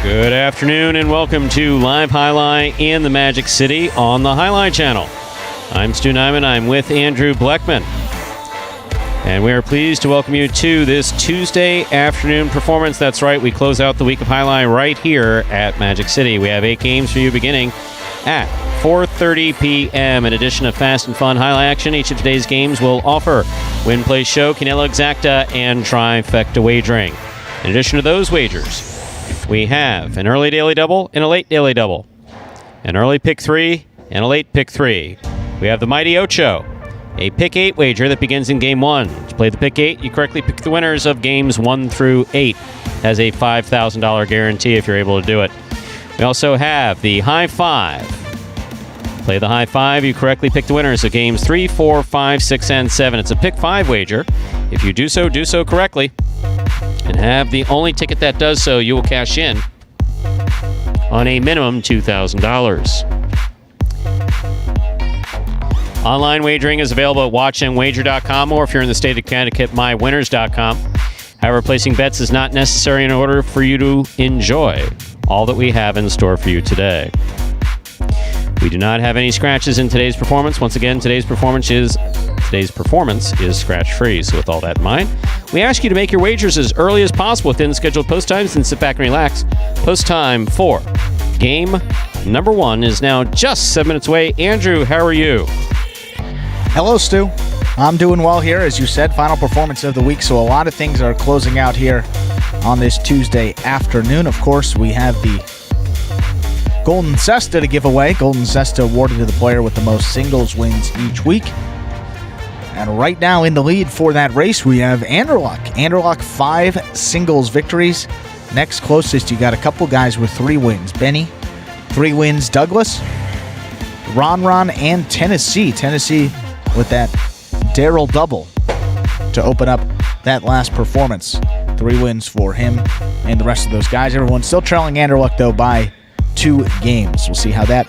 Good afternoon and welcome to Live Highlight in the Magic City on the Highlight Channel. I'm Stu Nyman. I'm with Andrew Bleckman. And we are pleased to welcome you to this Tuesday afternoon performance. That's right, we close out the week of Highlight right here at Magic City. We have 8 games for you beginning at 4:30 p.m. In addition to fast and fun highlight action, each of today's games will offer Win, Play, Show, Quinella Exacta, and Trifecta wagering. In addition to those wagers, we have an early daily double and a late daily double, an early pick 3 and a late pick 3. We have the Mighty Ocho, a pick 8 wager that begins in game 1. To play the pick 8, you correctly pick the winners of games 1 through 8. Has a $5,000 guarantee if you're able to do it. We also have the High 5. Play the High 5, you correctly pick the winners of games 3, 4, 5, 6, and 7. It's a pick 5 wager. If you do so correctly, and have the only ticket that does so, you will cash in on a minimum $2,000. Online wagering is available at watchandwager.com, or if you're in the state of Connecticut, mywinners.com. However, placing bets is not necessary in order for you to enjoy all that we have in store for you today. We do not have any scratches in today's performance. Once again, today's performance is scratch-free. So with all that in mind, we ask you to make your wagers as early as possible within scheduled post times and sit back and relax. Post time for game number 1 is now just 7 minutes away. Andrew, how are you? Hello, Stu. I'm doing well here. As you said, final performance of the week, so a lot of things are closing out here on this Tuesday afternoon. Of course, we have the Golden Cesta to give away. Golden Cesta awarded to the player with the most singles wins each week. And right now in the lead for that race, we have Anderluck. Anderluck, 5 singles victories. Next closest, you got a couple guys with 3 wins. Benny, 3 wins. Douglas, Ron, and Tennessee. Tennessee with that Daryl double to open up that last performance. 3 wins for him and the rest of those guys. Everyone's still trailing Anderluck, though, by 2 games. We'll see how that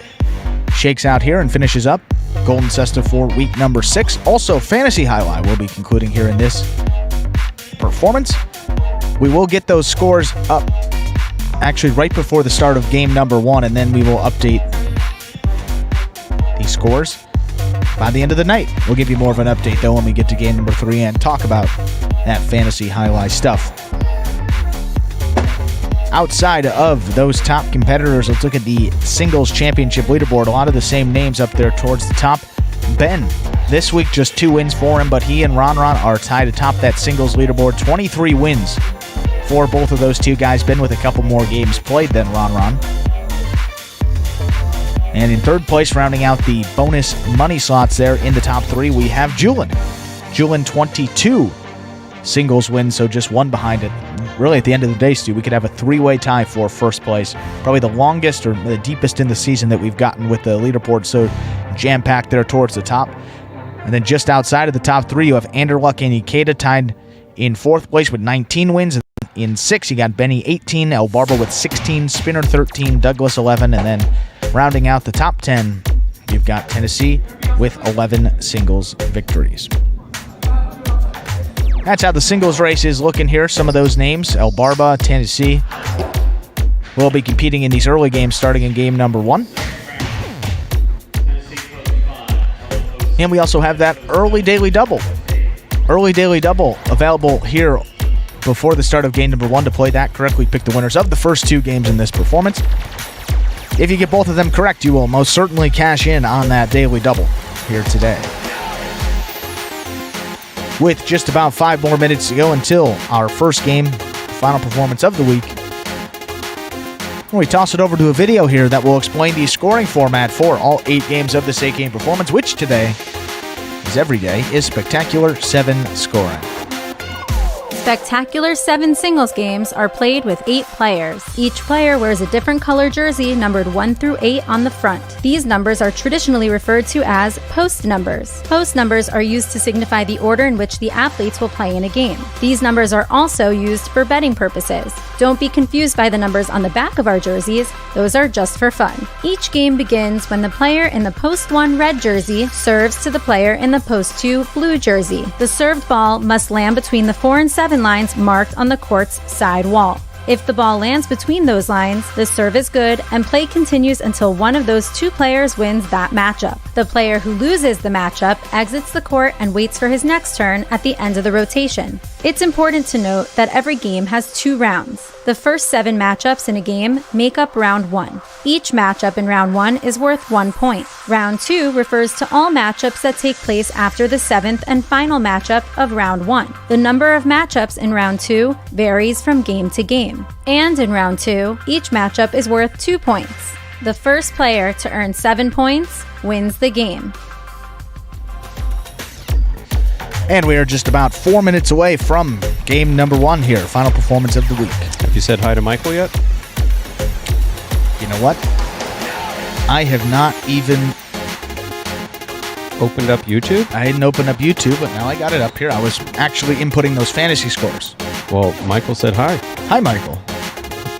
shakes out here and finishes up. Golden Cesta for week number 6. Also, Fantasy Highlight will be concluding here in this performance. We will get those scores up actually right before the start of game number 1, and then we will update these scores by the end of the night. We'll give you more of an update, though, when we get to game number 3 and talk about that Fantasy Highlight stuff. Outside of those top competitors, let's look at the singles championship leaderboard. A lot of the same names up there towards the top. Ben, this week just 2 wins for him, but he and Ron are tied atop that singles leaderboard. 23 wins for both of those 2 guys. Ben with a couple more games played than Ron. And in third place, rounding out the bonus money slots there in the top 3, we have Julin. Julin, 22 singles wins, so just 1 behind it. Really, at the end of the day, Stu, we could have a 3-way tie for first place. Probably the longest or the deepest in the season that we've gotten with the leaderboard, so jam-packed there towards the top. And then just outside of the top 3, you have Anderluck and Ikeda tied in 4th place with 19 wins. And in 6th, you got Benny 18, El Barber with 16, Spinner 13, Douglas 11, and then rounding out the top 10, you've got Tennessee with 11 singles victories. That's how the singles race is looking here. Some of those names, El Barba, Tennessee, will be competing in these early games starting in game number 1. And we also have that early daily double. Early daily double available here before the start of game number 1. To play that correctly, pick the winners of the first 2 games in this performance. If you get both of them correct, you will most certainly cash in on that daily double here today. With just about 5 more minutes to go until our first game, final performance of the week, we toss it over to a video here that will explain the scoring format for all 8 games of this 8-game performance, which today, as every day, is Spectacular 7 scoring. Spectacular 7 singles games are played with 8 players. Each player wears a different color jersey numbered 1 through 8 on the front. These numbers are traditionally referred to as post numbers. Post numbers are used to signify the order in which the athletes will play in a game. These numbers are also used for betting purposes. Don't be confused by the numbers on the back of our jerseys. Those are just for fun. Each game begins when the player in the post 1 red jersey serves to the player in the post 2 blue jersey. The served ball must land between the 4 and 7 lines marked on the court's side wall. If the ball lands between those lines, the serve is good and play continues until one of those two players wins that matchup. The player who loses the matchup exits the court and waits for his next turn at the end of the rotation. It's important to note that every game has 2 rounds. The first 7 matchups in a game make up round 1. Each matchup in round 1 is worth 1 point. Round 2 refers to all matchups that take place after the 7th and final matchup of round 1. The number of matchups in round 2 varies from game to game. And in round 2, each matchup is worth 2 points. The first player to earn 7 points wins the game. And we are just about 4 minutes away from game number 1 here, final performance of the week. Have you said hi to Michael yet? You know what? I have not even Opened up YouTube? I hadn't opened up YouTube, but now I got it up here. I was actually inputting those fantasy scores. Well, Michael said hi. Hi, Michael.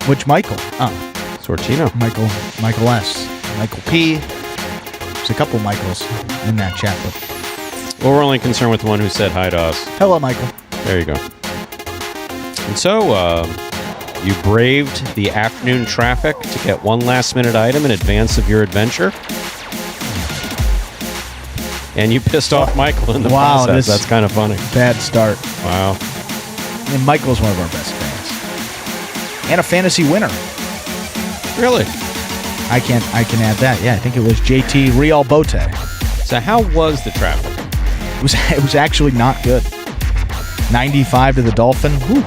Which Michael? Oh, Sortino. Michael S. Michael P. There's a couple Michaels in that chat, but Well, we're only concerned with the one who said hi to us. hello, Michael. There you go. And so, you braved the afternoon traffic to get one last-minute item in advance of your adventure. And you pissed off Michael in the process. That's kind of funny. Bad start. Wow. And Michael's one of our best fans. And a fantasy winner. Really? I can add that. Yeah, I think it was JT Real Bote. So how was the traffic? It was actually not good. 95 to the Dolphin. Whew.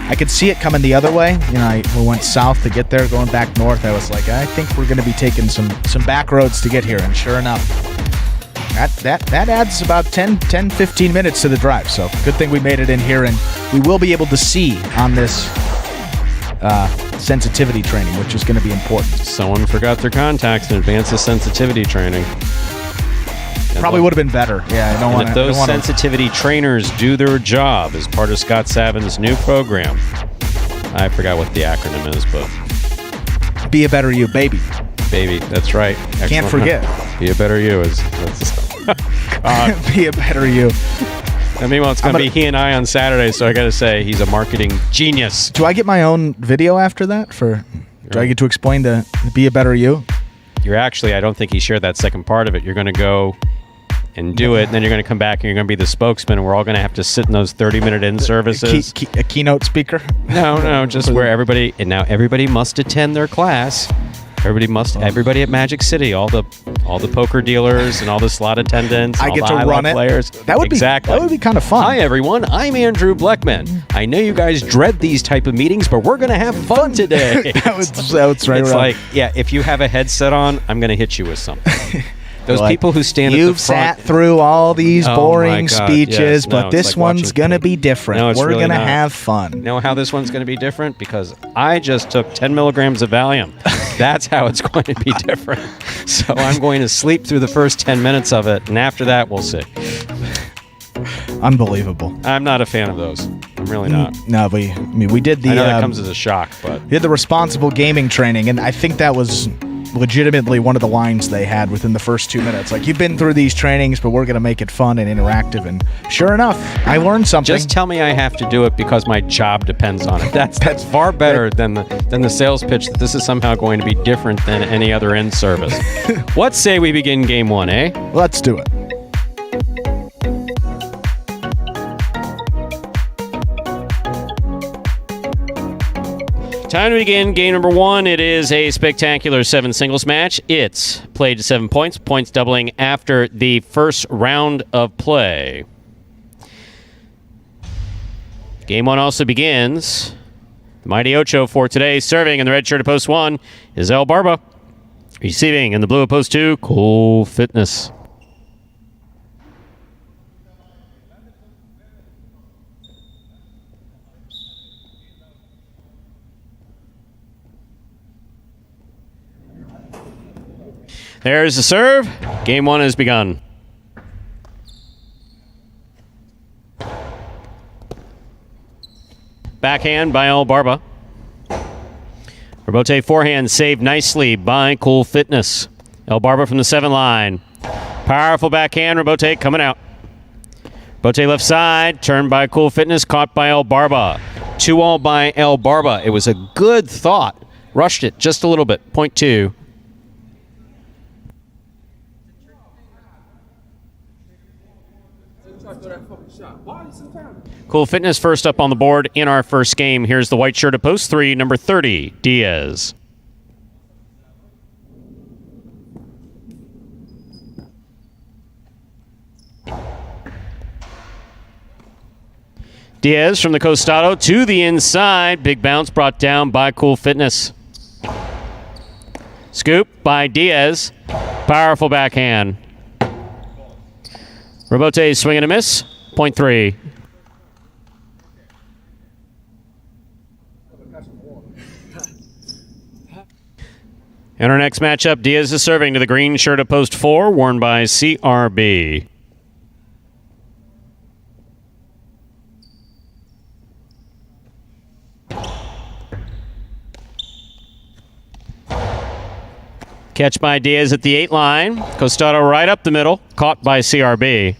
I could see it coming the other way. You know, we went south to get there, going back north. I was like, I think we're going to be taking some back roads to get here. And sure enough, that adds about 10-15 minutes to the drive. So good thing we made it in here, and we will be able to see on this sensitivity training, which is going to be important. Someone forgot their contacts in advance of sensitivity training. Probably would have been better. Yeah, I don't want to. If those sensitivity trainers do their job as part of Scott Savin's new program, I forgot what the acronym is, but Be a Better You, baby. Baby, that's right. Excellent. Can't forget. Be a Better You is. God. Be a Better You. I mean, well, it's going to be he and I on Saturday, so I got to say he's a marketing genius. Do I get my own video after that? Do I get to explain the Be a Better You? You're actually, I don't think he shared that second part of it. You're going to go and do it, and then you're going to come back and you're going to be the spokesman, and we're all going to have to sit in those 30-minute in-services. A keynote speaker? No, just where everybody, and now everybody must attend their class. Everybody at Magic City, all the poker dealers and all the slot attendants. I all get the to run it. Players. That would be kind of fun. Hi everyone, I'm Andrew Bleckman. I know you guys dread these type of meetings, but we're gonna have fun today. That's right. It's like, yeah, if you have a headset on, I'm gonna hit you with something. Those people who stand at the front. You've sat through all these boring speeches, yes. but this one's going to be different. No, We're really going to not. have fun. You know how this one's going to be different? Because I just took 10 milligrams of Valium. That's how it's going to be different. So I'm going to sleep through the first 10 minutes of it, and after that, we'll see. Unbelievable. I'm not a fan of those. I'm really not. No, we did the... I know that comes as a shock, but... We did the responsible gaming training, and I think that was legitimately one of the lines they had within the first 2 minutes. Like, you've been through these trainings, but we're going to make it fun and interactive. And sure enough, I learned something. Just tell me I have to do it because my job depends on it. That's far better than the sales pitch that this is somehow going to be different than any other in-service. Let's say we begin game 1, eh? Let's do it. Time to begin game number 1. It is a spectacular 7 singles match. It's played to 7 points, points doubling after the first round of play. Game 1 also begins. The Mighty Ocho for today, serving in the red shirt at post 1 is El Barba. Receiving in the blue at post 2, Cool Fitness. There's the serve. Game 1 has begun. Backhand by El Barba. Rebote forehand saved nicely by Cool Fitness. El Barba from the 7 line. Powerful backhand. Rebote coming out. Rebote left side. Turned by Cool Fitness. Caught by El Barba. 2-all by El Barba. It was a good thought. Rushed it just a little bit. Point 2. Cool Fitness first up on the board in our first game. Here's the white shirt at post 3, number 30, Diaz. Diaz from the Costado to the inside. Big bounce brought down by Cool Fitness. Scoop by Diaz. Powerful backhand. Robote swing and a miss. Point 3. In our next matchup, Diaz is serving to the green shirt at post 4, worn by CRB. Catch by Diaz at the 8 line. Costado right up the middle. Caught by CRB.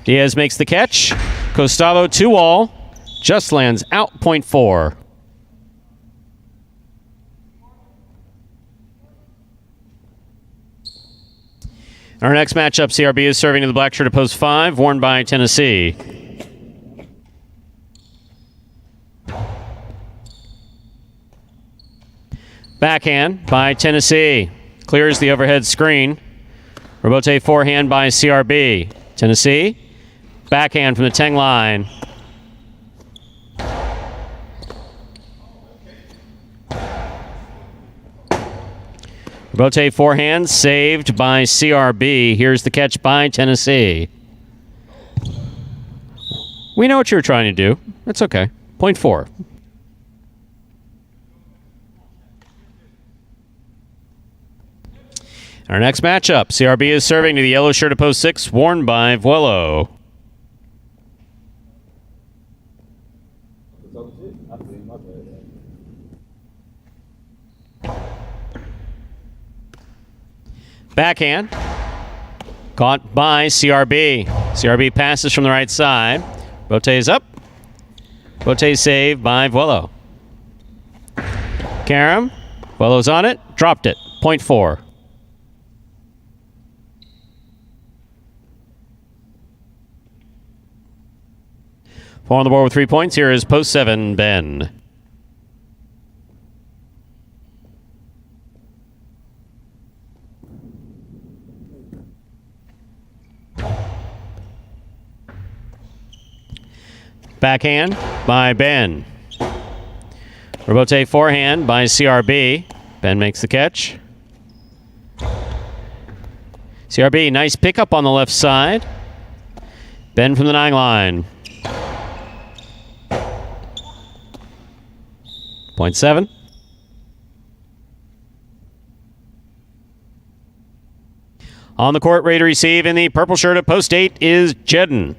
Diaz makes the catch. Costado 2-all. Just lands out. Point 4. Our next matchup, CRB is serving to the black shirt at post 5, worn by Tennessee. Backhand by Tennessee. Clears the overhead screen. Robote forehand by CRB. Tennessee. Backhand from the Teng line. Robote forehand saved by CRB. Here's the catch by Tennessee. We know what you're trying to do. It's okay. Point 4. Our next matchup, CRB is serving to the yellow shirt at post 6, worn by Vuelo. Backhand. Caught by CRB. CRB passes from the right side. Rote is up. Rote saved by Vuelo. Karam. Vuelo's on it. Dropped it. Point 4. Four on the board with 3 points. Here is post 7, Ben. Backhand by Ben. Robote forehand by CRB. Ben makes the catch. CRB, nice pickup on the left side. Ben from the 9 line. Point 7. On the court, ready to receive in the purple shirt at post 8 is Jedden.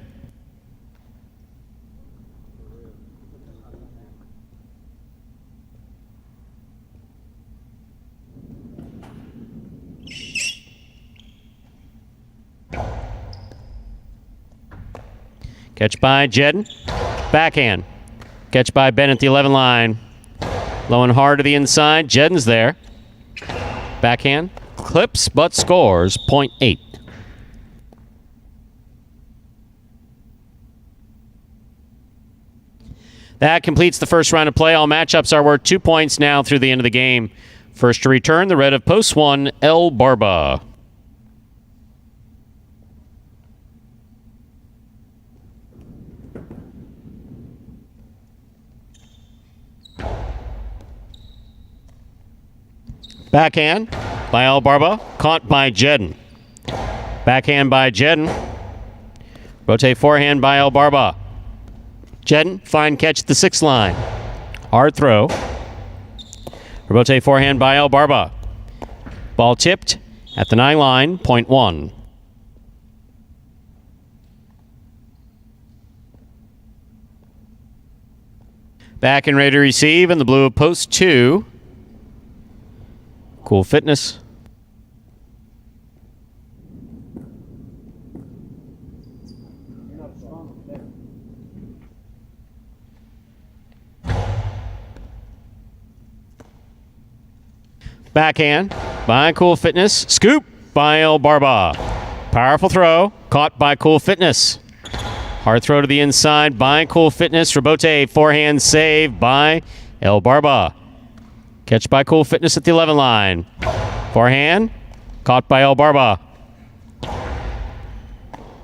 Catch by Jedden. Backhand. Catch by Ben at the 11 line. Low and hard to the inside. Jedden's there. Backhand. Clips, but scores. Point 8. That completes the first round of play. All matchups are worth 2 points now through the end of the game. First to return, the red of post 1, El Barba. Backhand by El Barba, caught by Jedden. Backhand by Jedden. Rotate forehand by El Barba. Jedden, fine catch at the 6 line. Hard throw. Rotate forehand by El Barba. Ball tipped at the 9 line, point 1. Back and ready to receive in the blue of post 2. Cool Fitness. Backhand by Cool Fitness. Scoop by El Barba. Powerful throw. Caught by Cool Fitness. Hard throw to the inside by Cool Fitness. Rebote forehand save by El Barba. Catch by Cool Fitness at the 11 line. Forehand. Caught by El Barba.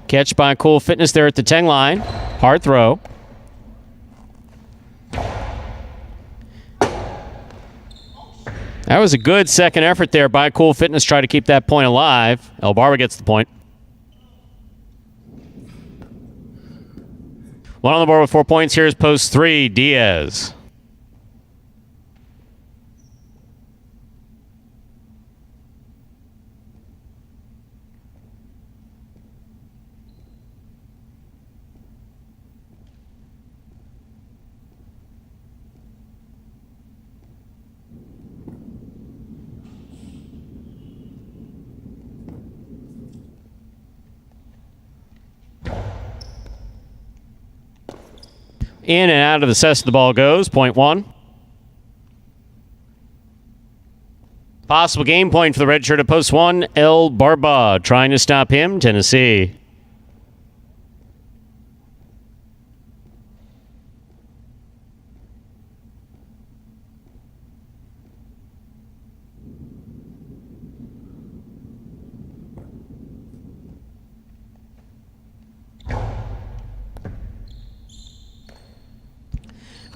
Catch by Cool Fitness there at the 10 line. Hard throw. That was a good second effort there by Cool Fitness. Try to keep that point alive. El Barba gets the point. One on the board with 4 points. Here's post 3, Diaz. In and out of the cess, the ball goes. Point 1. Possible game point for the red shirt at post 1. El Barba trying to stop him. Tennessee.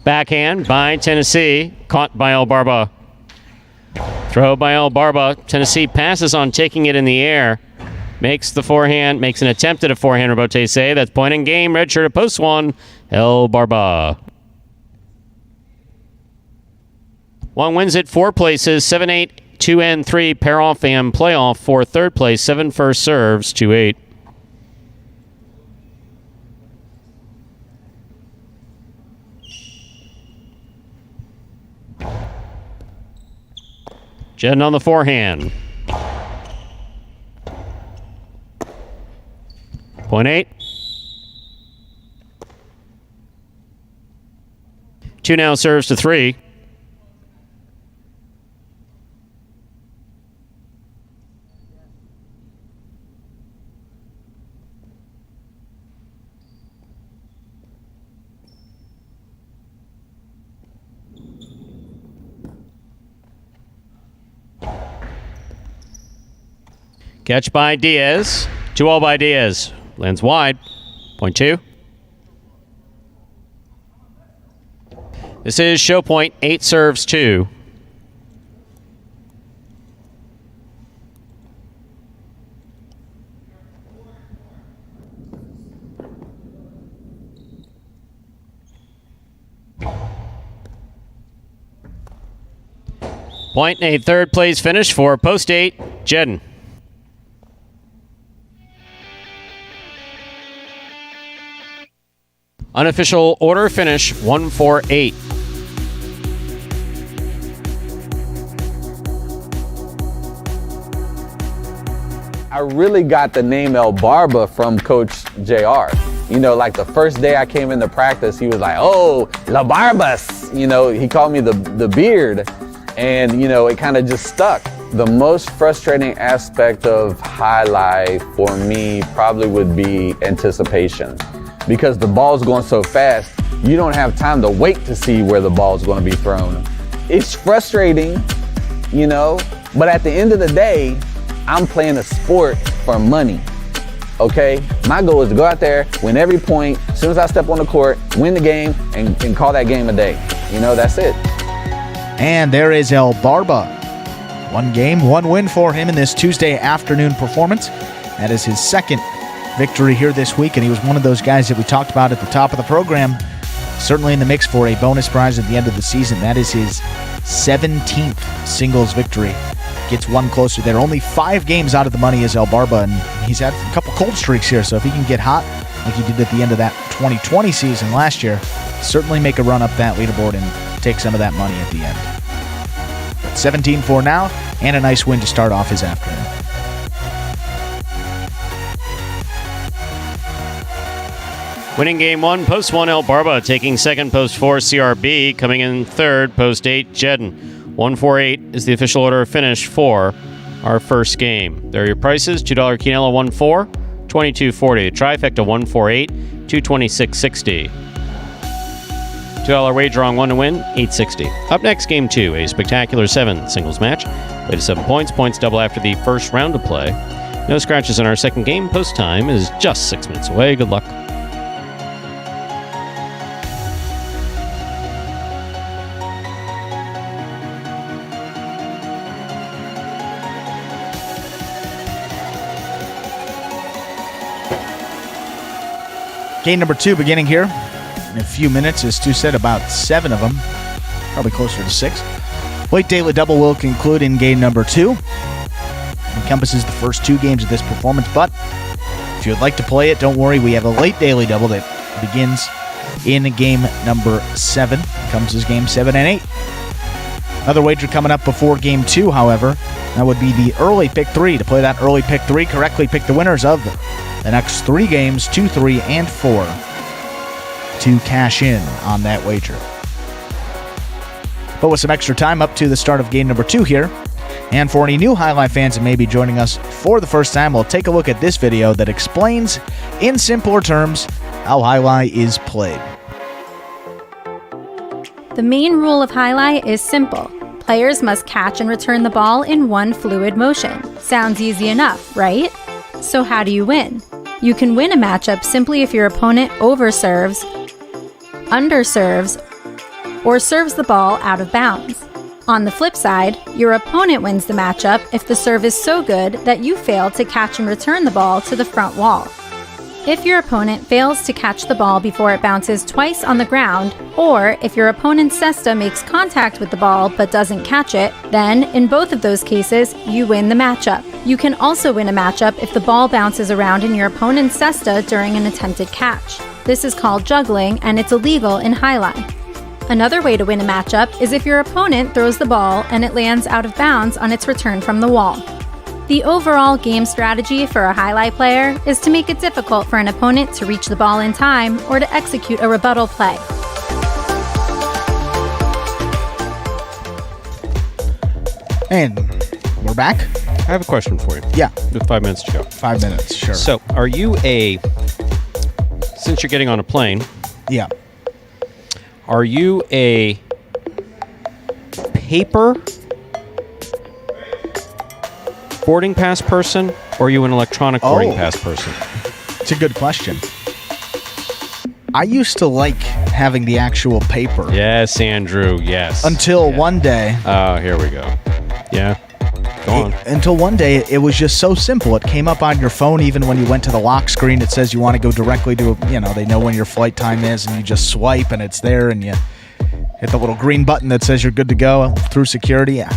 Backhand by Tennessee. Caught by El Barba. Throw by El Barba. Tennessee passes on taking it in the air. Makes the forehand. Makes an attempt at a forehand rebote save. That's point in game. Red shirt at post 1. El Barba. One wins it 4 places. 7-8, 2 and 3. Pair off and playoff for third place. 7 first serves. 2-8. Jedden on the forehand. Point 8. 2 now serves to 3. Catch by Diaz. 2-all by Diaz. Lands wide. Point 2. This is show point. 8 serves 2. Point and a third place finish for post 8, Jedden. Unofficial order finish 1-4-8. I really got the name El Barba from Coach JR. You know, like the first day I came into practice, he was like, "Oh, La Barbas." You know, he called me the beard. And, you know, it kind of just stuck. The most frustrating aspect of highlight for me probably would be anticipation. Because the ball's going so fast, you don't have time to wait to see where the ball's going to be thrown. It's frustrating, you know, but at the end of the day, I'm playing a sport for money, okay? My goal is to go out there, win every point, as soon as I step on the court, win the game, and call that game a day. You know, that's it. And there is El Barba. 1 game, 1 win for him in this Tuesday afternoon performance. That is his second victory here this week, and he was one of those guys that we talked about at the top of the program, certainly in the mix for a bonus prize at the end of the season. That is his 17th singles victory. Gets one closer there. Only 5 games out of the money is El Barba, and he's had a couple cold streaks here, so if he can get hot like he did at the end of that 2020 season last year, certainly make a run up that leaderboard and take some of that money at the end. But 17 for now, and a nice win to start off his afternoon. Winning game 1, post 1, El Barba taking second, post 4, CRB coming in third, post 8, Jedden. 148 is the official order of finish for our first game. There are your prices. $2 Quinella 1-4, $22.40. Trifecta 148, $226.60. $2 wager on one to win, $8.60. Up next, game 2, a spectacular 7 singles match. Play to 7 points. Points double after the first round of play. No scratches in our second game. Post time is just 6 minutes away. Good luck. Game number 2 beginning here in a few minutes. As Stu said, about 7 of them, probably closer to 6. Late daily double will conclude in game number 2. Encompasses the first 2 games of this performance, but if you would like to play it, don't worry, we have a late daily double that begins in game number 7. Comes as game 7 and 8. Another wager coming up before game 2, however, that would be the early pick 3. To play that early pick 3, correctly pick the winners of the next 3 games, 2, 3, and 4, to cash in on that wager. But with some extra time up to the start of game number 2 here, and for any new Highlight fans that may be joining us for the first time, we'll take a look at this video that explains, in simpler terms, how Highlight is played. The main rule of Highlight is simple. Players must catch and return the ball in one fluid motion. Sounds easy enough, right? So how do you win? You can win a matchup simply if your opponent overserves, underserves, or serves the ball out of bounds. On the flip side, your opponent wins the matchup if the serve is so good that you fail to catch and return the ball to the front wall. If your opponent fails to catch the ball before it bounces twice on the ground, or if your opponent's cesta makes contact with the ball but doesn't catch it, then, in both of those cases, you win the matchup. You can also win a matchup if the ball bounces around in your opponent's cesta during an attempted catch. This is called juggling, and it's illegal in Highlight. Another way to win a matchup is if your opponent throws the ball and it lands out of bounds on its return from the wall. The overall game strategy for a Highlight player is to make it difficult for an opponent to reach the ball in time or to execute a rebuttal play. And we're back. I have a question for you. Yeah. With 5 minutes to go. 5 minutes, sure. So, are you since you're getting on a plane, Yeah. are you a paper boarding pass person, or are you an electronic boarding pass person? It's a good question. I used to like having the actual paper. Yes, Andrew, yes. Until one day. Oh, here we go. Yeah. Go on. Until one day, it was just so simple. It came up on your phone even when you went to the lock screen. It says you want to go directly to, they know when your flight time is, and you just swipe, and it's there, and you hit the little green button that says you're good to go through security. I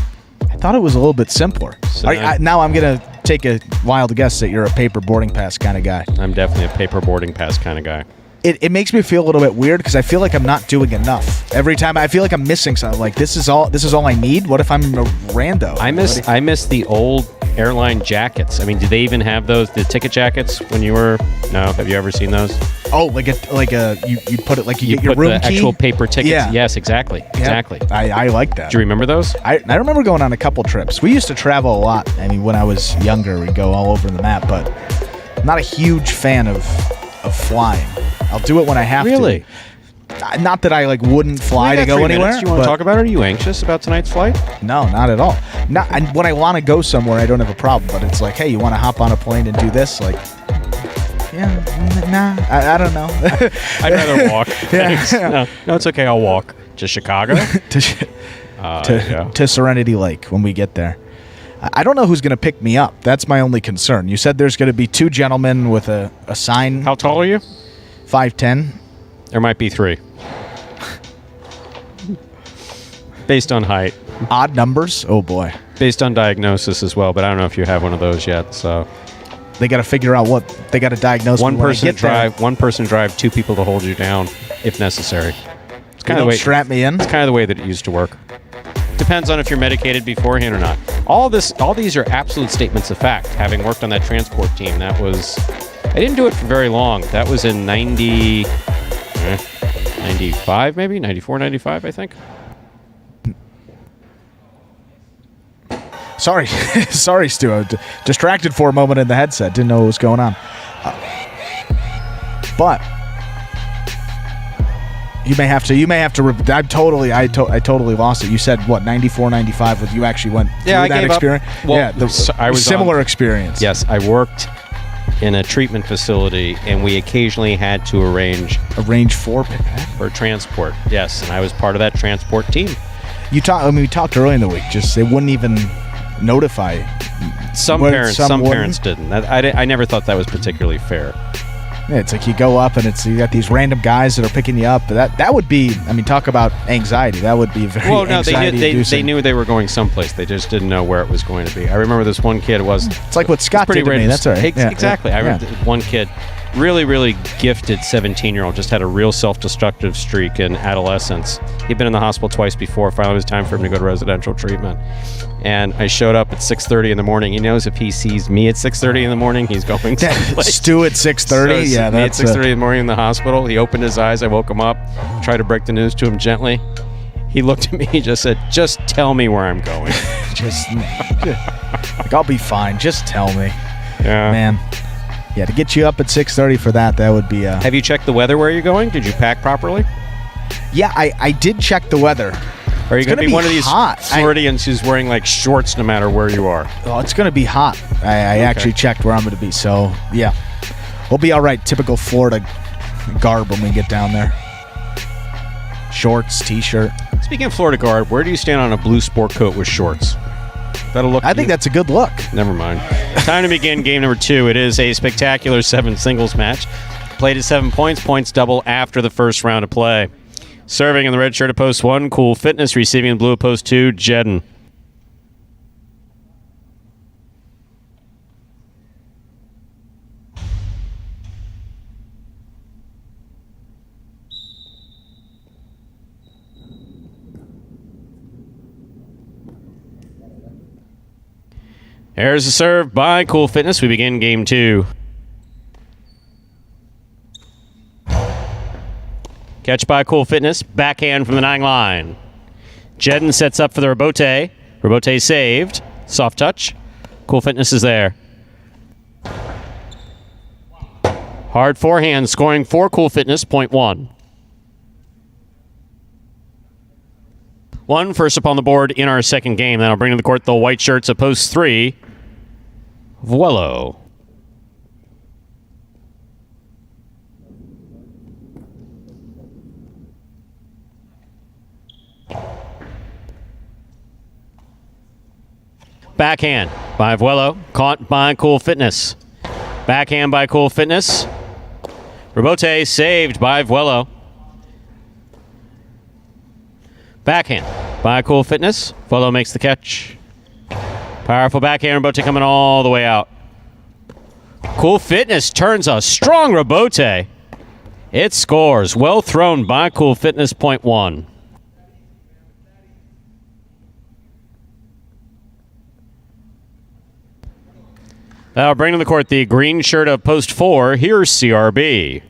thought it was a little bit simpler. So now I'm going to take a wild guess that you're a paper boarding pass kind of guy. I'm definitely a paper boarding pass kind of guy. It makes me feel a little bit weird because I feel like I'm not doing enough. Every time I feel like I'm missing something. Like this is all I need. What if I'm a rando? I miss the old airline jackets. I mean, do they even have those? The ticket jackets when you were? No, have you ever seen those? Oh, you put it like you get your put room the key? actual paper tickets. Yeah. Yes, exactly. I like that. Do you remember those? I remember going on a couple trips. We used to travel a lot. I mean, when I was younger, we'd go all over the map, but I'm not a huge fan of flying. I'll do it when I have to. Really? Not that I wouldn't fly to go anywhere. Do you want to talk about it? Are you anxious about tonight's flight? No, not at all. And when I want to go somewhere, I don't have a problem. But it's like, hey, you want to hop on a plane and do this? Like, nah, I don't know. I'd rather walk. Yeah. No, it's okay. I'll walk to Chicago. to Serenity Lake when we get there. I don't know who's going to pick me up. That's my only concern. You said there's going to be 2 gentlemen with a sign. How tall are you? 5'10". There might be 3. Based on height. Odd numbers? Oh, boy. Based on diagnosis as well, but I don't know if you have one of those yet. So they got to figure out what they got to diagnose. One person drive, 2 people to hold you down if necessary. It's kind of the way. Strap me in. It's kind of the way that it used to work. Depends on if you're medicated beforehand or not. All these are absolute statements of fact. Having worked on that transport team, I didn't do it for very long. That was in 95 maybe? 94, 95, I think. Sorry, sorry, Stu. I was distracted for a moment in the headset. Didn't know what was going on. But you may have to. I totally lost it. You said what, 94, 95? When you actually went through I that gave experience. up. Well, I was similar experience. Yes, I worked in a treatment facility, and we occasionally had to arrange for transport. Yes, and I was part of that transport team. We talked earlier in the week. Just they wouldn't even notify. Some parents didn't. I never thought that was particularly fair. Yeah, it's like you go up and you got these random guys that are picking you up. That would be, talk about anxiety. That would be very anxiety-inducing. They knew they were going someplace. They just didn't know where it was going to be. I remember this one kid It's like what Scott did to me. That's all right. Exactly. I remember one kid, really, really gifted 17-year-old, just had a real self-destructive streak in adolescence. He'd been in the hospital twice before. Finally, it was time for him to go to residential treatment. And I showed up at 6:30 in the morning. He knows if he sees me at 6:30 in the morning, he's going someplace. Stu at 6:30? So, me at 6:30 in the morning in the hospital. He opened his eyes. I woke him up, tried to break the news to him gently. He looked at me. He just said, "Just tell me where I'm going." I'll be fine. Just tell me. Yeah. Man. Yeah, to get you up at 6:30 for that would be... Have you checked the weather where you're going? Did you pack properly? Yeah, I did check the weather. Or are you going to be one of these hot. Floridians who's wearing like shorts no matter where you are? Oh, it's going to be hot. I actually checked where I'm going to be. So, yeah. We'll be all right. Typical Florida garb when we get down there. Shorts, T-shirt. Speaking of Florida garb, where do you stand on a blue sport coat with shorts? That'll look. I think that's a good look. Never mind. Time to begin game number 2. It is a spectacular 7 singles match. Played at 7 points. Points double after the first round of play. Serving in the red shirt at post 1, Cool Fitness. Receiving in blue at post 2, Jedden. There's a serve by Cool Fitness. We begin game 2. Catch by Cool Fitness. Backhand from the 9 line. Jedden sets up for the rebote. Rebote saved. Soft touch. Cool Fitness is there. Hard forehand scoring for Cool Fitness. Point 1. 1 first up on the board in our second game. That'll bring to the court the white shirts at post 3. Vuelo. Backhand by Vuelo. Caught by Cool Fitness. Backhand by Cool Fitness. Rebote saved by Vuelo. Backhand by Cool Fitness. Vuelo makes the catch. Powerful backhand rebote coming all the way out. Cool Fitness turns a strong rebote. It scores. Well thrown by Cool Fitness. Point 1. That'll bring to the court the green shirt of post 4. Here's CRB.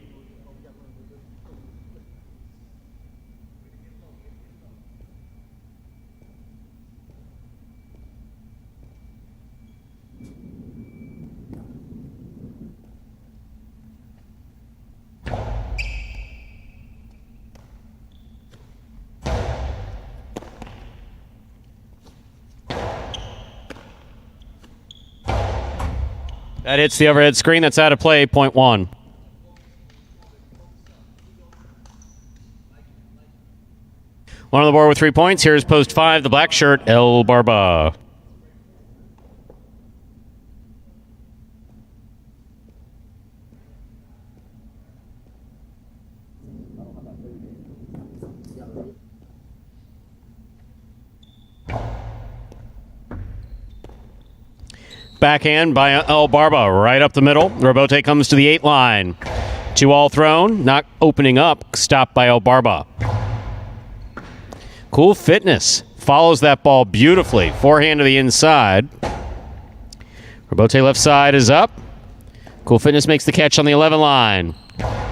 That hits the overhead screen. That's out of play. Point 1. One on the board with 3 points. Here's post 5, the black shirt, El Barba. Backhand by El Barba, right up the middle. Rebote comes to the 8 line. 2 all thrown, not opening up, stopped by El Barba. Cool Fitness follows that ball beautifully. Forehand to the inside. Rebote left side is up. Cool Fitness makes the catch on the 11 line.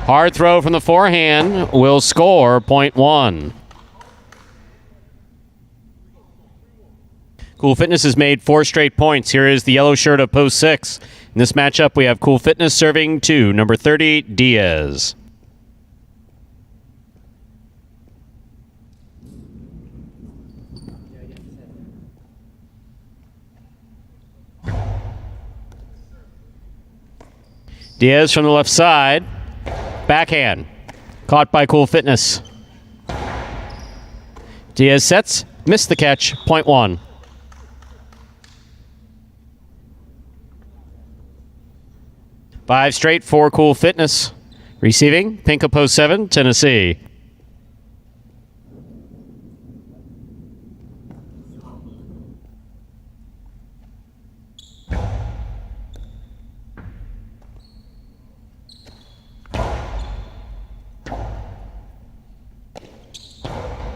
Hard throw from the forehand will score. Point 1. Cool Fitness has made 4 straight points. Here is the yellow shirt of post 6. In this matchup, we have Cool Fitness serving to number 30, Diaz. Diaz from the left side. Backhand. Caught by Cool Fitness. Diaz sets. Missed the catch. Point 1. Five straight for Cool Fitness. Receiving, pink of post 7, Tennessee.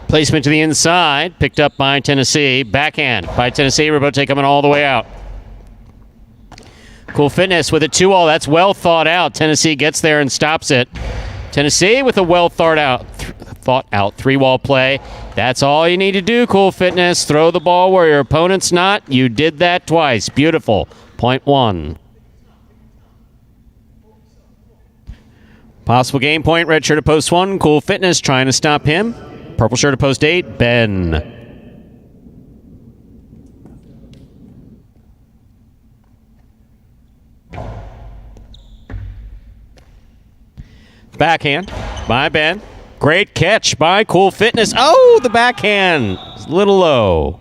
Placement to the inside, picked up by Tennessee. Backhand by Tennessee. Rebote coming all the way out. Cool Fitness with a 2-all. That's well thought out. Tennessee gets there and stops it. Tennessee with a well thought out 3-wall play. That's all you need to do, Cool Fitness. Throw the ball where your opponent's not. You did that twice. Beautiful. Point 1. Possible game point. Red shirt at post 1. Cool Fitness trying to stop him. Purple shirt at post 8. Ben. Backhand by Ben. Great catch by Cool Fitness. Oh, the backhand. It's a little low.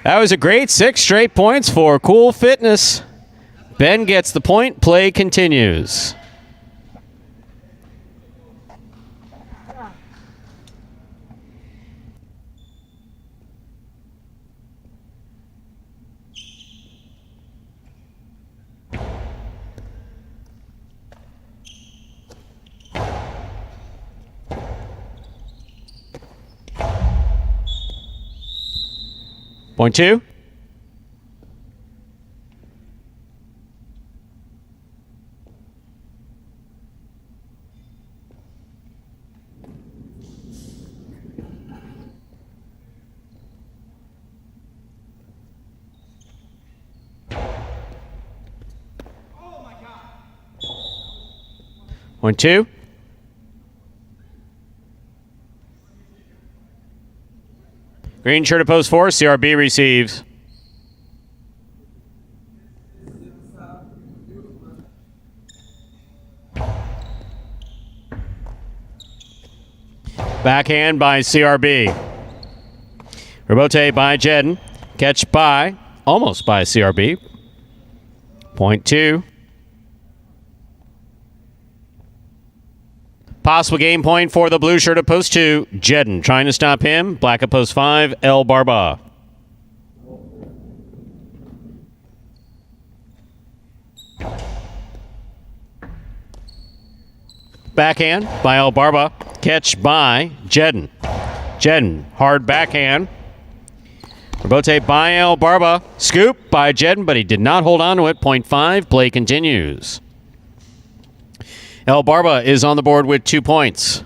That was a great 6 straight points for Cool Fitness. Ben gets the point. Play continues. Point 2. Point 2. Green shirt at post 4. CRB receives. Backhand by CRB. Rebote by Jedden. Catch by, almost by CRB. Point 2. Possible game point for the blue shirt at post 2. Jedden trying to stop him. Black at post 5. El Barba. Backhand by El Barba. Catch by Jedden. Jedden, hard backhand. Rebote by El Barba. Scoop by Jedden, but he did not hold on to it. Point 5. Play continues. El Barba is on the board with 2 points.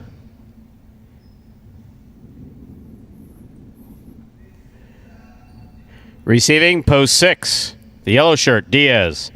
Receiving, post 6. The yellow shirt, Diaz.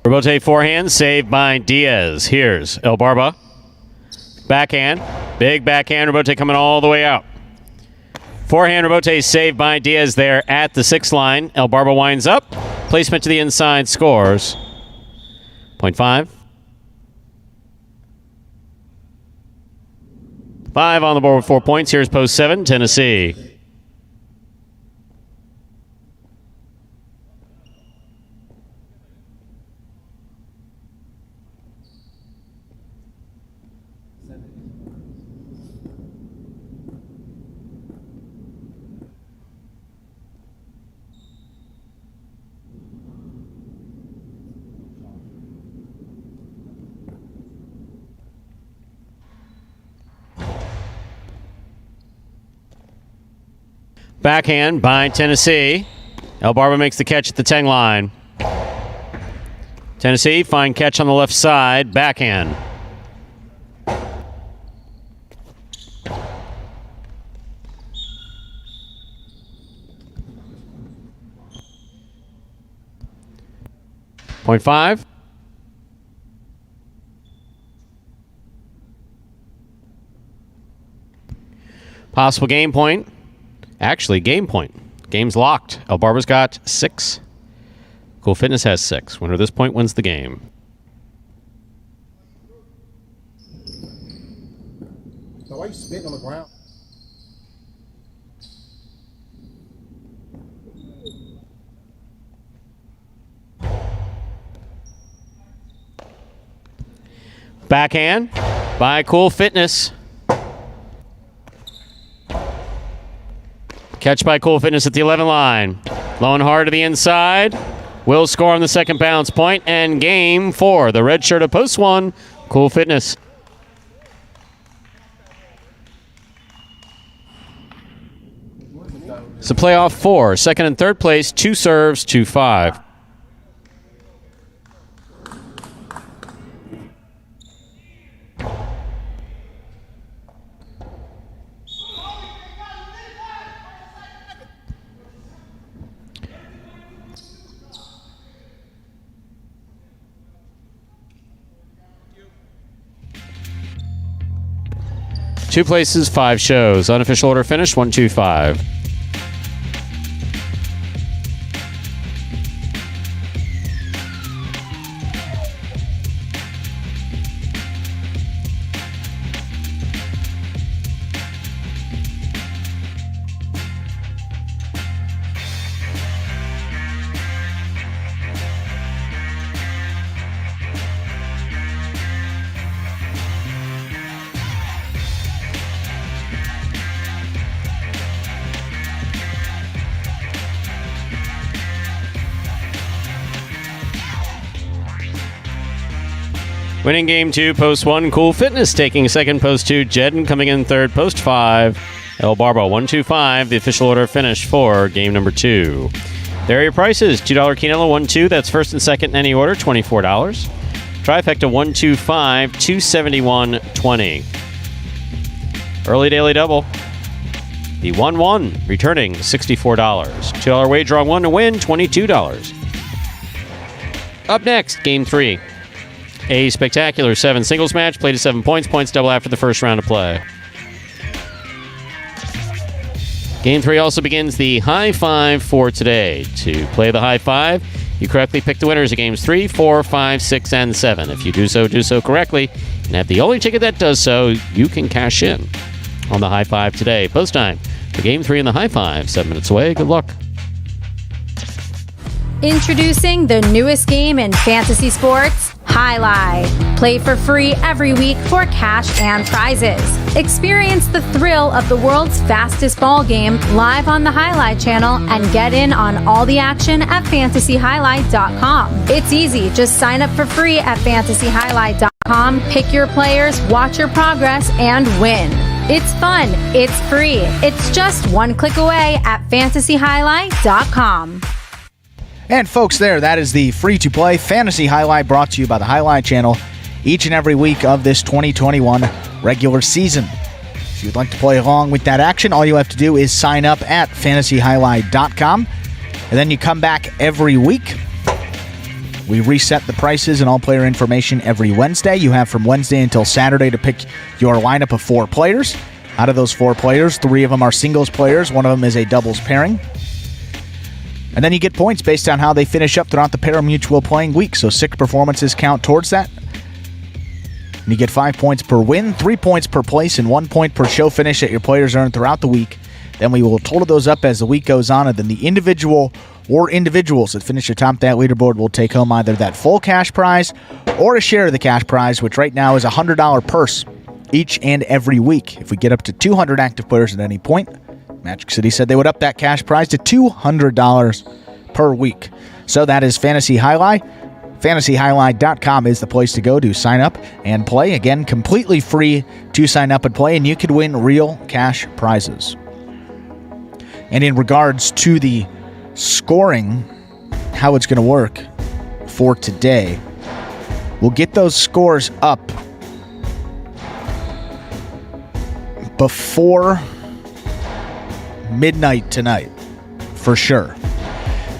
Rebote forehand, saved by Diaz. Here's El Barba. Backhand. Big backhand. Rebote coming all the way out. Forehand Rebote saved by Diaz there at the 6th line. El Barba winds up. Placement to the inside scores. Point 5. 5 on the board with 4 points. Here's post 7, Tennessee. Backhand by Tennessee. El Barba makes the catch at the 10 line. Tennessee, fine catch on the left side. Backhand. Point 5. Possible game point. Actually, game point. Game's locked. El Barba's got 6. Cool Fitness has 6. Winner of this point wins the game. So why are you spitting on the ground? Backhand by Cool Fitness. Catch by Cool Fitness at the 11 line. Low and hard to the inside. Will score on the second bounce point, and game 4. The red shirt of post 1. Cool Fitness. So playoff 4. Second and third place, 2 serves, 2-5. Two places, 5 shows. Unofficial order finish, 1-2-5. Winning game 2, post 1, Cool Fitness taking second, post 2, Jedden coming in third, post 5, El Barba 1-2-5, the official order finish for game number 2. There are your prices. $2 Quinella 1-2, that's first and second in any order, $24. Trifecta 1-2-5, $271.20. Early daily double. The 1-1 returning $64. $2 wager on 1 to win, $22. Up next, game 3. A spectacular 7 singles match, played to 7 points. Points double after the first round of play. Game 3 also begins the high 5 for today. To play the high 5, you correctly pick the winners of games 3, 4, 5, 6, and 7. If you do so correctly, and have the only ticket that does so, you can cash in on the high 5 today. Post time for game 3 in the high 5. 7 minutes away. Good luck. Introducing the newest game in fantasy sports, Jai-Alai. Play for free every week for cash and prizes. Experience the thrill of the world's fastest ball game live on the Jai-Alai channel and get in on all the action at fantasyhighlight.com. It's easy. Just sign up for free at fantasyhighlight.com, pick your players, watch your progress, and win. It's fun. It's free. It's just one click away at fantasyhighlight.com. And folks, that is the free-to-play Fantasy Highlight brought to you by the Highlight Channel each and every week of this 2021 regular season. If you'd like to play along with that action, all you have to do is sign up at fantasyhighlight.com, and then you come back every week. We reset the prices and all player information every Wednesday. You have from Wednesday until Saturday to pick your lineup of 4 players. Out of those 4 players, 3 of them are singles players. 1 of them is a doubles pairing. And then you get points based on how they finish up throughout the Parimutuel playing week. So 6 performances count towards that. And you get 5 points per win, 3 points per place, and 1 point per show finish that your players earn throughout the week. Then we will total those up as the week goes on, and then the individual or individuals that finish atop that leaderboard will take home either that full cash prize or a share of the cash prize, which right now is a $100 purse each and every week. If we get up to 200 active players at any point, Magic City said they would up that cash prize to $200 per week. So that is Fantasy Highlight. FantasyHighlight.com is the place to go to sign up and play. Again, completely free to sign up and play, and you could win real cash prizes. And in regards to the scoring, how it's going to work for today, we'll get those scores up before midnight tonight, for sure.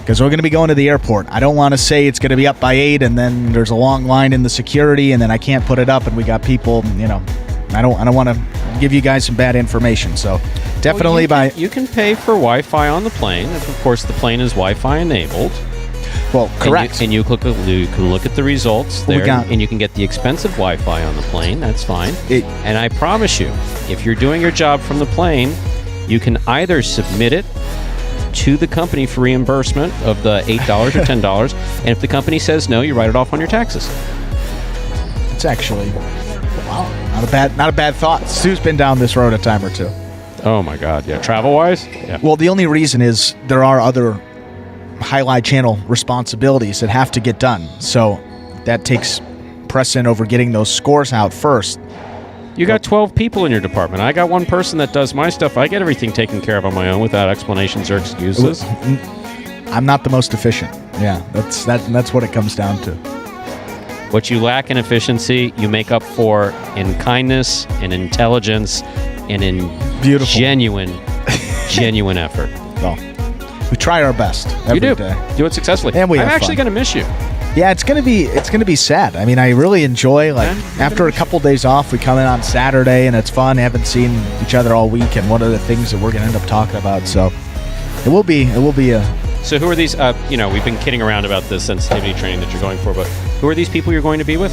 Because we're going to be going to the airport. I don't want to say it's going to be up by 8 and then there's a long line in the security and then I can't put it up and we got people, I don't want to give you guys some bad information. So definitely you can pay for Wi-Fi on the plane. Of course, the plane is Wi-Fi enabled. Well, correct. And you can look at the results there, and you can get the expensive Wi-Fi on the plane. That's fine. And I promise you, if you're doing your job from the plane, you can either submit it to the company for reimbursement of the $8 or $10, and if the company says no, you write it off on your taxes. It's actually, wow, not a bad thought. Stu's been down this road a time or two. Oh my God, yeah. Travel-wise? Yeah. Well, the only reason is there are other highlight channel responsibilities that have to get done, so that takes precedent over getting those scores out first. You got 12 people in your department. I got one person that does my stuff. I get everything taken care of on my own without explanations or excuses. I'm not the most efficient. Yeah, that's what it comes down to. What you lack in efficiency, you make up for in kindness, in intelligence, and in genuine effort. Well, we try our best every day. Do it successfully. And I'm actually going to miss you. Yeah, it's gonna be sad. I mean, I really enjoy, after a couple days off, we come in on Saturday and it's fun. Haven't seen each other all week, and one of the things that we're gonna end up talking about. So it will be a. So who are these? We've been kidding around about this sensitivity training that you're going for, but who are these people you're going to be with?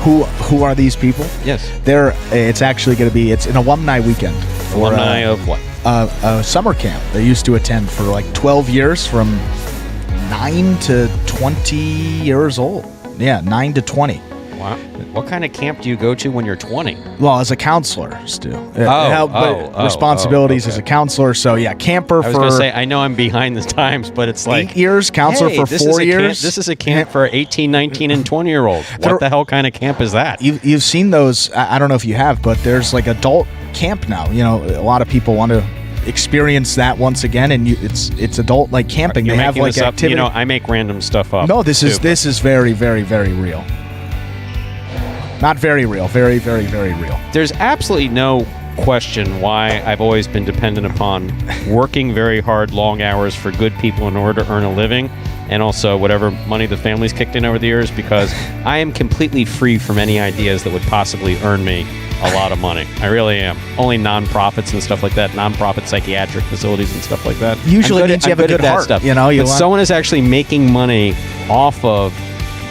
Who are these people? Yes, it's actually going to be. It's an alumni weekend. Alumni of what? A summer camp they used to attend for 12 years, from 9 to 20 years old. Yeah, 9 to 20. Wow. What kind of camp do you go to when you're 20? Well, as a counselor, Stu. Responsibilities as a counselor. So, yeah, camper for... I was going to say, I know I'm behind the times, but it's 8 years, counselor for 4 years. This is a camp for 18, 19, and 20-year-olds. What the hell kind of camp is that? You've seen those. I don't know if you have, but there's adult camp now. A lot of people want to experience that once again, and it's adult camping. You're they have this activity. Up. I make random stuff up. No, this is very, very, very real. Not very real. Very, very, very real. There's absolutely no question why I've always been dependent upon working very hard, long hours for good people in order to earn a living, and also whatever money the family's kicked in over the years, because I am completely free from any ideas that would possibly earn me a lot of money. I really am. Only nonprofits and stuff like that, nonprofit psychiatric facilities and stuff like that. Usually means you have a good heart. Stuff. But someone is actually making money off of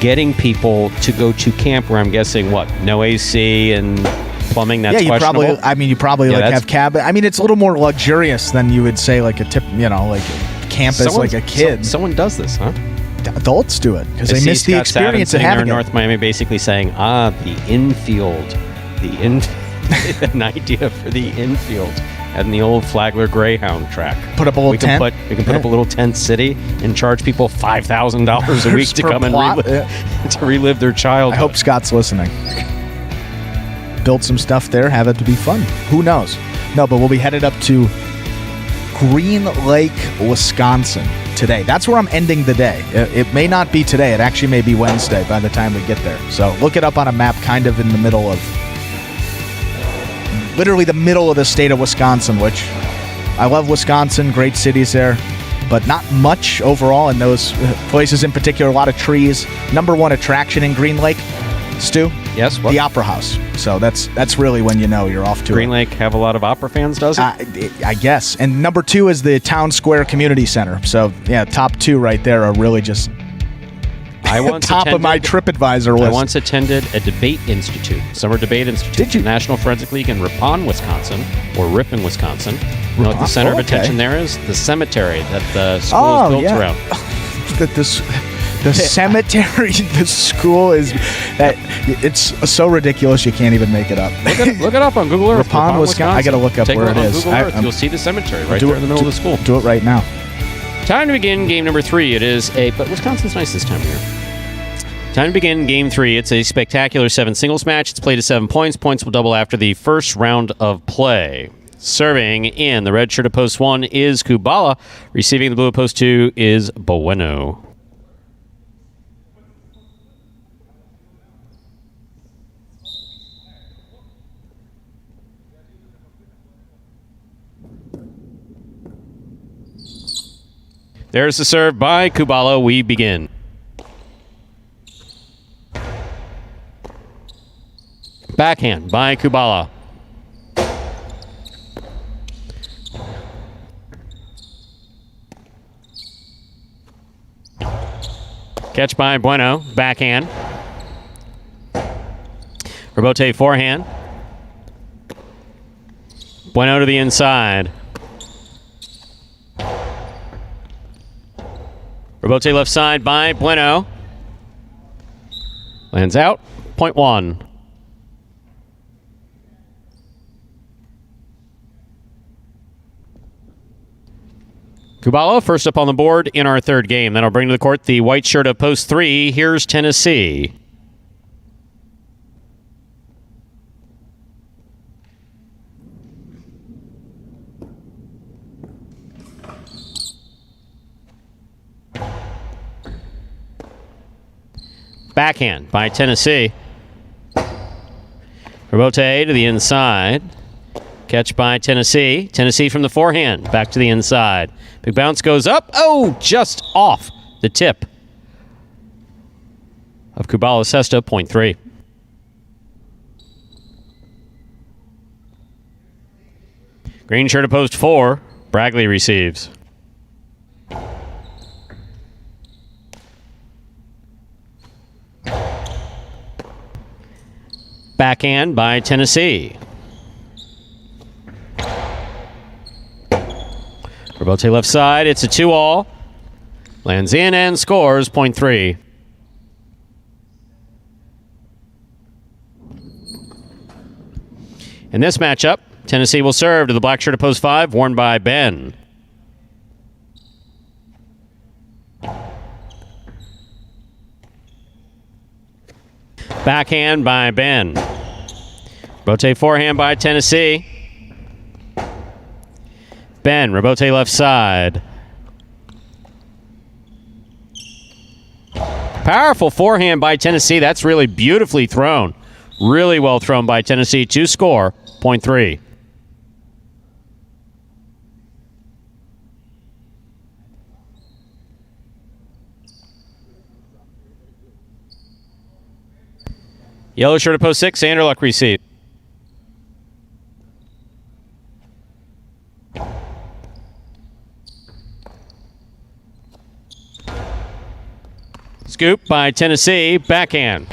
getting people to go to camp where I'm guessing no AC and plumbing. That's questionable. You probably have cabin. I mean, it's a little more luxurious than you would say a tip. Campus a kid. Someone does this, huh? Adults do it because they miss the experience of having it. North Miami, basically saying, the infield, an idea for the infield and the old Flagler Greyhound track. Put up a little tent. We can put up a little tent city and charge people $5,000 a week to come and relive their childhood. I hope Scott's listening. Build some stuff there, have it to be fun. Who knows? No, but we'll be headed up to Green Lake, Wisconsin today. That's where I'm ending the day. It may not be today. It actually may be Wednesday by the time we get there. So look it up on a map, kind of in the middle of... literally the middle of the state of Wisconsin, which I love Wisconsin, great cities there, but not much overall in those places in particular. A lot of trees. Number one attraction in Green Lake, Stu? Yes, what? The Opera House. So that's really when you're off to Green Lake have a lot of opera fans, does it? I guess. And number two is the Town Square Community Center. So, yeah, top two right there are really just... top of my TripAdvisor list. I once attended a debate institute, summer debate institute. Did you? National Forensic League in Ripon, Wisconsin, or Ripon, Wisconsin. You know what the center of attention there is? The cemetery that the school is built around. The cemetery, the school is... it's so ridiculous you can't even make it up. Look it up on Google Earth. Ripon, Wisconsin. I got to look up where it is. Google Earth, you'll see the cemetery right there in the middle of the school. Do it right now. Time to begin game number 3. But Wisconsin's nice this time of year. Time to begin game 3. It's a spectacular 7 singles match. It's played to 7 points. Points will double after the first round of play. Serving in the red shirt of post 1 is Kubala. Receiving the blue of post 2 is Bueno. There's the serve by Kubala. We begin. Backhand by Kubala. Catch by Bueno. Backhand. Rebote forehand. Bueno to the inside. Rebote left side by Bueno. Lands out. Point 1. Kubala first up on the board in our third game. That'll bring to the court the white shirt of post 3. Here's Tennessee. Backhand by Tennessee. Rebote to the inside. Catch by Tennessee. Tennessee from the forehand. Back to the inside. Big bounce goes up. Oh, just off the tip of Kubala Sesta, point 3. Green shirt of post 4. Bragley receives. Backhand by Tennessee. Rebote left side. It's a 2-all. Lands in and scores, point 3. In this matchup, Tennessee will serve to the black shirt of post 5, worn by Ben. Backhand by Ben. Rebote forehand by Tennessee. Ben, rebote left side. Powerful forehand by Tennessee. That's really beautifully thrown. Really well thrown by Tennessee to score, point 3. Yellow shirt of post 6, Anderluck receive. Scoop by Tennessee, backhand.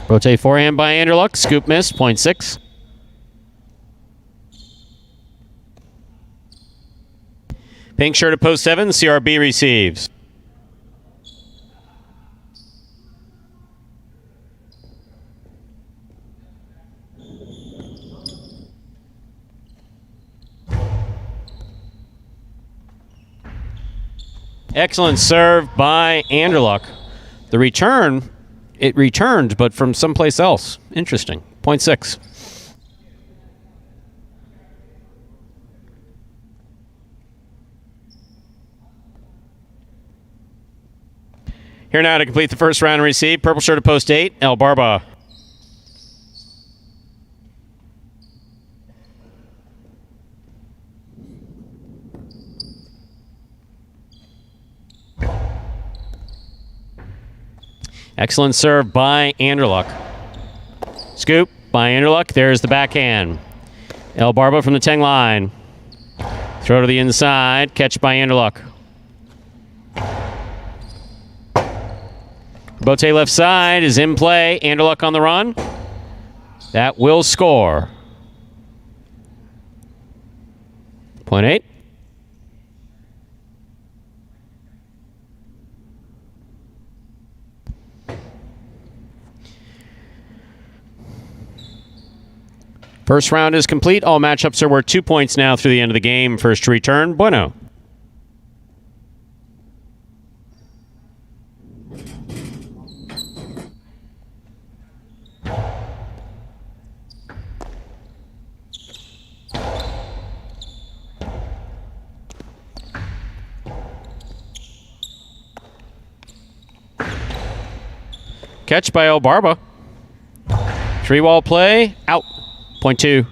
Rotate forehand by Anderluck, scoop miss, point 6. Pink shirt of post 7, CRB receives. Excellent serve by Anderluck. The return, it returned, but from someplace else. Interesting. Point 6. Here now to complete the first round and receive. Purple shirt of post 8, El Barba. Excellent serve by Anderluck. Scoop by Anderluck. There's the backhand. El Barba from the 10 line. Throw to the inside. Catch by Anderluck. Bote left side is in play. Anderluck on the run. That will score. Point 8. First round is complete. All matchups are worth 2 points now through the end of the game. First to return, Bueno. Catch by El Barba. 3-wall play. Out. Point 2.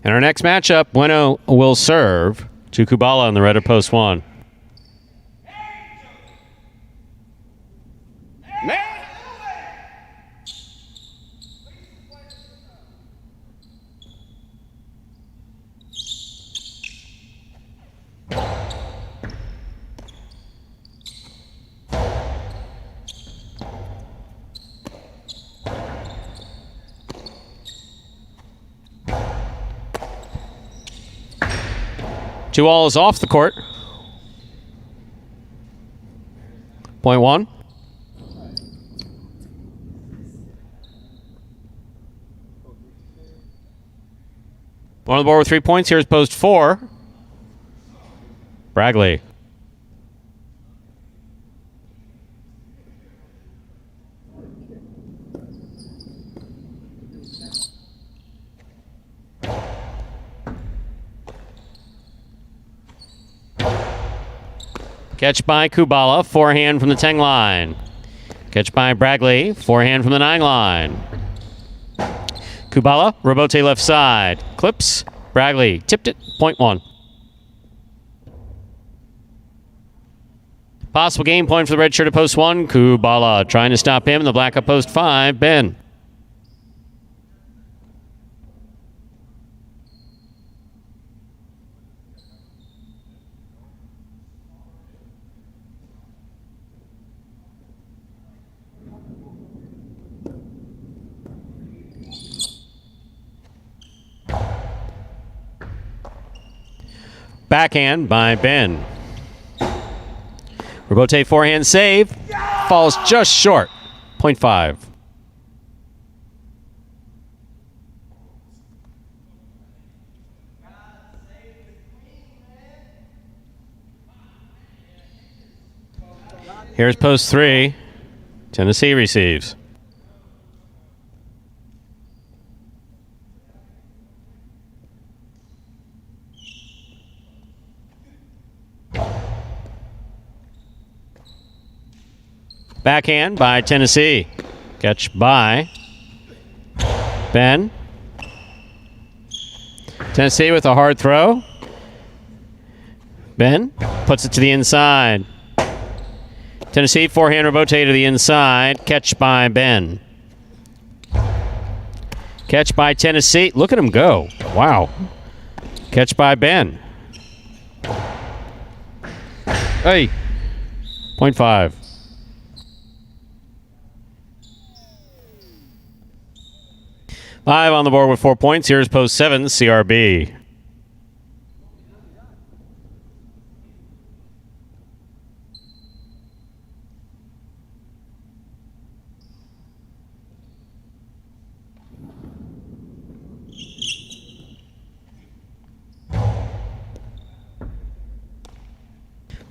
In our next matchup, Bueno will serve to Kubala in the red of post 1. Two all is off the court. Point 1. On the board with 3 points. Here's post 4. Bragley. Catch by Kubala, forehand from the 10 line. Catch by Bragley, forehand from the 9 line. Kubala, rebote left side. Clips, Bragley, tipped it, point 1. Possible game point for the red shirt at post 1. Kubala trying to stop him in the black at post 5. Ben. Backhand by Ben. Rebote forehand save. Falls just short. Point 5. Here's post 3. Tennessee receives. Backhand by Tennessee. Catch by Ben. Tennessee with a hard throw. Ben puts it to the inside. Tennessee forehand rebote to the inside. Catch by Ben. Catch by Tennessee. Look at him go. Wow. Catch by Ben. Hey. Point 5. Live on the board with 4 points. Here's post 7, CRB.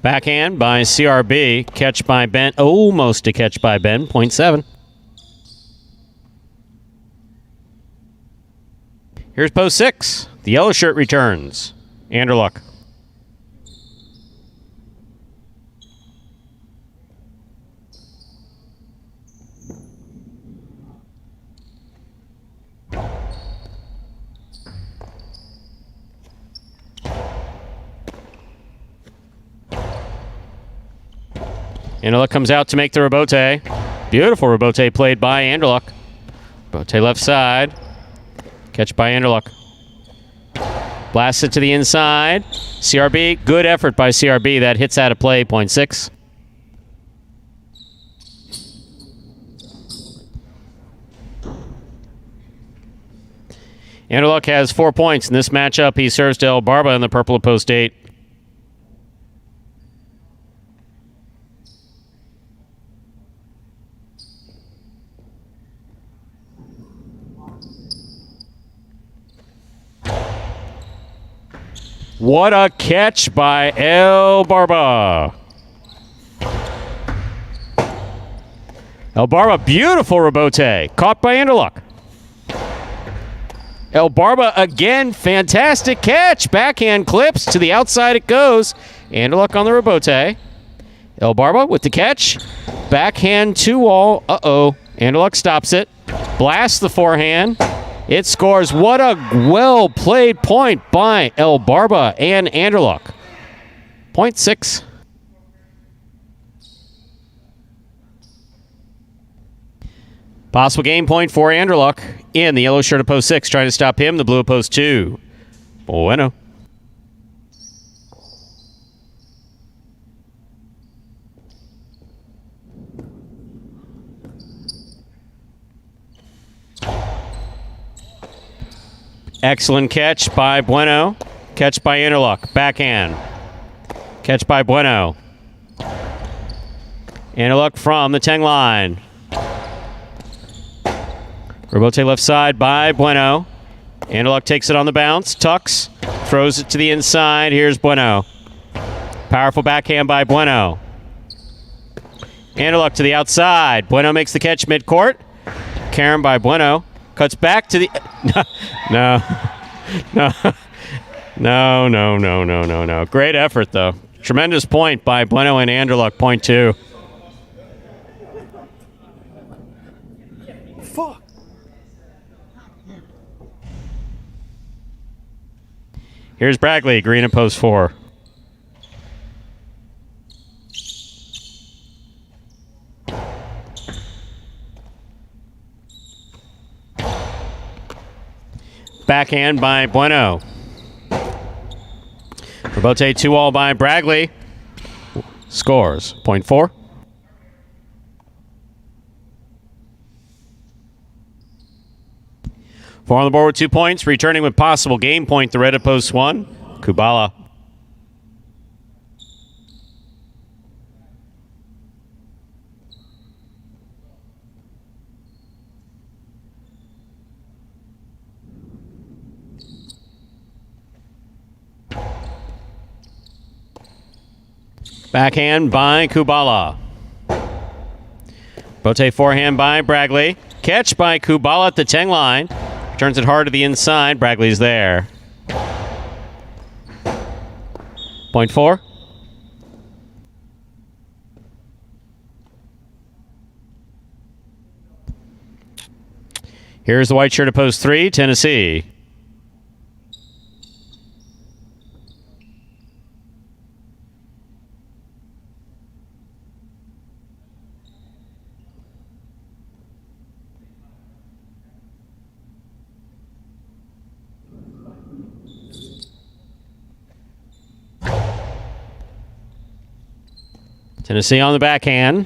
Backhand by CRB. Catch by Ben. Almost a catch by Ben. Point 7. Here's post 6. The yellow shirt returns. Anderluck. Anderluck comes out to make the rebote. Beautiful rebote played by Anderluck. Rebote left side. Catch by Anderluck. Blasts it to the inside. CRB, good effort by CRB. That hits out of play, point 6. Anderluck has 4 points in this matchup. He serves to El Barba in the purple at post 8. What a catch by El Barba. El Barba, beautiful rebote. Caught by Anderluck. El Barba again, fantastic catch. Backhand clips to the outside it goes. Anderluck on the rebote. El Barba with the catch. Backhand 2-all. Uh-oh. Anderluck stops it. Blasts the forehand. It scores. What a well-played point by El Barba and Anderluck. Point 6. Possible game point for Anderluck in the yellow shirt of post 6. Trying to stop him. The blue of post 2. Bueno. Excellent catch by Bueno. Catch by Anderluck. Backhand. Catch by Bueno. Anderluck from the 10 line. Rebote left side by Bueno. Anderluck takes it on the bounce. Tucks. Throws it to the inside. Here's Bueno. Powerful backhand by Bueno. Anderluck to the outside. Bueno makes the catch midcourt. Carom by Bueno. Cuts back to the... No. No. Great effort, though. Tremendous point by Bueno and Anderluck. Point 2. Fuck. Here's Bragley, green at post 4. Backhand by Bueno. Rebote 2-all by Bragley. Scores. Point 4. Four on the board with 2 points. Returning with possible game point, the red at post 1. Kubala. Backhand by Kubala. Bote forehand by Bragley. Catch by Kubala at the 10 line. Turns it hard to the inside. Bragley's there. Point 4. Here's the white shirt at post 3, Tennessee. Tennessee on the backhand.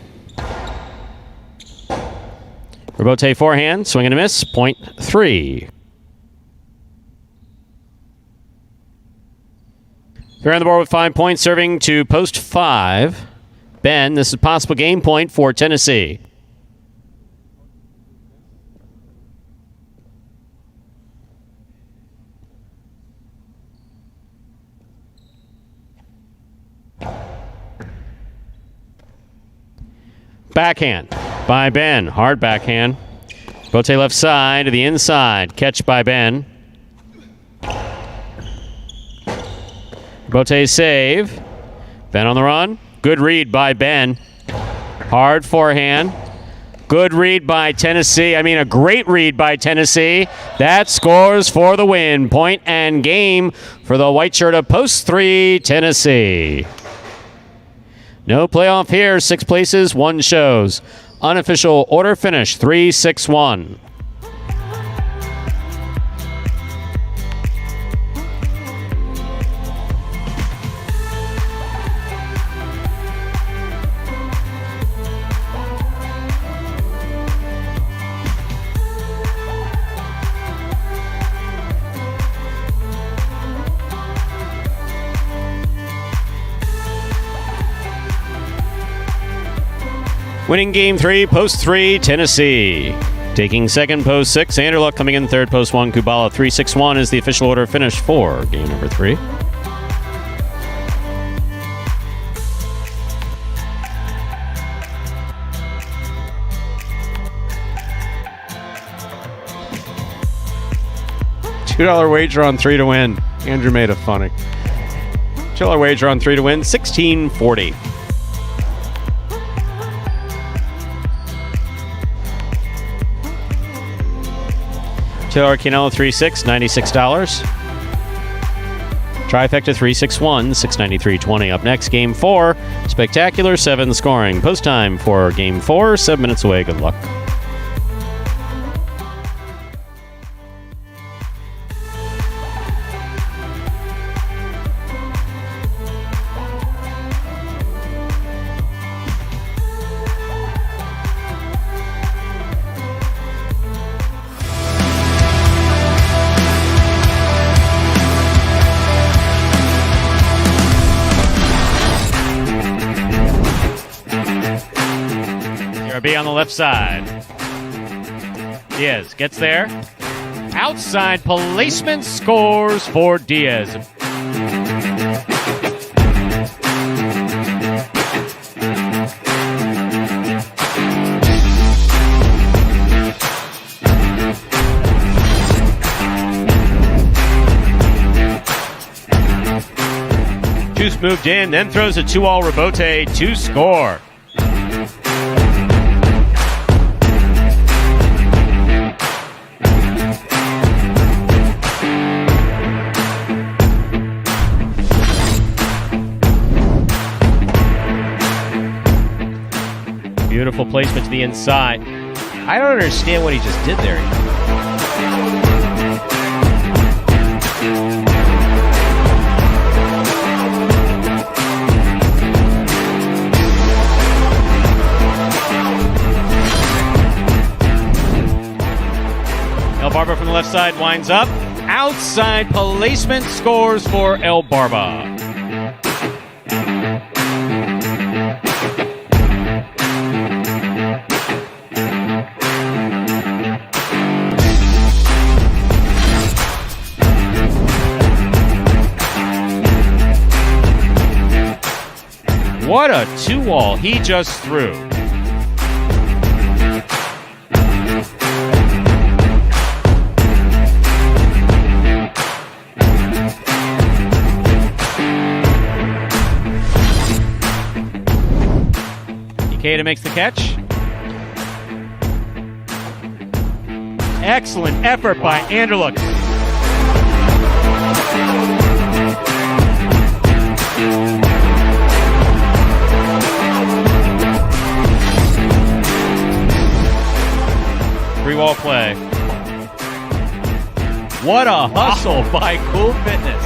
Rebote forehand, swing and a miss, point 3. They're on the board with 5 points, serving to post 5. Ben, this is a possible game point for Tennessee. Backhand by Ben. Hard backhand. Bote left side to the inside. Catch by Ben. Bote save. Ben on the run. Good read by Ben. Hard forehand. Good read by Tennessee. I mean, a great read by Tennessee. That scores for the win. Point and game for the white shirt of post 3, Tennessee. No playoff here. 6 places, 1 shows. Unofficial order finish 3-6-1. Winning game 3, post 3, Tennessee. Taking second, post 6, Anderluck coming in third, post 1, Kubala. 3-6-1 is the official order finish for game number 3. $2 wager on 3 to win. Andrew made it funny. $2 wager on 3 to win, 1640. $2 Quinella 3-6, $96. Trifecta 3-6-1, $693.20. Up next, Game 4. Spectacular 7 scoring. Post time for Game 4. 7 minutes away. Good luck. B on the left side. Diaz gets there. Outside placement, scores for Diaz. Tues moved in, then throws a 2-all rebote to score. Beautiful placement to the inside. I don't understand what he just did there. El Barba from the left side winds up. Outside placement, scores for El Barba. What a 2-wall he just threw. Ikeda makes the catch. Excellent effort by Anderluck. Three-wall play. What a hustle by Cool Fitness.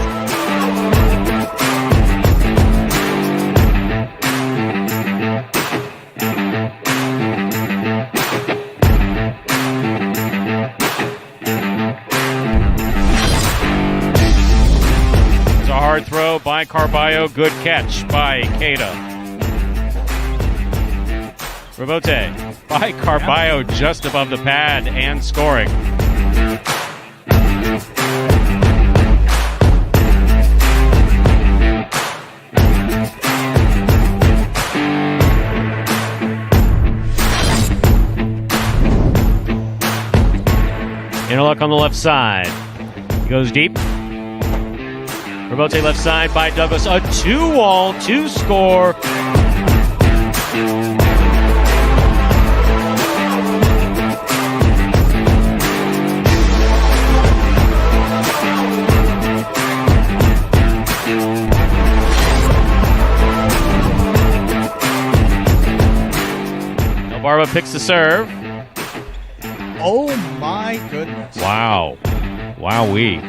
It's a hard throw by Carballo. Good catch by Ikeda. Rebote by Carballo just above the pad and scoring. Interlock on the left side. He goes deep. Rebote left side by Douglas. A 2-wall to score. Barba picks the serve. Oh my goodness. Wow. Wowee.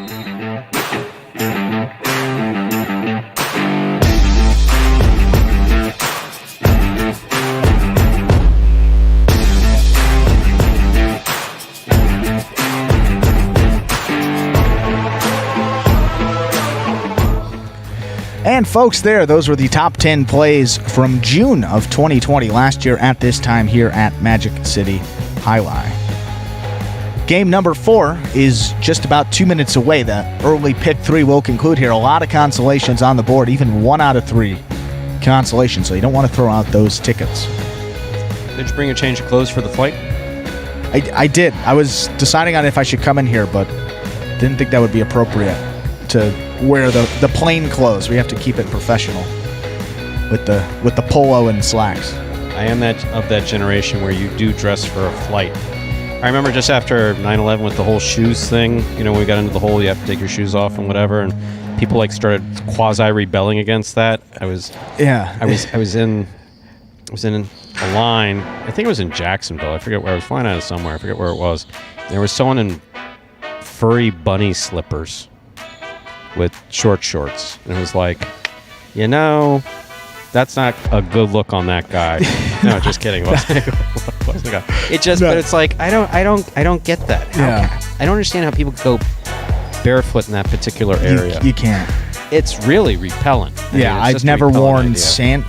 And folks, those were the top 10 plays from June of 2020, last year at this time here at Magic City Jai-Alai. Game number 4 is just about 2 minutes away. The early pick 3 will conclude here. A lot of consolations on the board, even 1 out of 3 consolations, so you don't want to throw out those tickets. Did you bring a change of clothes for the flight? I did. I was deciding on if I should come in here, but Didn't think that would be appropriate to wear the plain clothes. We have to keep it professional with the polo and slacks. I am of that generation where you do dress for a flight. I remember just after 9/11 with the whole shoes thing, when we got into the whole, you have to take your shoes off and whatever, and people like started quasi-rebelling against that. I was in a line, I think it was in Jacksonville. I forget where I was flying out of somewhere. I forget where it was. There was someone in furry bunny slippers with short shorts. And it was like, that's not a good look on that guy. No, just kidding. It wasn't the guy. But it's like, I don't get that. I don't understand how people go barefoot in that particular area. You can't. It's really repellent. I've never worn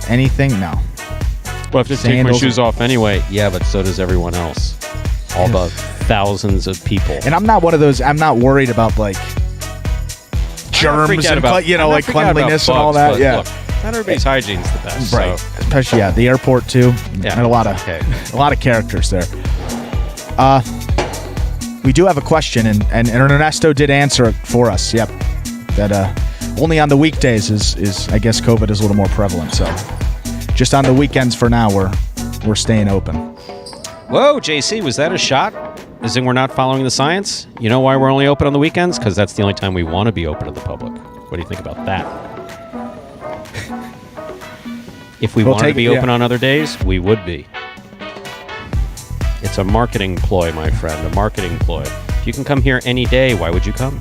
anything. No. Well, I have to take my shoes off anyway. Yeah, but so does everyone else. All the thousands of people. And I'm not one of those. I'm not worried about like germs and like cleanliness and all that. Look, not everybody's hygiene's the best. Right. So. Especially the airport too. Yeah. And a lot of characters there. We do have a question, and Ernesto did answer it for us. Yep. That only on the weekdays is I guess COVID is a little more prevalent. So just on the weekends for now, we're staying open. Whoa, JC, was that a shot? As in we're not following the science? You know why we're only open on the weekends? Because that's the only time we want to be open to the public. What do you think about that? If we wanted to be open on other days, we would be. It's a marketing ploy, my friend, a marketing ploy. If you can come here any day, why would you come?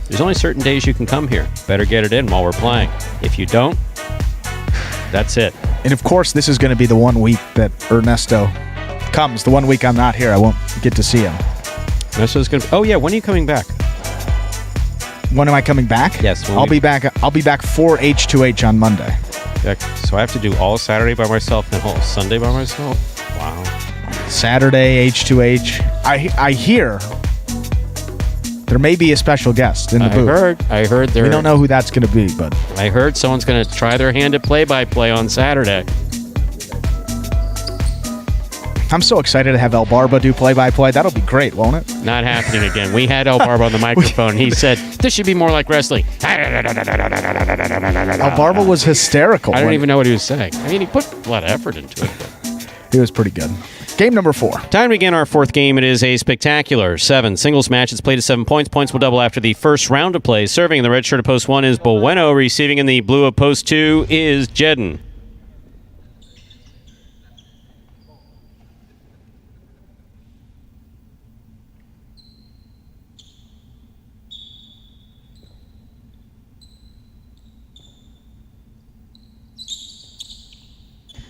There's only certain days you can come here. Better get it in while we're playing. If you don't, that's it. And of course, this is going to be the 1 week that Ernesto comes. The 1 week I'm not here, I won't get to see him. Ernesto's going to. Oh yeah, when are you coming back? When am I coming back? Yes, I'll be back for H2H on Monday. So I have to do all Saturday by myself and all Sunday by myself. Wow. Saturday H2H. I hear there may be a special guest in the booth. I heard there. We don't know who that's going to be, but I heard someone's going to try their hand at play-by-play on Saturday. I'm so excited to have El Barba do play-by-play. That'll be great, won't it? Not happening again. We had El Barba on the microphone. He said, this should be more like wrestling. El Barba was hysterical. I don't even know what he was saying. I mean, he put a lot of effort into it. But. He was pretty good. Game number 4. Time to begin our fourth game. It is a spectacular 7 singles match. It's played at 7 points. Points will double after the first round of play. Serving in the red shirt of post 1 is Bueno. Receiving in the blue of post 2 is Jedden.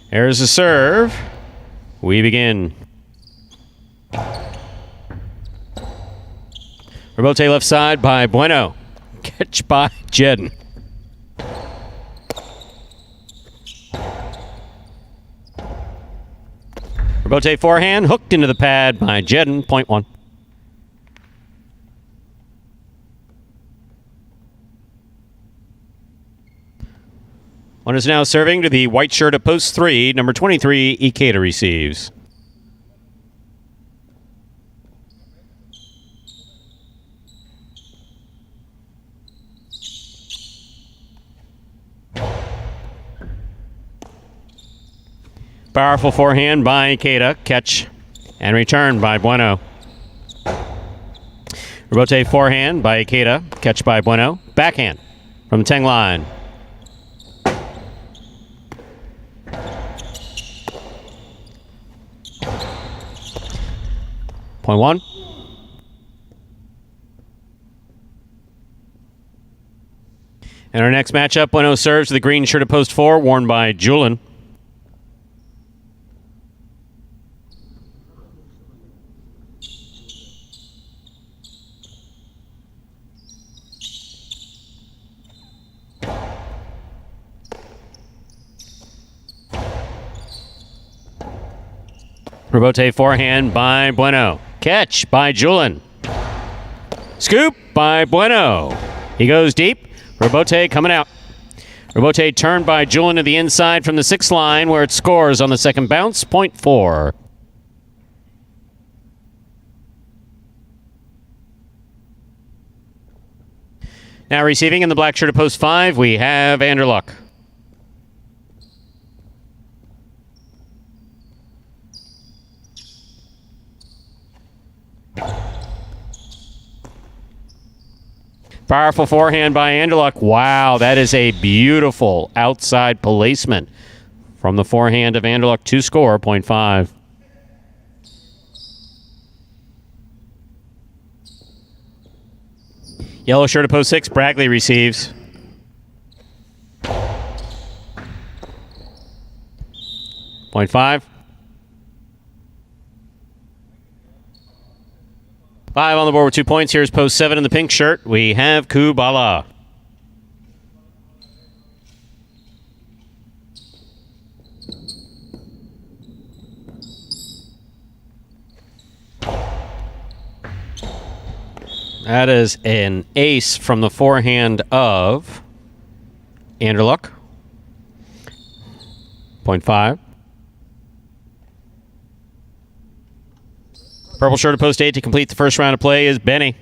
There's a serve. We begin. Rebote left side by Bueno. Catch by Jedden. Rebote forehand. Hooked into the pad by Jedden. Point 1. One is now serving to the white shirt at post 3. Number 23, Ikeda receives. Powerful forehand by Ikeda. Catch and return by Bueno. Rebote forehand by Ikeda. Catch by Bueno. Backhand from 10 line. Point 1. And our next matchup, Bueno serves to the green shirt at post 4, worn by Julian. Rebote forehand by Bueno. Catch by Julian. Scoop by Bueno. He goes deep. Rebote coming out. Rebote turned by Julian to the inside from the 6th line where it scores on the second bounce. Point 4. Now receiving in the black shirt at post 5, we have Anderluck. Powerful forehand by Anderluck. Wow, that is a beautiful outside placement from the forehand of Anderluck to score, 0.5. Yellow shirt at post 6, Brackley receives. .5. 5 on the board with 2 points. Here's post 7 in the pink shirt. We have Kubala. That is an ace from the forehand of Anderluck. 0.5. Purple shirt at post 8 to complete the first round of play is Benny.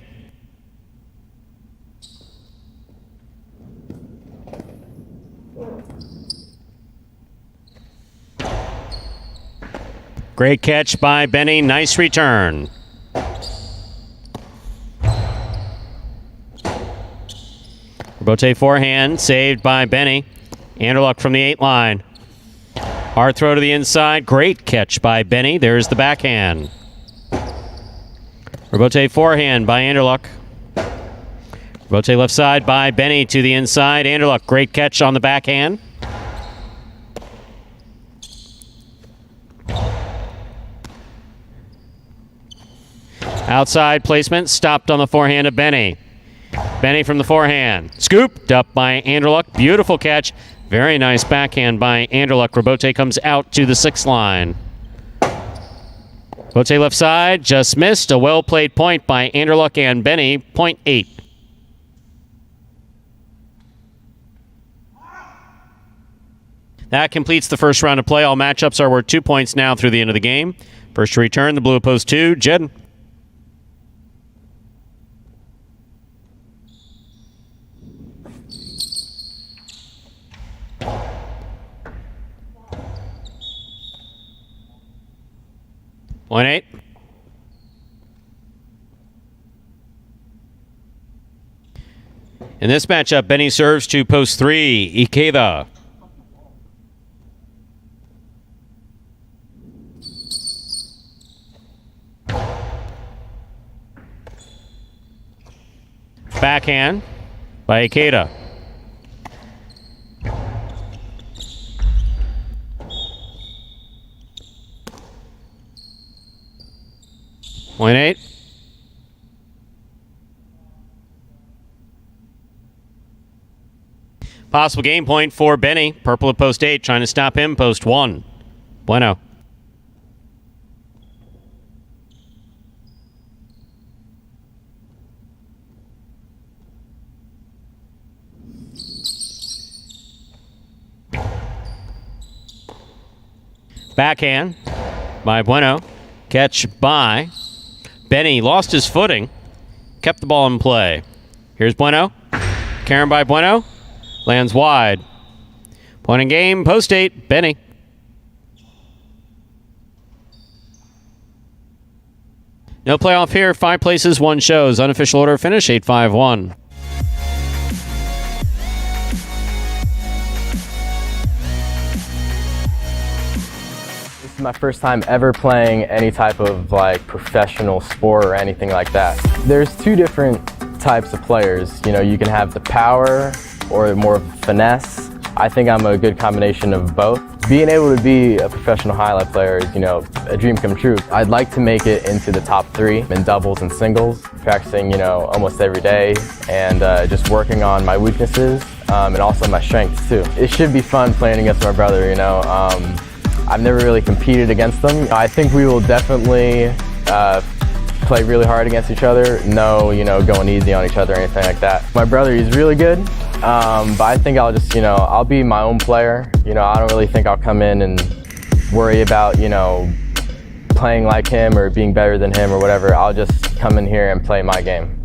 Great catch by Benny. Nice return. Rebote forehand saved by Benny. Anderluck from the 8 line. Hard throw to the inside. Great catch by Benny. There's the backhand. Rebote forehand by Anderluck. Rebote left side by Benny to the inside. Anderluck, great catch on the backhand. Outside placement, stopped on the forehand of Benny. Benny from the forehand. Scooped up by Anderluck. Beautiful catch. Very nice backhand by Anderluck. Rebote comes out to the 6 line. Bote left side, just missed. A well-played point by Anderluck and Benny, 0.8. That completes the first round of play. All matchups are worth 2 points now through the end of the game. First to return, the blue at post 2, Jed. Point 8. In this matchup, Benny serves to post 3, Ikeda. Backhand by Ikeda. Point 8. Possible game point for Benny. Purple at post 8, trying to stop him. Post 1. Bueno. Backhand by Bueno. Catch by Benny. Lost his footing. Kept the ball in play. Here's Bueno. Karen by Bueno. Lands wide. Point in game. Post 8. Benny. No playoff here. 5 places, 1 shows. Unofficial order finish 8-5-1. This is my first time ever playing any type of like professional sport or anything like that. There's 2 different types of players. You know, you can have the power or more finesse. I think I'm a good combination of both. Being able to be a professional highlight player is, you know, a dream come true. I'd like to make it into the top 3 in doubles and singles, practicing, you know, almost every day and just working on my weaknesses and also my strengths too. It should be fun playing against my brother, you know. I've never really competed against them. I think we will definitely play really hard against each other. No, you know, going easy on each other or anything like that. My brother, he's really good. But I think I'll just, you know, I'll be my own player. You know, I don't really think I'll come in and worry about, you know, playing like him or being better than him or whatever. I'll just come in here and play my game.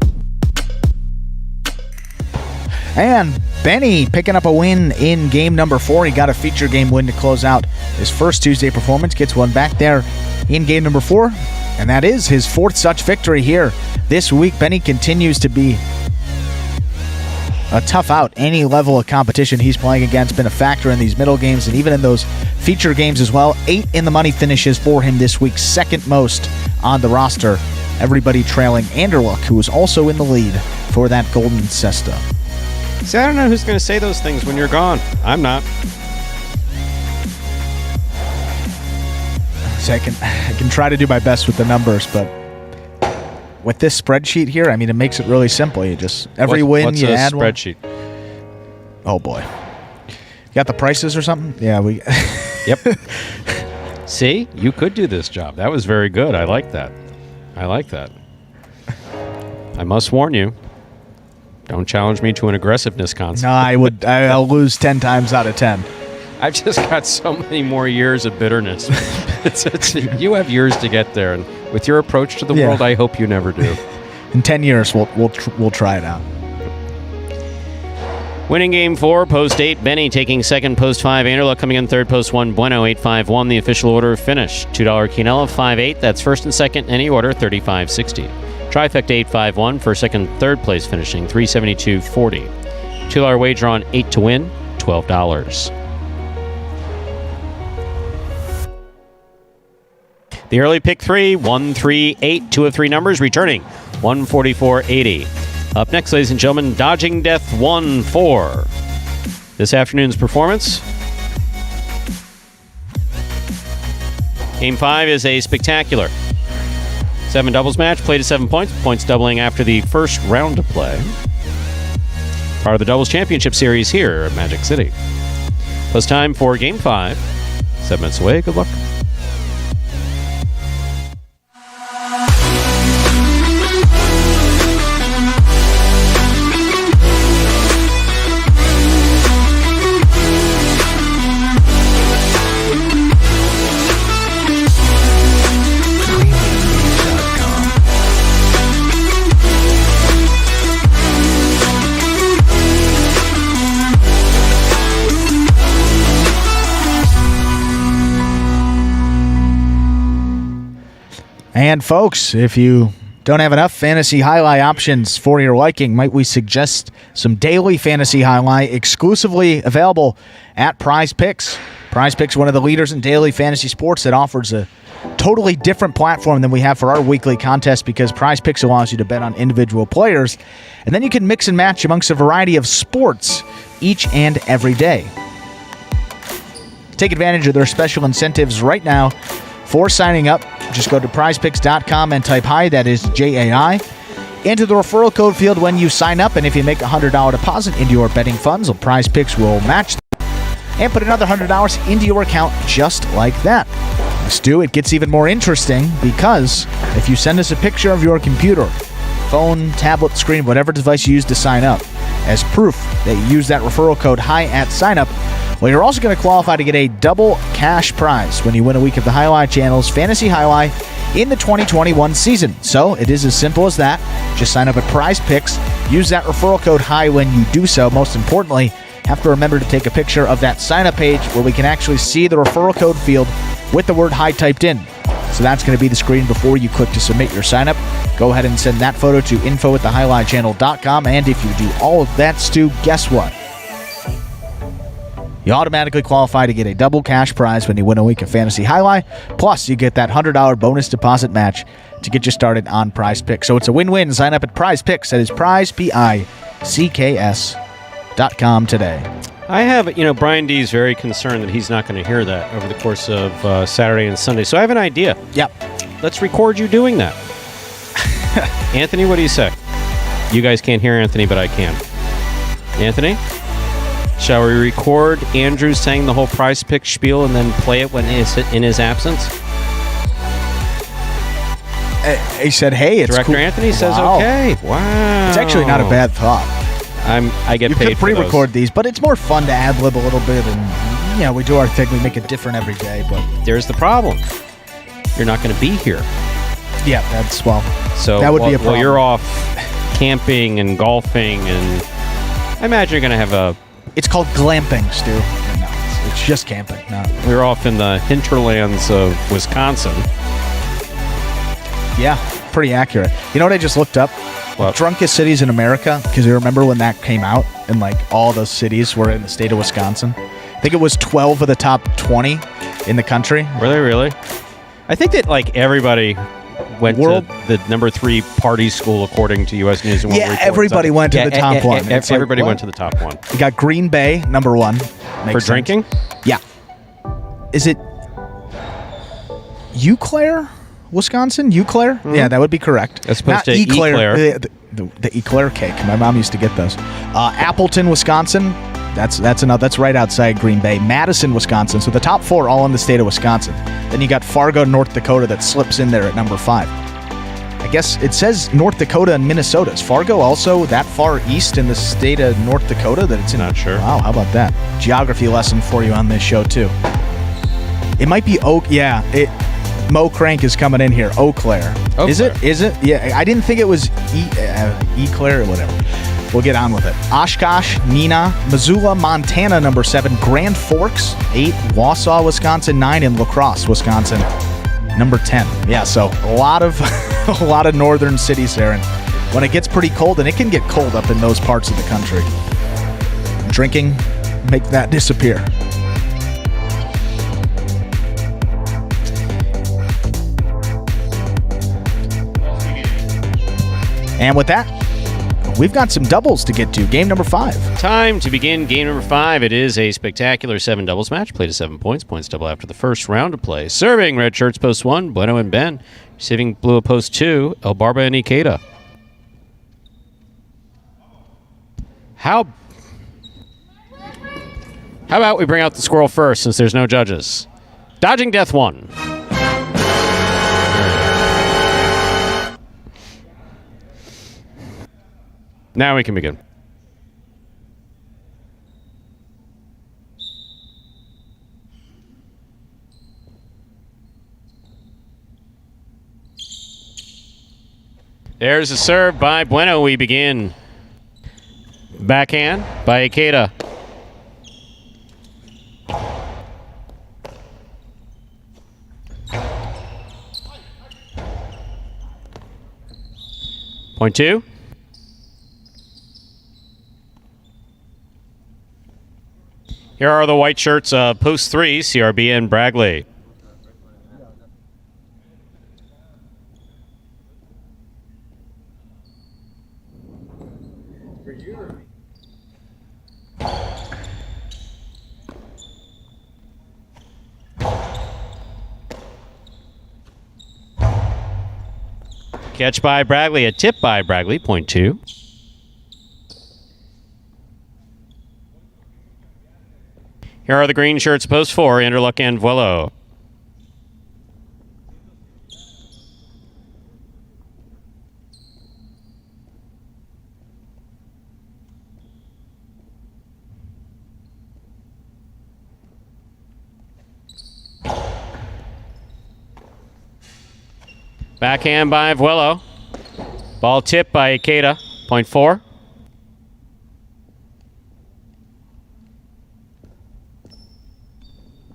And Benny picking up a win in game number 4. He got a feature game win to close out his first Tuesday performance. Gets one back there in game number 4. And that is his 4th such victory here this week. Benny continues to be a tough out. Any level of competition he's playing against, been a factor in these middle games and even in those feature games as well. 8 in the money finishes for him this week, second most on the roster. Everybody trailing Anderluck, who is also in the lead for that golden cesta. See, I don't know who's going to say those things when you're gone. I'm not. So I can try to do my best with the numbers, but with this spreadsheet here, I mean, it makes it really simple. You just every win you add one. Spreadsheet? Oh boy, you got the prices or something? Yeah, we. Yep. See, you could do this job. That was very good. I like that. I like that. I must warn you. Don't challenge me to an aggressiveness contest. No, I'll lose 10 times out of 10. I've just got so many more years of bitterness. You have years to get there, and with your approach to the world, I hope you never do. In 10 years, we'll try it out. Winning game 4, post 8, Benny taking second, post 5, Anderluck coming in third, post 1, Bueno 8-5-1. The official order finished. $2 Quinella 5-8. That's first and second, any order, 35-60. Trifecta 8-5-1 for second, third place finishing, 372.40. $2 wager on 8 to win, $12. The early pick 3, 1-3-8, 2 of 3 numbers, returning 144.80. Up next, ladies and gentlemen, Dodging Death 1-4. This afternoon's performance. Game 5 is a spectacular 7 doubles match, played at 7 points, points doubling after the first round of play. Part of the Doubles Championship Series here at Magic City. Plus time for Game 5. 7 minutes away. Good luck. And folks, if you don't have enough fantasy highlight options for your liking, might we suggest some daily fantasy highlight exclusively available at Prize Picks. Prize Picks, one of the leaders in daily fantasy sports that offers a totally different platform than we have for our weekly contest, because Prize Picks allows you to bet on individual players, and then you can mix and match amongst a variety of sports each and every day. Take advantage of their special incentives right now for signing up. Just go to prizepicks.com and type HI, that is J-A-I, into the referral code field when you sign up, and if you make a $100 deposit into your betting funds, Prize Picks will match them and put another $100 into your account just like that. Stu, it gets even more interesting, because if you send us a picture of your computer, phone, tablet, screen, whatever device you use to sign up, as proof that you use that referral code HI at sign up, well, you're also going to qualify to get a double cash prize when you win a week of the Highlight Channel's Fantasy Highlight in the 2021 season. So it is as simple as that. Just sign up at Prize Picks. Use that referral code HI when you do so. Most importantly, have to remember to take a picture of that sign-up page where we can actually see the referral code field with the word HI typed in. So that's going to be the screen before you click to submit your sign-up. Go ahead and send that photo to info@thehighlightchannel.com. And if you do all of that, Stu, guess what? You automatically qualify to get a double cash prize when you win a week of Fantasy Highlight. Plus, you get that $100 bonus deposit match to get you started on Prize Picks. So it's a win-win. Sign up at Prize Picks. That is Prize, PICKS.com today. I have, Brian D is very concerned that he's not going to hear that over the course of Saturday and Sunday. So I have an idea. Yep. Let's record you doing that. Anthony, what do you say? You guys can't hear Anthony, but I can. Anthony? Shall we record Andrew saying the whole Prize Pick spiel and then play it when he's in his absence? He said, hey, it's Director cool. Anthony says, okay. Wow. It's actually not a bad thought. I get paid for those. You could pre-record these, but it's more fun to ad-lib a little bit, and we do our thing. We make it different every day, but there's the problem. You're not going to be here. Yeah, that's, so that would be a problem. Well, you're off camping and golfing, and I imagine you're going to have a... It's called glamping, Stu. No, it's just camping. No. We're off in the hinterlands of Wisconsin. Yeah, pretty accurate. You know what I just looked up? What? Drunkest cities in America, because you remember when that came out and like all those cities were in the state of Wisconsin? I think it was 12 of the top 20 in the country. Were they really? I think that like everybody went to the number 3 party school according to U.S. News and World Report. Everybody went to the top one. Everybody went to the top one. You got Green Bay, number 1. For drinking? Yeah. Is it Eau Claire, Wisconsin? Eau Claire? Mm-hmm. Yeah, that would be correct. As opposed to Eclair. The Eclair cake. My mom used to get those. Appleton, Wisconsin. That's right outside Green Bay. Madison, Wisconsin. So the top 4 all in the state of Wisconsin. Then you got Fargo, North Dakota that slips in there at number 5. I guess it says North Dakota and Minnesota. Is Fargo also that far east in the state of North Dakota that it's in? Not sure. Wow, how about that? Geography lesson for you on this show too. It might be Oak. Yeah, Mo Crank is coming in here. Eau Claire. Is it? Yeah, I didn't think it was Eclair or whatever. We'll get on with it. Oshkosh, Neenah, Missoula, Montana, number 7. Grand Forks, 8. Wausau, Wisconsin, 9. And La Crosse, Wisconsin, number 10. Yeah, so a lot of a lot of northern cities there. And when it gets pretty cold, and it can get cold up in those parts of the country, drinking, make that disappear. And with that, we've got some doubles to get to. Game number 5. Time to begin game number 5. It is a spectacular 7 doubles match. Played to 7 points. Points double after the first round of play. Serving red shirts post 1, Bueno and Ben. Receiving blue post 2, El Barba and Ikeda. How about we bring out the squirrel first since there's no judges? Dodging death 1. Now we can begin. There's a serve by Bueno. We begin. Backhand by Ikeda. Point 2. Here are the white shirts of post 3, CRB and Bragley. Catch by Bragley, a tip by Bragley, point 2. Here are the green shirts, post 4, Anderluck and Vuelo. Backhand by Vuelo. Ball tip by Ikeda, point 4.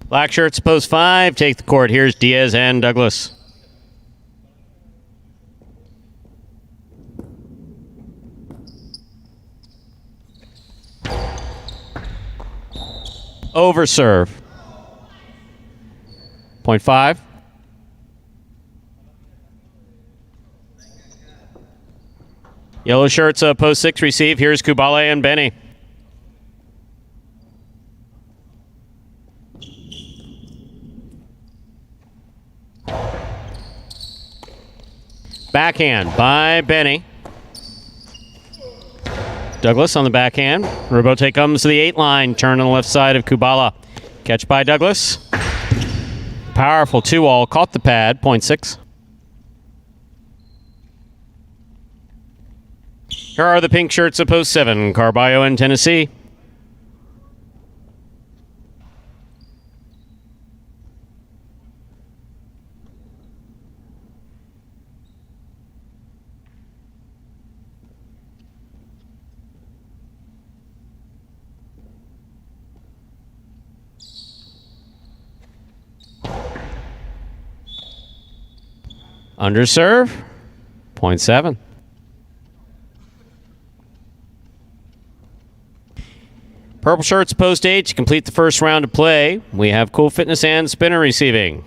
Black shirts, post 5, take the court. Here's Diaz and Douglas. Over serve. Point 5. Yellow shirts, post 6, receive. Here's Kubale and Benny. Backhand by Benny. Douglas on the backhand. Robote comes to the 8 line. Turn on the left side of Kubala. Catch by Douglas. Powerful 2-all. Caught the pad. Point 6. Here are the pink shirts of post 7. Carballo and Tennessee. Under serve, point 7. Purple shirts post 8 to complete the first round of play. We have Cool Fitness and Spinner receiving.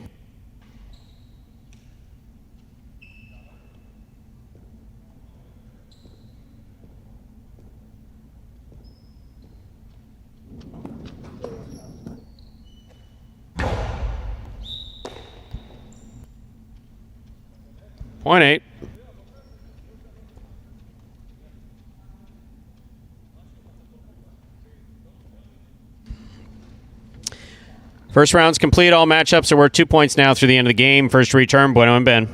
Point 8. First round's complete. All matchups are worth 2 points now through the end of the game. First return, Bueno and Ben.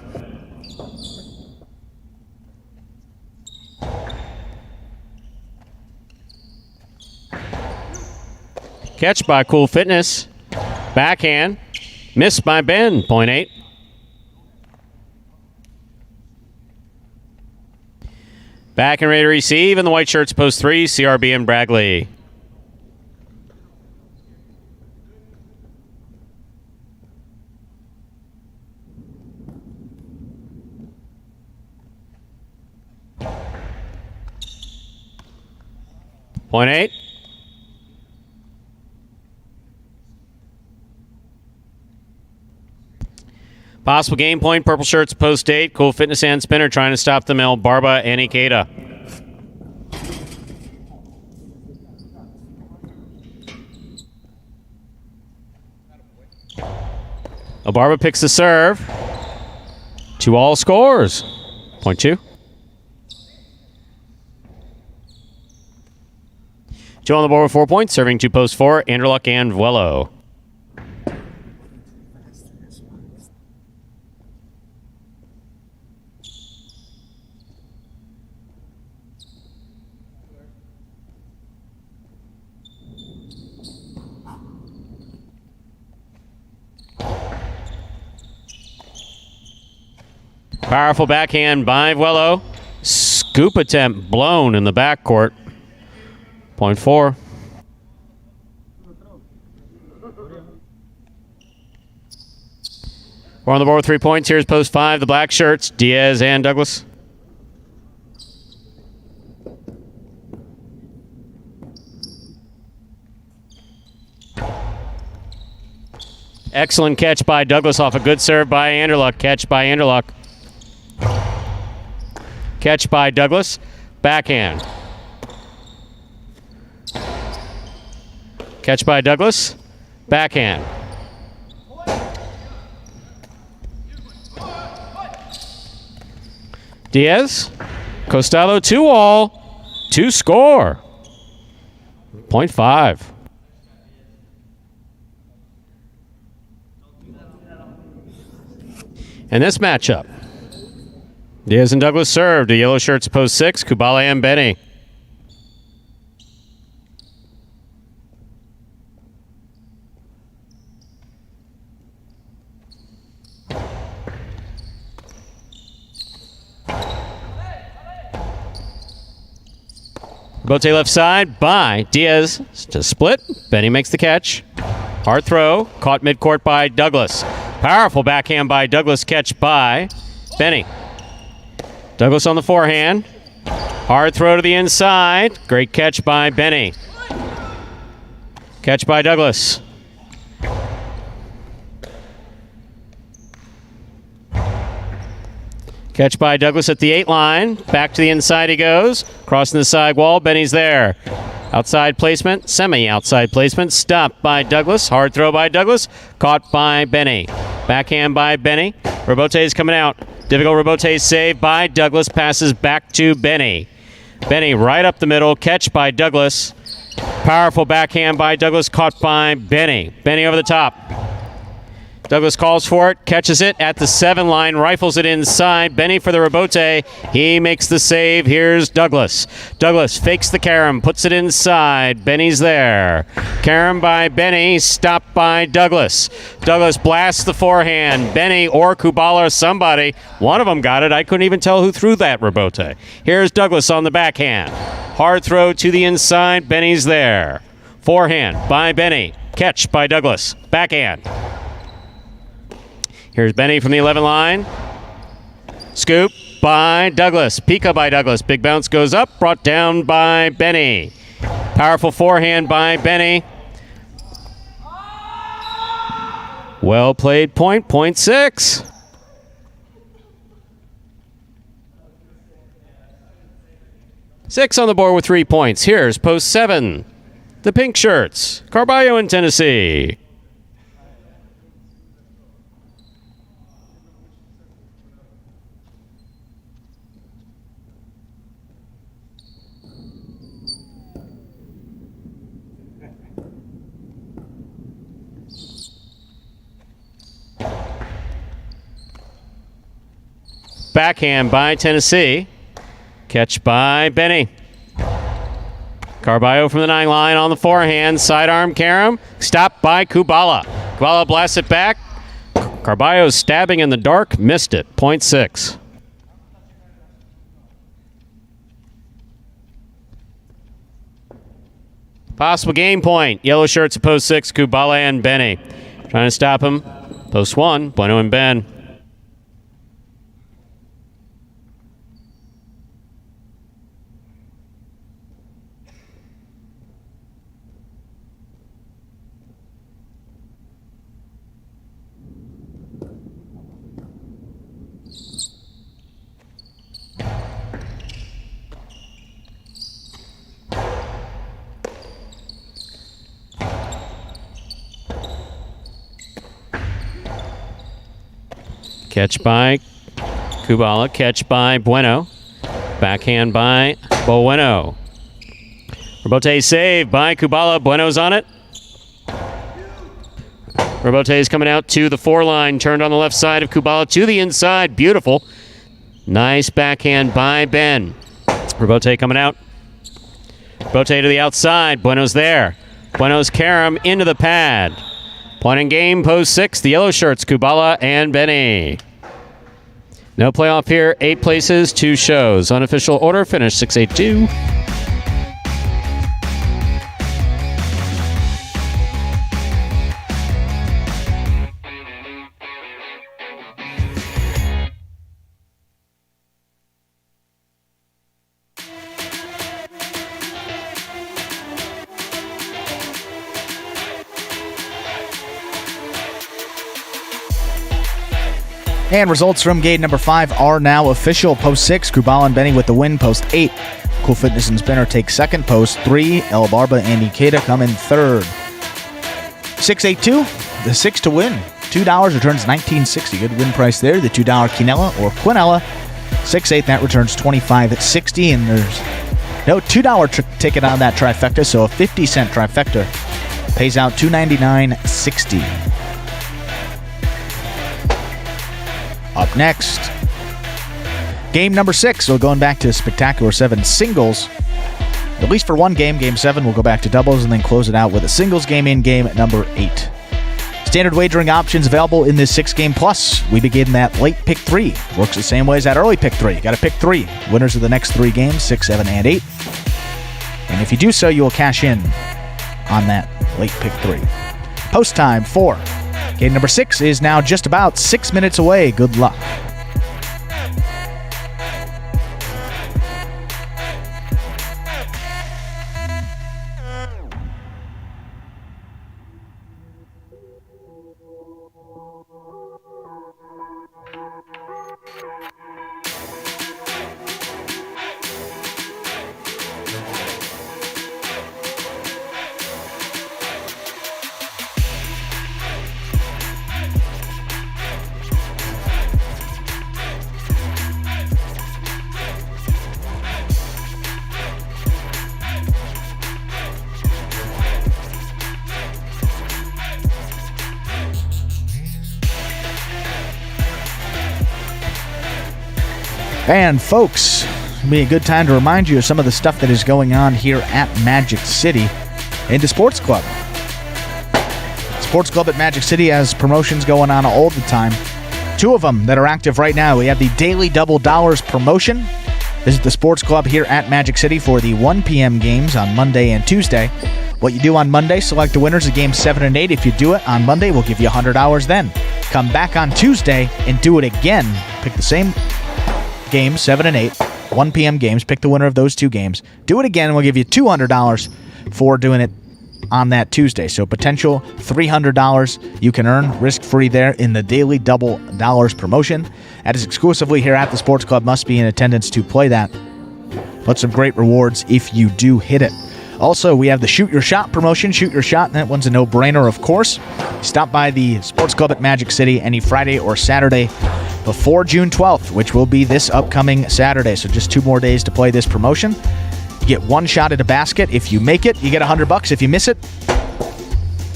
Catch by Cool Fitness. Backhand. Missed by Ben. Point 8. Back and ready to receive in the white shirts post 3, CRB and Bragley. Point 8. Possible game point, purple shirts post 8. Cool Fitness and Spinner trying to stop them, El Barba and Ikeda. El Barba picks the serve. 2 all scores. Point 2. 2 on the board with 4 points, serving 2 post 4, Anderluck and Vuelo. Powerful backhand by Vuelo. Scoop attempt blown in the backcourt. Point 4. We're on the board with 3 points. Here's post 5, the black shirts, Diaz and Douglas. Excellent catch by Douglas off a good serve by Anderluck. Catch by Anderluck. Catch by Douglas. Backhand. Catch by Douglas. Backhand. Diaz. Costello 2 all. 2 score. Point 5. In this matchup, Diaz and Douglas served. The yellow shirts post 6, Kubala and Benny. Bote left side by Diaz to split. Benny makes the catch. Hard throw, caught midcourt by Douglas. Powerful backhand by Douglas, catch by Benny. Douglas on the forehand. Hard throw to the inside. Great catch by Benny. Catch by Douglas. Catch by Douglas at the 8 line. Back to the inside he goes. Crossing the side wall. Benny's there. Outside placement. Semi-outside placement. Stopped by Douglas. Hard throw by Douglas. Caught by Benny. Backhand by Benny. Robote's coming out. Difficult Robote save by Douglas. Passes back to Benny. Benny right up the middle. Catch by Douglas. Powerful backhand by Douglas. Caught by Benny. Benny over the top. Douglas calls for it, catches it at the 7 line, rifles it inside. Benny for the rebote. He makes the save. Here's Douglas. Douglas fakes the carom, puts it inside. Benny's there. Carom by Benny, stopped by Douglas. Douglas blasts the forehand. Benny or Kubala, somebody. One of them got it. I couldn't even tell who threw that rebote. Here's Douglas on the backhand. Hard throw to the inside. Benny's there. Forehand by Benny. Catch by Douglas. Backhand. Here's Benny from the 11 line. Scoop by Douglas. Pika by Douglas. Big bounce goes up. Brought down by Benny. Powerful forehand by Benny. Well played point 6. Six on the board with 3 points. Here's post 7. The pink shirts. Carballo in Tennessee. Backhand by Tennessee. Catch by Benny. Carballo from the 9 line on the forehand. Sidearm carom. Stopped by Kubala. Kubala blasts it back. Carballo stabbing in the dark. Missed it. Point 6. Possible game point. Yellow shirts at post 6. Kubala and Benny. Trying to stop him. Post 1. Bueno and Ben. Catch by Kubala. Catch by Bueno. Backhand by Bueno. Robote save by Kubala. Bueno's on it. Robote is coming out to the 4 line. Turned on the left side of Kubala to the inside. Beautiful. Nice backhand by Ben. Robote coming out. Robote to the outside. Bueno's there. Bueno's carom into the pad. Point in game, post 6, the yellow shirts, Kubala and Benny. No playoff here, 8 places, 2 shows. Unofficial order, finish 6-8-2. And results from game number 5 are now official. Post 6, Kubala and Benny with the win. Post 8, Cool Fitness and Spinner take second. Post 3, El Barba and Ikeda come in third. 6-8-2, the 6 to win. $2 returns $19.60. Good win price there. The $2 Quinella or Quinella. 6-8, that returns $25.60. And there's no $2 ticket on that trifecta, so a 50-cent trifecta pays out $299.60. Up next, game number 6. So going back to Spectacular 7 singles. At least for one game, game 7, we'll go back to doubles and then close it out with a singles game in game number 8. Standard wagering options available in this 6-game plus. We begin that late pick 3. Works the same way as that early pick 3. You got to pick 3. Winners of the next 3 games, 6, 7, and 8. And if you do so, you will cash in on that late pick 3. Post time 4. Game number 6 is now just about 6 minutes away. Good luck. And folks, it'll be a good time to remind you of some of the stuff that is going on here at Magic City into Sports Club. Sports Club at Magic City has promotions going on all the time. 2 of them that are active right now. We have the Daily Double Dollars promotion. Visit the Sports Club here at Magic City for the 1 p.m. games on Monday and Tuesday. What you do on Monday, select the winners of games 7 and 8. If you do it on Monday, we'll give you $100 then. Come back on Tuesday and do it again. Pick the same games, 7 and 8, 1 p.m. games. Pick the winner of those 2 games. Do it again, and we'll give you $200 for doing it on that Tuesday. So potential $300 you can earn risk-free there in the daily double dollars promotion. That is exclusively here at the Sports Club. Must be in attendance to play that. But some great rewards if you do hit it. Also, we have the Shoot Your Shot promotion. Shoot Your Shot, that one's a no-brainer, of course. Stop by the Sports Club at Magic City any Friday or Saturday before June 12th, which will be this upcoming Saturday. So just 2 more days to play this promotion. You get 1 shot at a basket. If you make it, you get $100. If you miss it,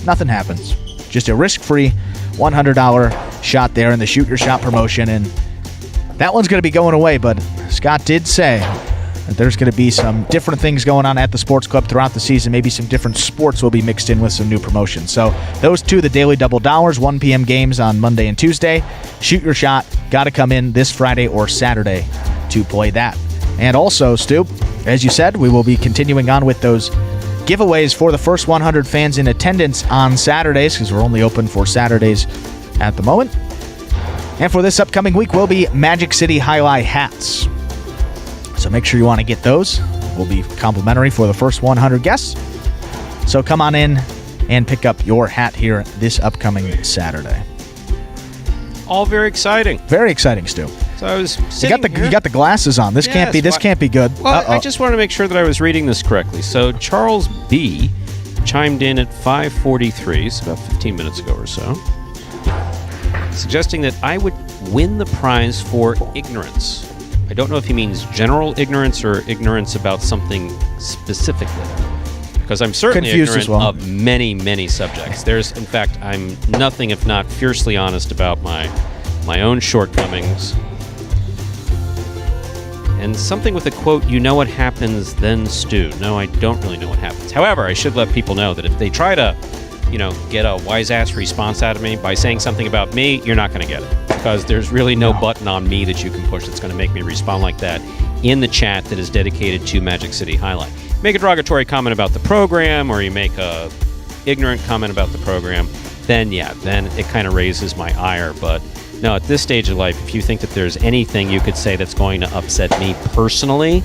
nothing happens. Just a risk-free $100 shot there in the Shoot Your Shot promotion. And that one's going to be going away, but Scott did say that there's going to be some different things going on at the Sports Club throughout the season. Maybe some different sports will be mixed in with some new promotions. So those 2, the daily double dollars, 1 p.m. games on Monday and Tuesday. Shoot Your Shot, got to come in this Friday or Saturday to play that. And also, Stu, as you said, we will be continuing on with those giveaways for the first 100 fans in attendance on Saturdays, because we're only open for Saturdays at the moment. And for this upcoming week will be Magic City Jai-Alai hats. So make sure you want to get those. Will be complimentary for the first 100 guests. So come on in and pick up your hat here this upcoming Saturday. All very exciting. Very exciting, Stu. So I was sitting You got the glasses on. This can't be good. Well, I just wanted to make sure that I was reading this correctly. So Charles B. chimed in at 5:43, so about 15 minutes ago or so, suggesting that I would win the prize for ignorance. I don't know if he means general ignorance or ignorance about something specifically, because I'm certainly Confused ignorant as well. of many, many subjects. In fact, I'm nothing if not fiercely honest about my own shortcomings. And something with a quote, "You know what happens then, Stu." No, I don't really know what happens. However, I should let people know that if they try to, get a wise-ass response out of me by saying something about me, you're not going to get it. Because there's really no button on me that you can push that's going to make me respond like that in the chat that is dedicated to Magic City Jai-Alai. Make a derogatory comment about the program, or you make a ignorant comment about the program, then it kind of raises my ire. But no, at this stage of life, if you think that there's anything you could say that's going to upset me personally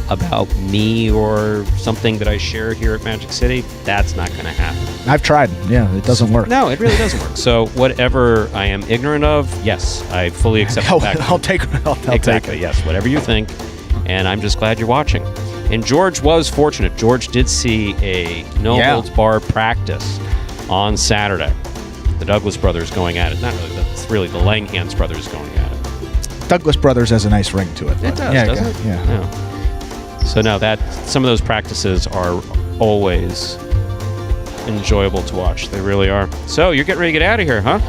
about me or something that I share here at Magic City, that's not going to happen. I've tried. Yeah, it doesn't work. No, it really doesn't work. So whatever I am ignorant of, yes, I fully accept the fact. I'll take Exactly, it. yes, whatever you think. And I'm just glad you're watching. And George was fortunate. George did see a no-holds-barred practice on Saturday. The Douglas brothers going at it. Not really, it's really the Langhans brothers going at it. Douglas Brothers has a nice ring to it. It does, doesn't it? Yeah. So no, some of those practices are always enjoyable to watch. They really are. So you're getting ready to get out of here, huh?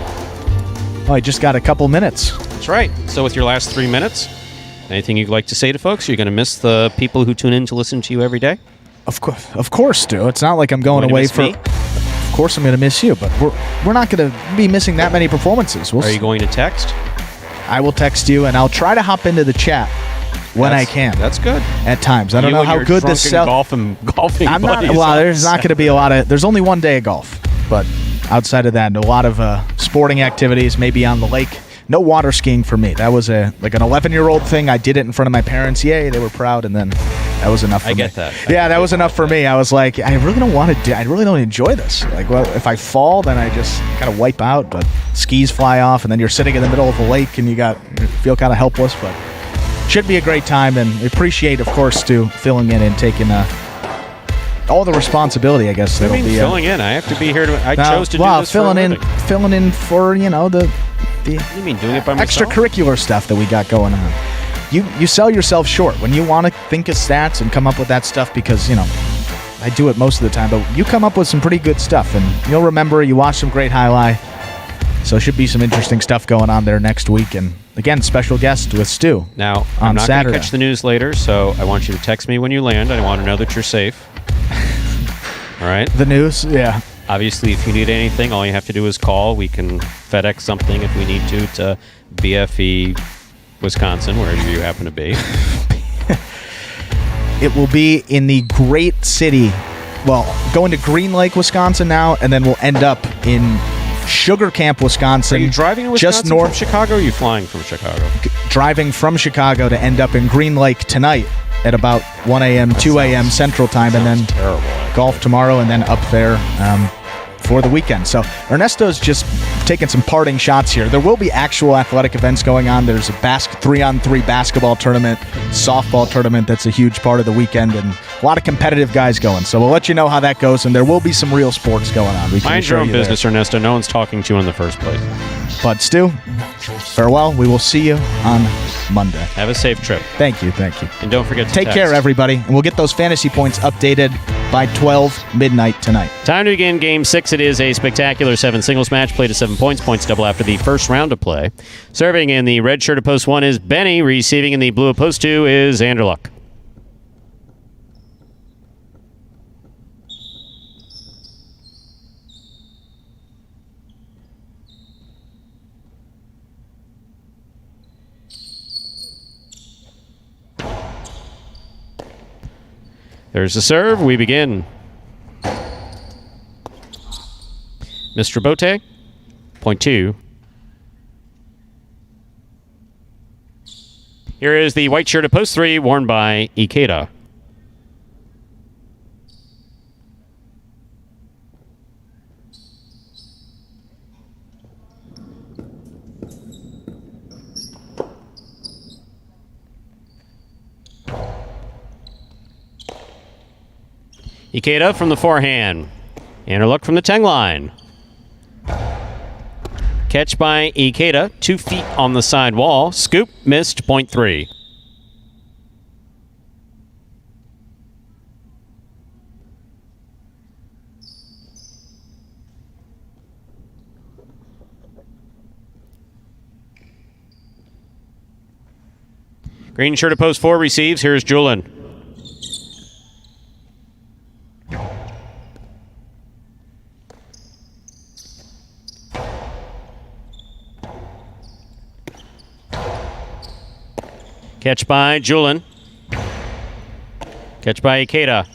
Oh, I just got a couple minutes. That's right. So with your last 3 minutes, anything you'd like to say to folks? You're going to miss the people who tune in to listen to you every day? Of course, Stu. It's not like I'm going away for. Me? Of course, I'm going to miss you, but we're not going to be missing that many performances. Are you going to text? I will text you, and I'll try to hop into the chat when I can. That's good. At times, I don't know how good this golfing. I'm not. Well, there's not going to be a lot of. There's only one day of golf, but outside of that, a lot of sporting activities. Maybe on the lake. No water skiing for me. That was an 11-year-old thing. I did it in front of my parents. Yay, they were proud, and then that was enough for me. I get that. That was enough for me. I was like, I really don't want to. I really don't enjoy this. Like, well, if I fall, then I just kind of wipe out. But skis fly off, and then you're sitting in the middle of a lake, and you feel kind of helpless. But should be a great time, and appreciate, of course, Stu filling in and taking all the responsibility. I guess I mean, filling in. I have to be here. I chose to do this. Filling in for the. You mean doing it by myself? Extracurricular stuff that we got going on. You sell yourself short when you want to think of stats and come up with that stuff, because I do it most of the time, but you come up with some pretty good stuff, and you'll remember you watched some great Jai-Alai. So should be some interesting stuff going on there next week. And again, special guest with Stu. Now, I'm not going to catch the news later, so I want you to text me when you land. I want to know that you're safe. All right? The news, yeah. Obviously, if you need anything, all you have to do is call. We can FedEx something if we need to BFE, Wisconsin, wherever you happen to be. It will be in the great city. Well, going to Green Lake, Wisconsin now, and then we'll end up in Sugar Camp, Wisconsin. Are you driving to Wisconsin just north from Chicago, or are you flying from Chicago? driving from Chicago to end up in Green Lake tonight at about 1 a.m., 2 a.m. Central Time, and then golf tomorrow, and then up there for the weekend. So Ernesto's just taking some parting shots here. There will be actual athletic events going on. There's a 3-on-3 basketball tournament, softball tournament that's a huge part of the weekend, and a lot of competitive guys going. So we'll let you know how that goes, and there will be some real sports going on. Mind your own business, Ernesto. No one's talking to you in the first place. But Stu, farewell. We will see you on Monday. Have a safe trip. Thank you. And don't forget to take care, everybody. And we'll get those fantasy points updated by 12 midnight tonight. Time to begin Game 6. It is a spectacular 7 singles match played at 7 points. Points double after the first round of play. Serving in the red shirt of post 1 is Benny. Receiving in the blue of post 2 is Anderluck. There's the serve. We begin. Mr. Bote, point 2. Here is the white shirt of post 3, worn by Ikeda. Ikeda from the forehand. Anderluck from the 10 line. Catch by Ikeda, 2 feet on the side wall. Scoop, missed, point 3. Green shirt of post 4 receives. Here's Julin. Catch by Julin. Catch by Ikeda.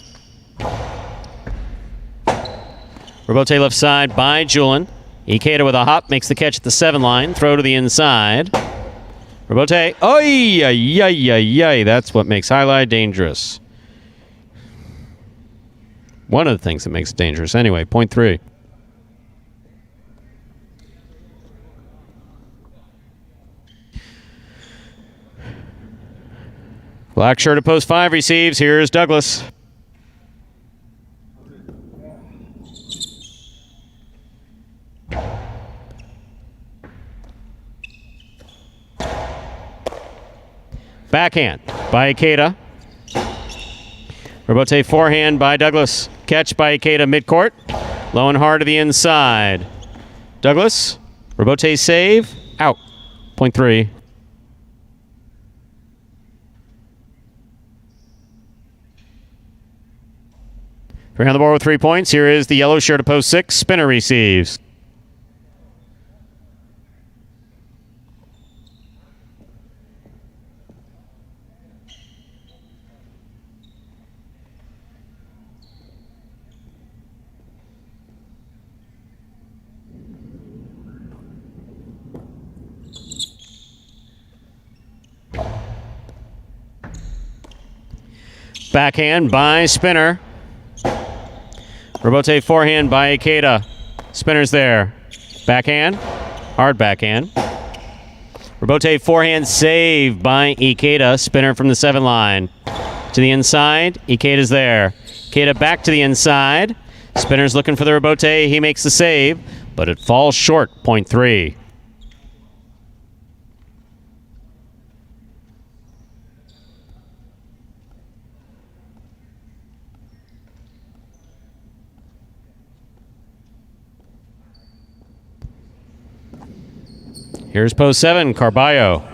Robote left side by Julin. Ikeda with a hop makes the catch at the 7 line. Throw to the inside. Robote. Oy, ay, ay, ay, ay. That's what makes Jai-Alai dangerous. One of the things that makes it dangerous. Anyway, point 3. Black shirt of post 5 receives. Here's Douglas. Backhand by Ikeda. Robote forehand by Douglas. Catch by Ikeda midcourt. Low and hard to the inside. Douglas. Robote save. Out. Point 3. 3 on the board with 3 points. Here is the yellow shirt of post 6. Spinner receives. Backhand by Spinner. Robote forehand by Ikeda. Spinner's there. Backhand. Hard backhand. Robote forehand save by Ikeda. Spinner from the 7 line. To the inside. Ikeda's there. Ikeda back to the inside. Spinner's looking for the Robote. He makes the save, but it falls short. Point 3. Here's post 7, Carballo.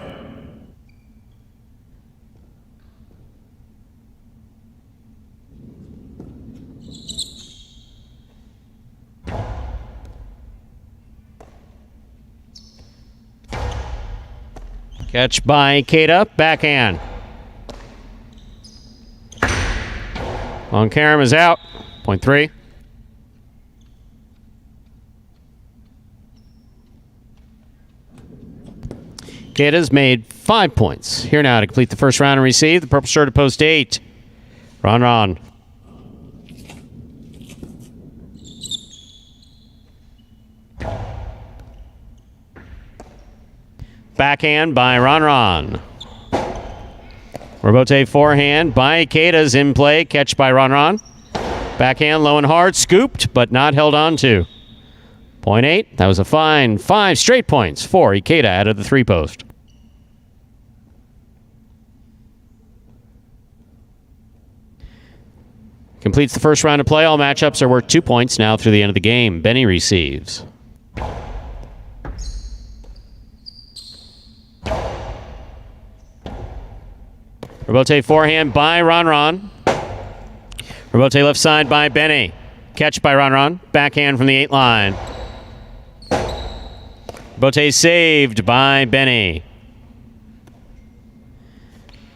Catch by Ikeda, backhand. Long carom is out, point 3. Keita's made 5 points. Here now to complete the first round and receive the purple shirt at post 8. Ron. Backhand by Ron. Robote forehand by Keita's in play. Catch by Ron. Backhand low and hard. Scooped, but not held on to. Point 8. That was a fine 5 straight points for Keita out of the 3-post. Completes the first round of play. All matchups are worth 2 points now through the end of the game. Benny receives. Robote forehand by Ron. Robote left side by Benny. Catch by Ron. Backhand from the 8 line. Robote saved by Benny.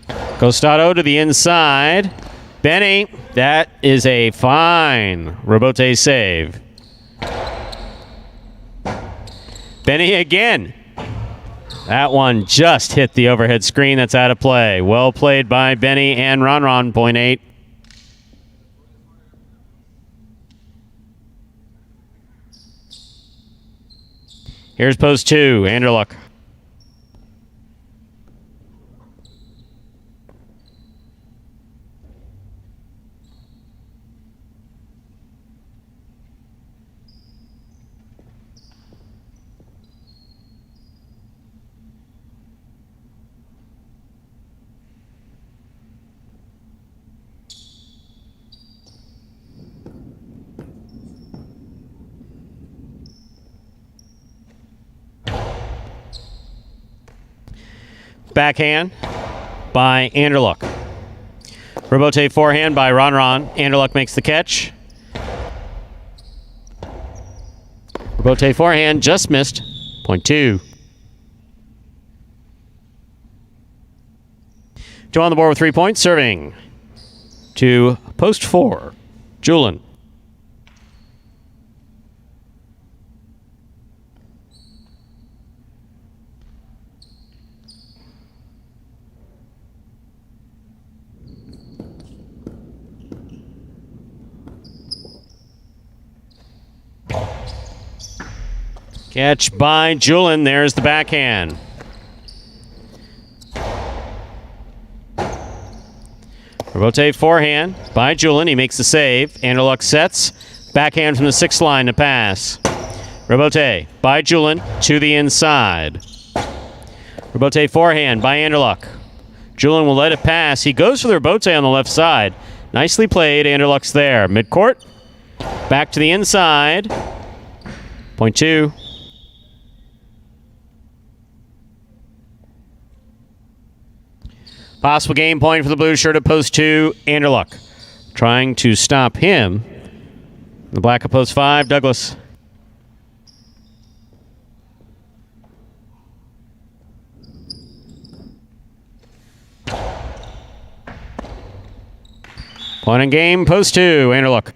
Costado to the inside. Benny, that is a fine Robote save. Benny again. That one just hit the overhead screen. That's out of play. Well played by Benny and Ron. Point 8. Here's post 2. Anderluck. Backhand by Anderluck. Robote forehand by Ron. Anderluck makes the catch. Robote forehand just missed. Point 2. 2 on the board with 3 points. Serving to post 4. Julien. Catch by Julien. There's the backhand. Robote forehand by Julien. He makes the save. Anderluck sets. Backhand from the 6th line to pass. Robote by Julien to the inside. Robote forehand by Anderluck. Julien will let it pass. He goes for the Robote on the left side. Nicely played. Anderluck's there. Midcourt. Back to the inside. Point 2. Possible game point for the blue shirt at post 2. Anderluck trying to stop him. The black at post 5. Douglas. Point in game, post 2. Anderluck.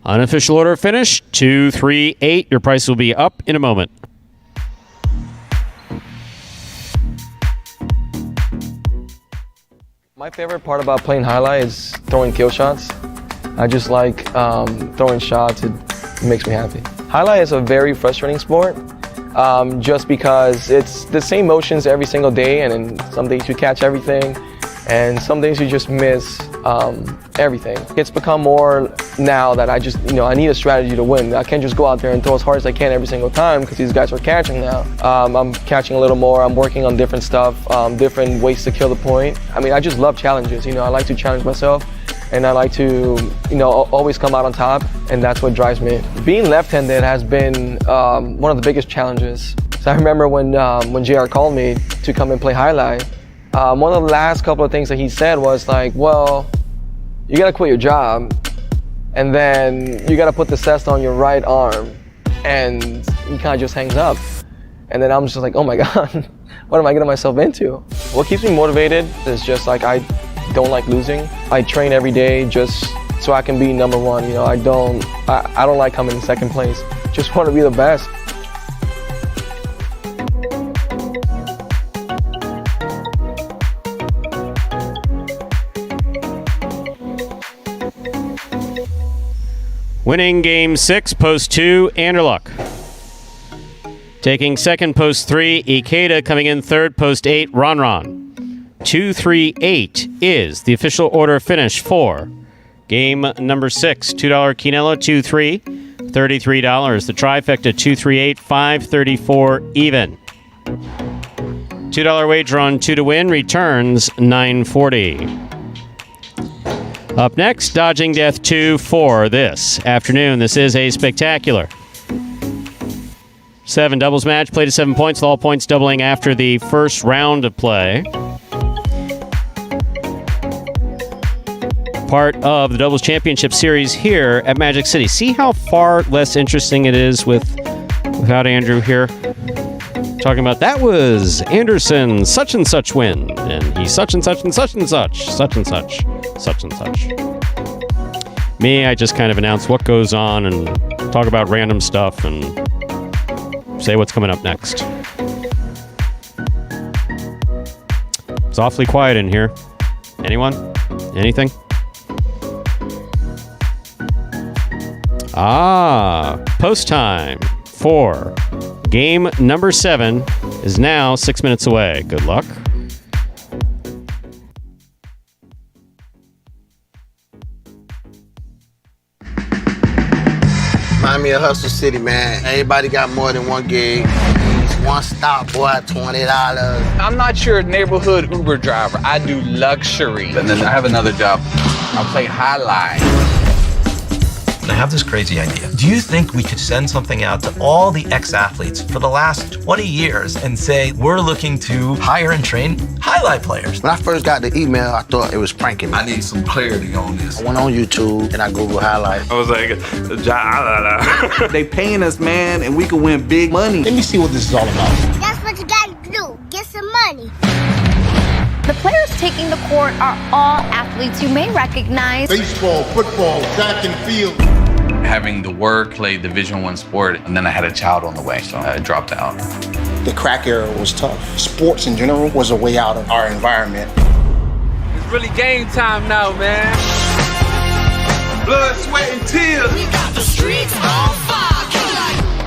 Unofficial order finish, 2-3-8. Your price will be up in a moment. My favorite part about playing highlight is throwing kill shots. I just like throwing shots. It makes me happy. Highlight is a very frustrating sport just because it's the same motions every single day, and then some days you catch everything and some days you just miss everything. It's become more now that I just, I need a strategy to win. I can't just go out there and throw as hard as I can every single time because these guys are catching now. I'm catching a little more. I'm working on different stuff, different ways to kill the point. I just love challenges. I like to challenge myself, and I like to, always come out on top, and that's what drives me. Being left-handed has been one of the biggest challenges. So I remember when JR called me to come and play highlight, one of the last couple of things that he said was like, well, you gotta quit your job, and then you gotta put the cesta on your right arm, and he kind of just hangs up. And then I'm just like, oh my God, what am I getting myself into? What keeps me motivated is just like, I don't like losing. I train every day just so I can be number one. You know, I don't like coming in second place. Just want to be the best. Winning game 6, post 2, Anderluck. Taking second, post 3, Ikeda. Coming in third, post 8, Ron. 2-3-8 is the official order of finish for game number 6. $2 Quinella, 2-3, $33. The trifecta, 2-3-8, 5-34 even. $2 wager on 2 to win returns $9.40. Up next, Dodging Death 2 for this afternoon. This is a spectacular 7 doubles match, played at 7 points, with all points doubling after the first round of play. Part of the Doubles Championship Series here at Magic City. See how far less interesting it is without Andrew here? Talking about that was Anderson's such and such win, and he's such and such and such and such, such and such, such and such. Me, I just kind of announce what goes on and talk about random stuff and say what's coming up next. It's awfully quiet in here. Anyone? Anything? Post time for game number 7 is now 6 minutes away. Good luck. Remind me of Hustle City, man. Everybody got more than one gig. One stop, boy, $20. I'm not your neighborhood Uber driver. I do luxury. And then I have another job. I play Highlight. I have this crazy idea. Do you think we could send something out to all the ex-athletes for the last 20 years and say, we're looking to hire and train highlight players? When I first got the email, I thought it was pranking me. I need some clarity on this. I went on YouTube and I Googled Highlight. I was like, Jai-Alai. They paying us, man, and we can win big money. Let me see what this is all about. That's what you gotta do. Get some money. The players taking the court are all athletes you may recognize. Baseball, football, track and field. Having the work, play Division I sport, and then I had a child on the way, so I dropped out. The crack era was tough. Sports in general was a way out of our environment. It's really game time now, man. Blood, sweat, and tears. We got the streets on fire.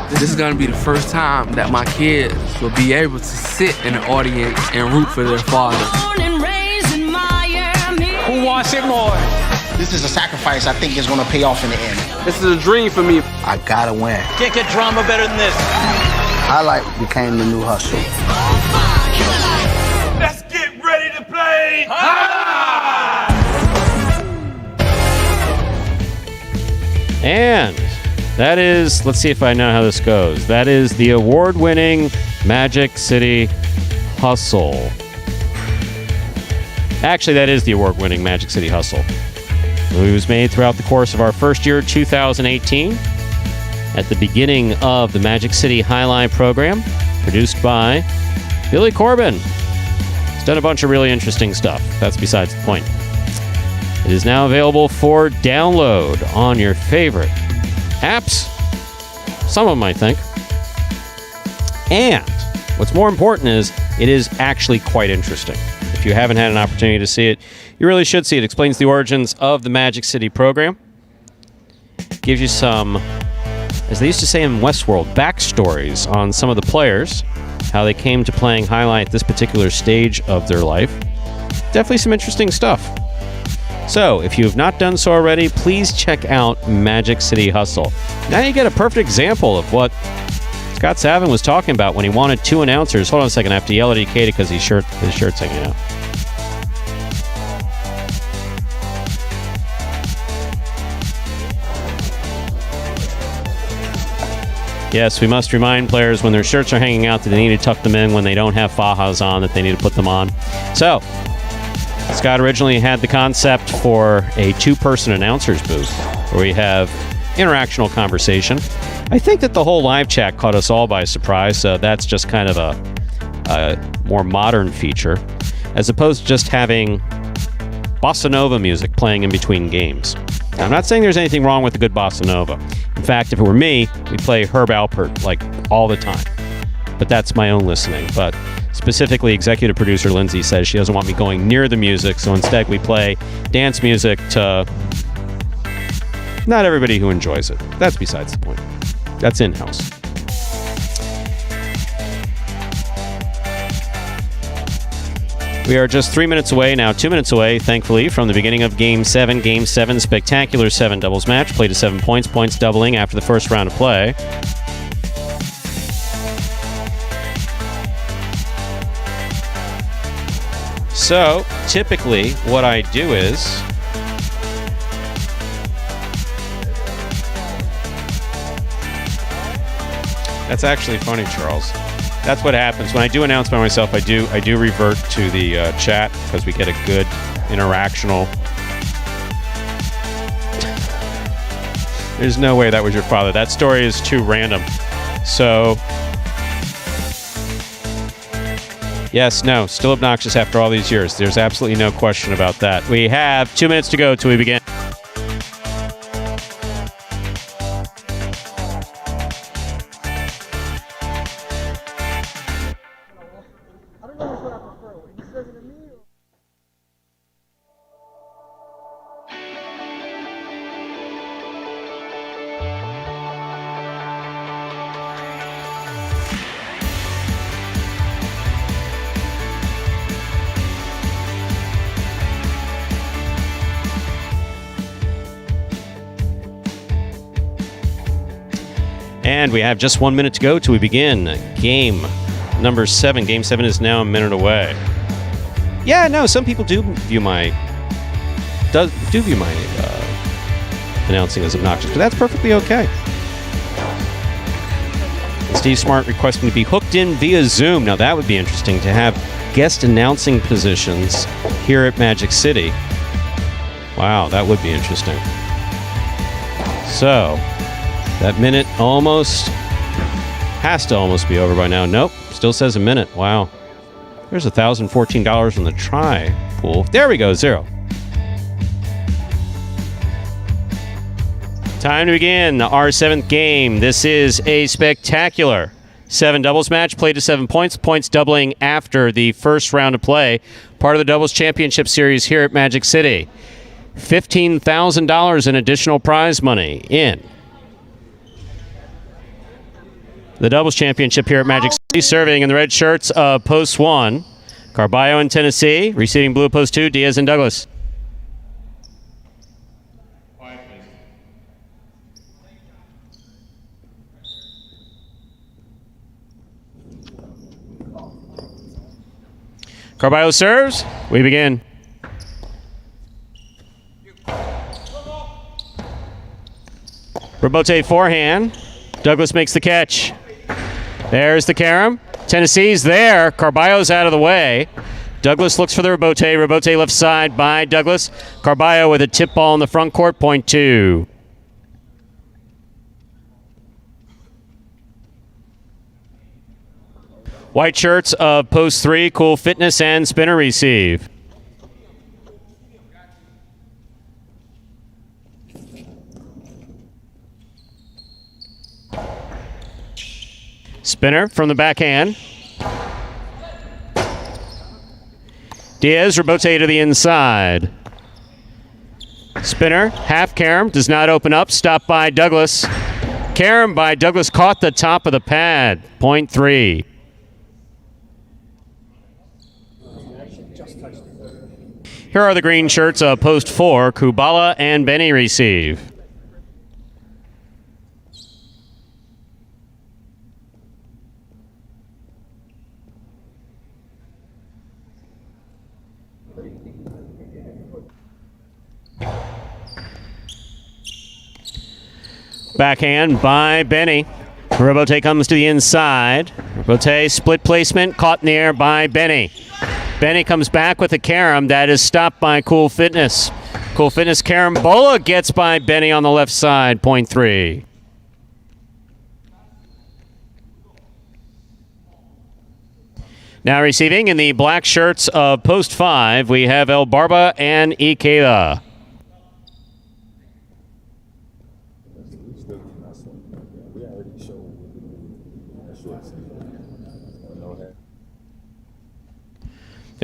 This is gonna be the first time that my kids will be able to sit in the audience and root for their father. Who wants it more? This is a sacrifice I think is gonna pay off in the end. This is a dream for me. I gotta win. Can't get drama better than this. Highlight became the new hustle. Let's get ready to play Highlight! And that is, let's see if I know how this goes. That is the award-winning Magic City Hustle. Actually, that is the award-winning Magic City Hustle. It was made throughout the course of our first year, 2018, at the beginning of the Magic City Jai-Alai program, produced by Billy Corbin. He's done a bunch of really interesting stuff. That's besides the point. It is now available for download on your favorite apps. Some of them, I think. And what's more important is it is actually quite interesting. If you haven't had an opportunity to see it, you really should see it. It explains the origins of the Magic City program. Gives you some, as they used to say in Westworld, backstories on some of the players, how they came to playing Highlight at this particular stage of their life. Definitely some interesting stuff. So, if you have not done so already, please check out Magic City Hustle. Now you get a perfect example of what Scott Savin was talking about when he wanted 2 announcers. Hold on a second, I have to yell at Ikeda because his shirt's hanging out. Yes, we must remind players when their shirts are hanging out that they need to tuck them in when they don't have fajas on, that they need to put them on. So, Scott originally had the concept for a 2-person announcers booth where we have interactional conversation. I think that the whole live chat caught us all by surprise, so that's just kind of a more modern feature, as opposed to just having bossa nova music playing in between games. I'm not saying there's anything wrong with a good bossa nova. In fact, if it were me, we'd play Herb Alpert like all the time. But that's my own listening. But specifically, executive producer Lindsay says she doesn't want me going near the music, so instead we play dance music to not everybody who enjoys it. That's besides the point. That's in-house. We are just 3 minutes away, now 2 minutes away, thankfully, from the beginning of Game 7. Game 7, spectacular 7 doubles match. Played to 7 points, points doubling after the first round of play. So, typically, what I do is that's actually funny, Charles. That's what happens when I do announce by myself. I do revert to the chat because we get a good interactional. There's no way that was your father. That story is too random. So, yes, no, still obnoxious after all these years. There's absolutely no question about that. We have 2 minutes to go till we begin. And we have just 1 minute to go till we begin game number 7. Game 7 is now a minute away. Yeah, no, some people do view my announcing as obnoxious, but that's perfectly okay. Steve Smart requesting to be hooked in via Zoom. Now that would be interesting to have guest announcing positions here at Magic City. Wow, that would be interesting. So, that minute has to almost be over by now. Nope, still says a minute. Wow. There's $1,014 in the try pool. There we go, 0. Time to begin our 7th game. This is a spectacular 7 doubles match. Played to 7 points. Points doubling after the first round of play. Part of the Doubles Championship Series here at Magic City. $15,000 in additional prize money in the Doubles Championship here at Magic City. Serving in the red shirts of Post 1, Carballo in Tennessee. Receiving blue Post 2, Diaz and Douglas. Carballo serves. We begin. Robote forehand. Douglas makes the catch. There's the carom. Tennessee's there. Carballo's out of the way. Douglas looks for the Robote. Robote left side by Douglas. Carballo with a tip ball in the front court, point 2. White shirts of Post 3, Cool Fitness and Spinner receive. Spinner from the backhand. Diaz, Robote to the inside. Spinner, half carom, does not open up, stopped by Douglas. Carom by Douglas caught the top of the pad, point 3. Here are the green shirts of Post 4, Kubala and Benny receive. Backhand by Benny. Robote comes to the inside. Robote split placement, caught in the air by Benny. Benny comes back with a carom that is stopped by Cool Fitness. Cool Fitness carambola gets by Benny on the left side, point 3. Now receiving in the black shirts of Post 5, we have El Barba and Ikeda.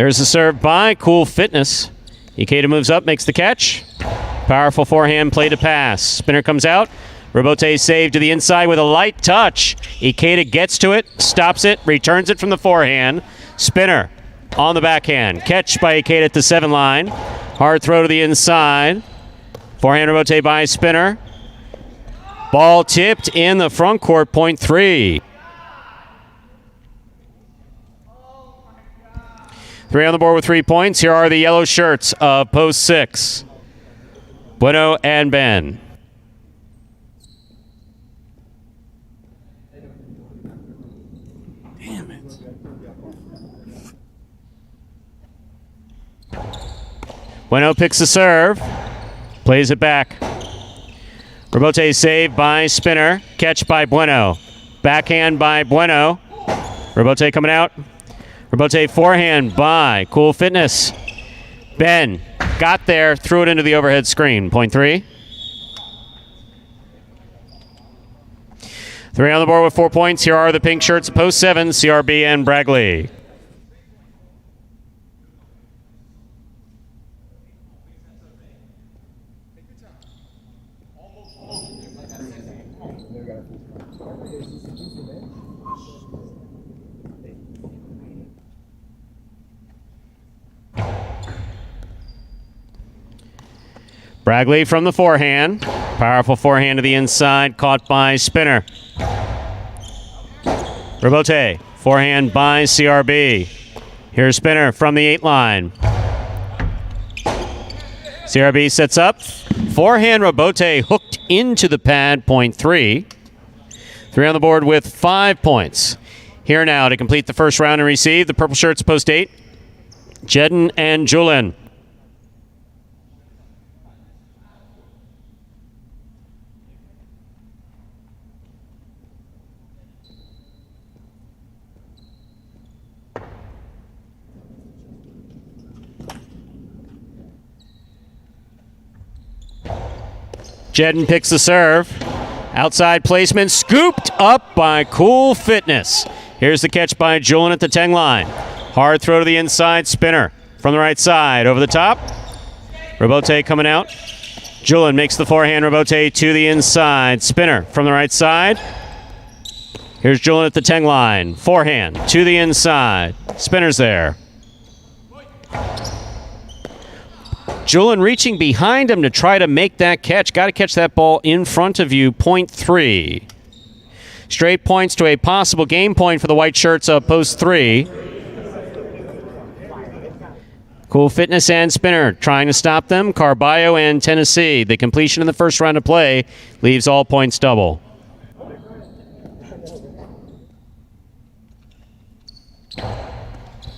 There's the serve by Cool Fitness. Ikeda moves up, makes the catch. Powerful forehand play to pass. Spinner comes out. Robote save to the inside with a light touch. Ikeda gets to it, stops it, returns it from the forehand. Spinner on the backhand. Catch by Ikeda at the 7 line. Hard throw to the inside. Forehand Robote by Spinner. Ball tipped in the front court, point 3. 3 on the board with 3 points. Here are the yellow shirts of post 6. Bueno and Ben. Damn it. Bueno picks the serve. Plays it back. Robote save by Spinner. Catch by Bueno. Backhand by Bueno. Robote coming out. Robote forehand by Cool Fitness. Ben got there, threw it into the overhead screen. Point 3. 3 on the board with 4 points. Here are the pink shirts of post 7, CRB and Bragley. Bragley from the forehand. Powerful forehand to the inside, caught by Spinner. Robote, forehand by CRB. Here's Spinner from the 8 line. CRB sets up. Forehand Robote hooked into the pad, point 3. 3 on the board with 5 points. Here now to complete the first round and receive the purple shirts post 8. Jedden and Julin. Jedden picks the serve. Outside placement, scooped up by Cool Fitness. Here's the catch by Julin at the 10 line. Hard throw to the inside, Spinner from the right side. Over the top. Robote coming out. Julin makes the forehand, Robote to the inside. Spinner from the right side. Here's Julin at the 10 line. Forehand to the inside. Spinner's there. Julin reaching behind him to try to make that catch. Got to catch that ball in front of you. Point 3. Straight points to a possible game point for the white shirts of post 3. Cool Fitness and Spinner trying to stop them. Carballo and Tennessee. The completion in the first round of play leaves all points double.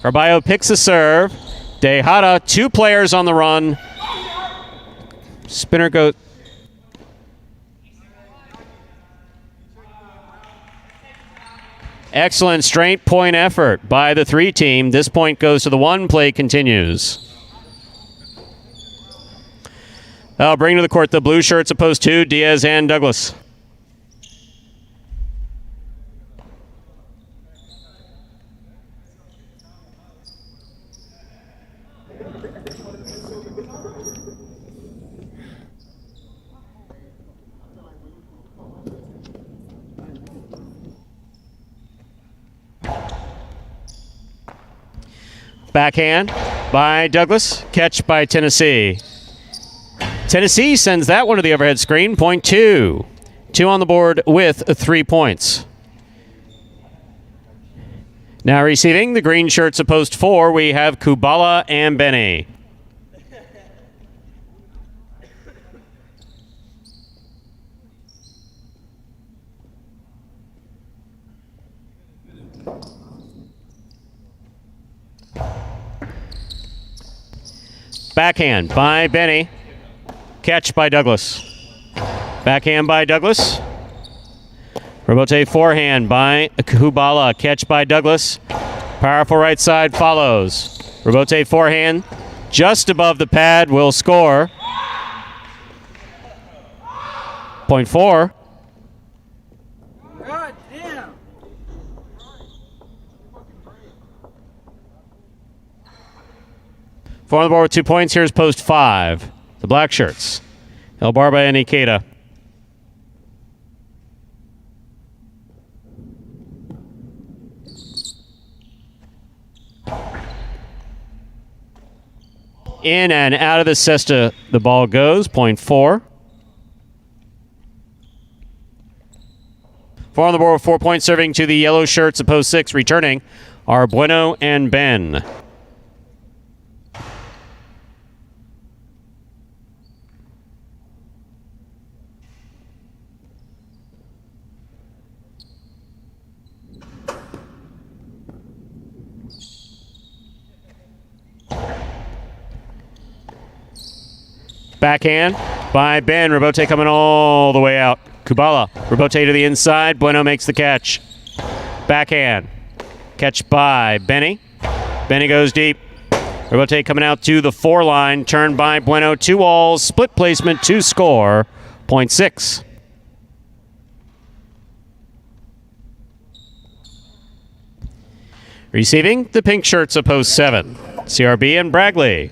Carballo picks a serve. Tejada, 2 players on the run. Spinner goes. Excellent straight point effort by the 3 team. This point goes to the 1. Play continues. I'll bring to the court the blue shirts opposed to Diaz and Douglas. Backhand by Douglas. Catch by Tennessee. Tennessee sends that one to the overhead screen. Point 2. 2 on the board with 3 points. Now receiving the green shirts of post 4, we have Kubala and Benny. Backhand by Benny. Catch by Douglas. Backhand by Douglas. Robote forehand by Kubala. Catch by Douglas. Powerful right side follows. Robote forehand just above the pad will score. Point 4. God damn. Four on the board with 2 points. Here's post 5. The black shirts. El Barba and Ikeda. In and out of the cesta, the ball goes. Point 4. 4 on the board with 4 points, serving to the yellow shirts of post 6. Returning are Bueno and Ben. Backhand by Ben. Rebote coming all the way out. Kubala. Rebote to the inside. Bueno makes the catch. Backhand. Catch by Benny. Benny goes deep. Rebote coming out to the 4 line. Turn by Bueno. 2 walls. Split placement to score. Point 6. Receiving the pink shirts of post 7. CRB and Bragley.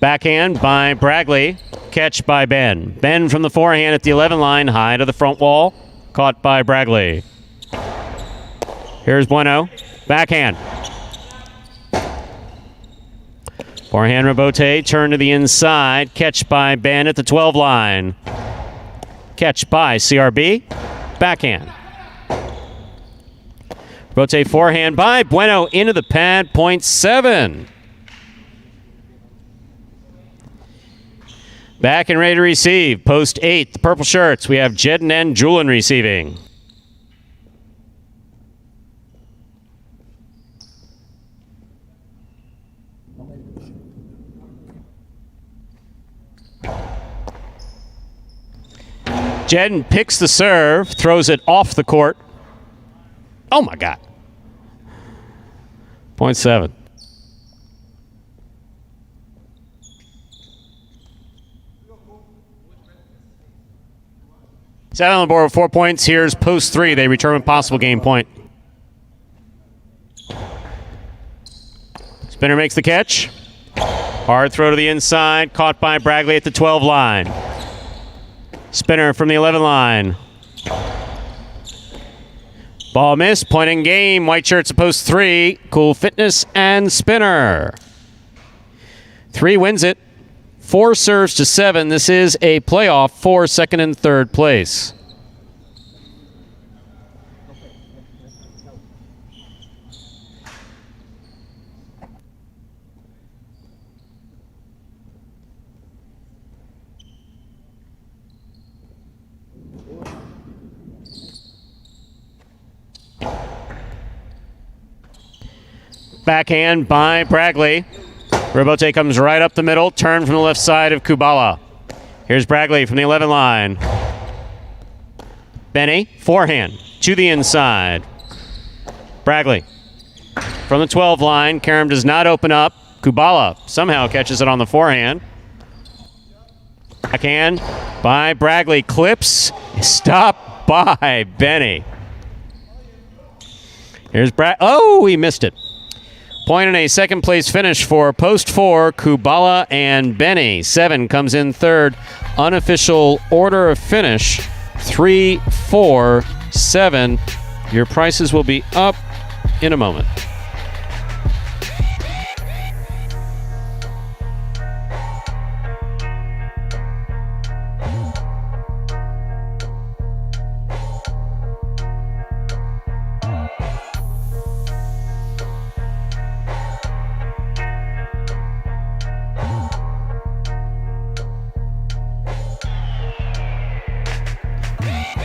Backhand by Bragley. Catch by Ben. Ben from the forehand at the 11 line. High to the front wall. Caught by Bragley. Here's Bueno. Backhand. Forehand Rebote. Turn to the inside. Catch by Ben at the 12 line. Catch by CRB. Backhand. Rebote forehand by Bueno into the pad. Point 7. Back and ready to receive. Post 8, the purple shirts. We have Jedden and Julian receiving. Jedden picks the serve, throws it off the court. Oh my God. Point 7. 7 on the board with 4 points. Here's post 3. They return a possible game point. Spinner makes the catch. Hard throw to the inside. Caught by Bragley at the 12 line. Spinner from the 11 line. Ball missed. Point in game. White shirts at post 3. Cool Fitness and Spinner. 3 wins it. 4 serves to 7. This is a playoff for second and third place. Backhand by Bragley. Rebote comes right up the middle. Turn from the left side of Kubala. Here's Bragley from the 11 line. Benny, forehand to the inside. Bragley from the 12 line. Karam does not open up. Kubala somehow catches it on the forehand. Backhand by Bragley. Clips. Stopped by Benny. Here's Oh, he missed it. Point in a second place finish for post 4, Kubala and Benny. 7 comes in third. Unofficial order of finish, 3, 4, 7. Your prices will be up in a moment.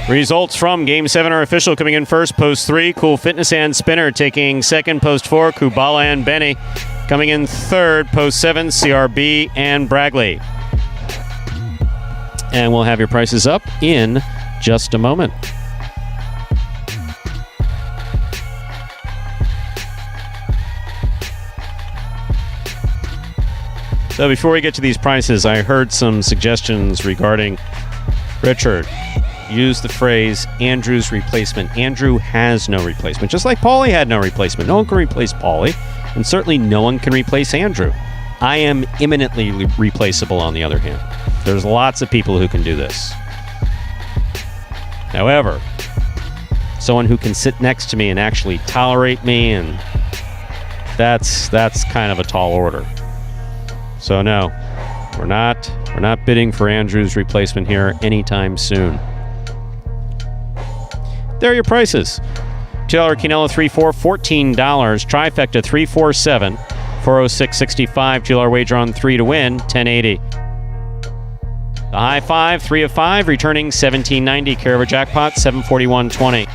Results from Game 7 are official. Coming in first, post 3, Cool Fitness and Spinner. Taking second, post 4, Kubala and Benny. Coming in third, post 7, CRB and Bragley. And we'll have your prices up in just a moment. So before we get to these prices, I heard some suggestions regarding Richard. Use the phrase Andrew's replacement. Andrew has no replacement. Just like Paulie had no replacement. No one can replace Paulie. And certainly no one can replace Andrew. I am imminently replaceable on the other hand. There's lots of people who can do this. However, someone who can sit next to me and actually tolerate me, and that's kind of a tall order. So no, we're not bidding for Andrew's replacement here anytime soon. There are your prices. $2 Quinella 3-4, $14. Trifecta 3-4-7, 406.65. $2 wager on 3 to win, $10.80. The high 5, 3 of 5, returning $17.90. Care of a jackpot, $741.20.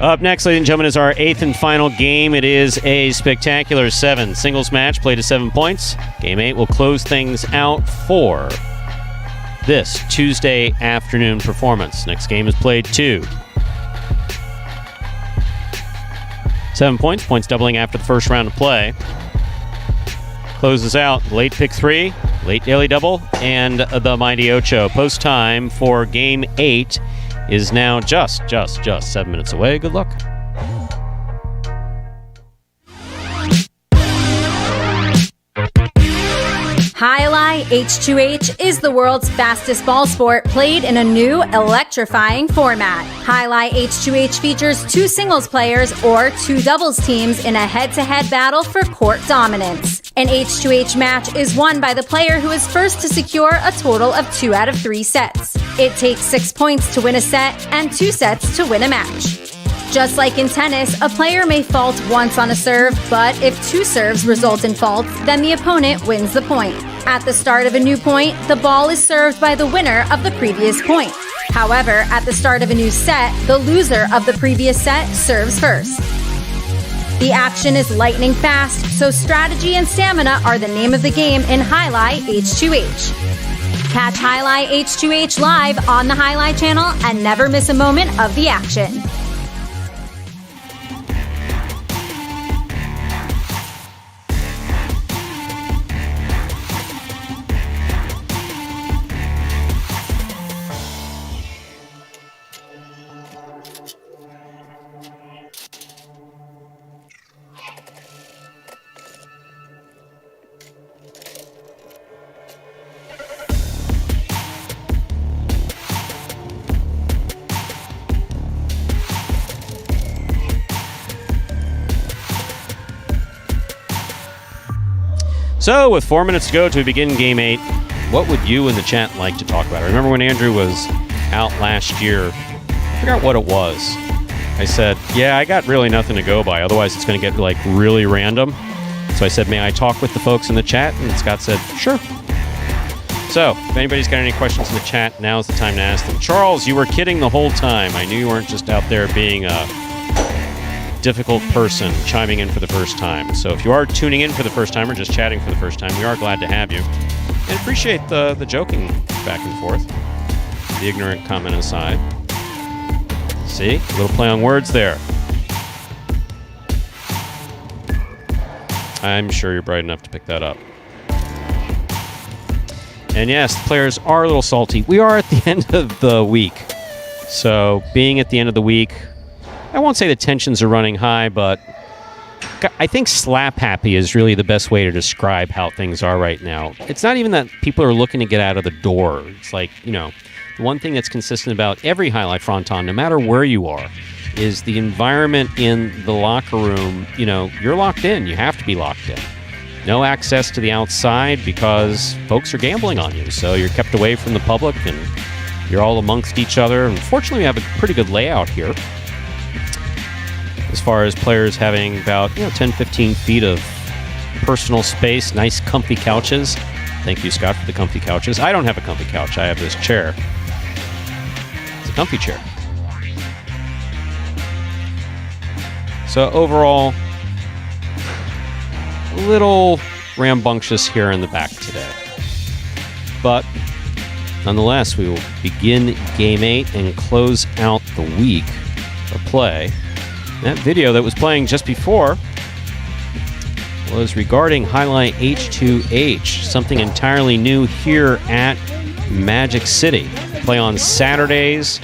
Up next, ladies and gentlemen, is our 8th and final game. It is a spectacular 7 singles match, played to 7 points. Game 8 will close things out for this Tuesday afternoon performance. Next game is played 2. 7 points, points doubling after the first round of play. Closes out late pick 3, late daily double, and the Mighty Ocho. Post time for game 8 is now just 7 minutes away. Good luck. Jai-Alai H2H is the world's fastest ball sport played in a new electrifying format. Jai-Alai H2H features 2 singles players or 2 doubles teams in a head-to-head battle for court dominance. An H2H match is won by the player who is first to secure a total of 2 out of 3 sets. It takes 6 points to win a set and 2 sets to win a match. Just like in tennis, a player may fault once on a serve, but if 2 serves result in faults, then the opponent wins the point. At the start of a new point, the ball is served by the winner of the previous point. However, at the start of a new set, the loser of the previous set serves first. The action is lightning fast, so strategy and stamina are the name of the game in Jai-Alai H2H. Catch Jai-Alai H2H live on the Jai-Alai channel and never miss a moment of the action. So, with 4 minutes to go to begin Game 8, what would you in the chat like to talk about? I remember when Andrew was out last year, I forgot what it was. I said, yeah, I got really nothing to go by, otherwise it's going to get like really random. So I said, may I talk with the folks in the chat? And Scott said, sure. So, if anybody's got any questions in the chat, now's the time to ask them. Charles, you were kidding the whole time. I knew you weren't just out there being a difficult person chiming in for the first time. So if you are tuning in for the first time or just chatting for the first time, we are glad to have you. And appreciate the joking back and forth. The ignorant comment aside. See? A little play on words there. I'm sure you're bright enough to pick that up. And yes, the players are a little salty. We are at the end of the week. So being at the end of the week, I won't say the tensions are running high, but I think slap happy is really the best way to describe how things are right now. It's not even that people are looking to get out of the door. It's like, the one thing that's consistent about every highlight fronton, no matter where you are, is the environment in the locker room. You're locked in. You have to be locked in. No access to the outside because folks are gambling on you. So you're kept away from the public and you're all amongst each other. Unfortunately, we have a pretty good layout here, as far as players having about 10, 15 feet of personal space, nice comfy couches. Thank you, Scott, for the comfy couches. I don't have a comfy couch. I have this chair. It's a comfy chair. So overall, a little rambunctious here in the back today. But nonetheless, we will begin Game 8 and close out the week of play. That video that was playing just before was regarding Highlight H2H, something entirely new here at Magic City. Play on Saturdays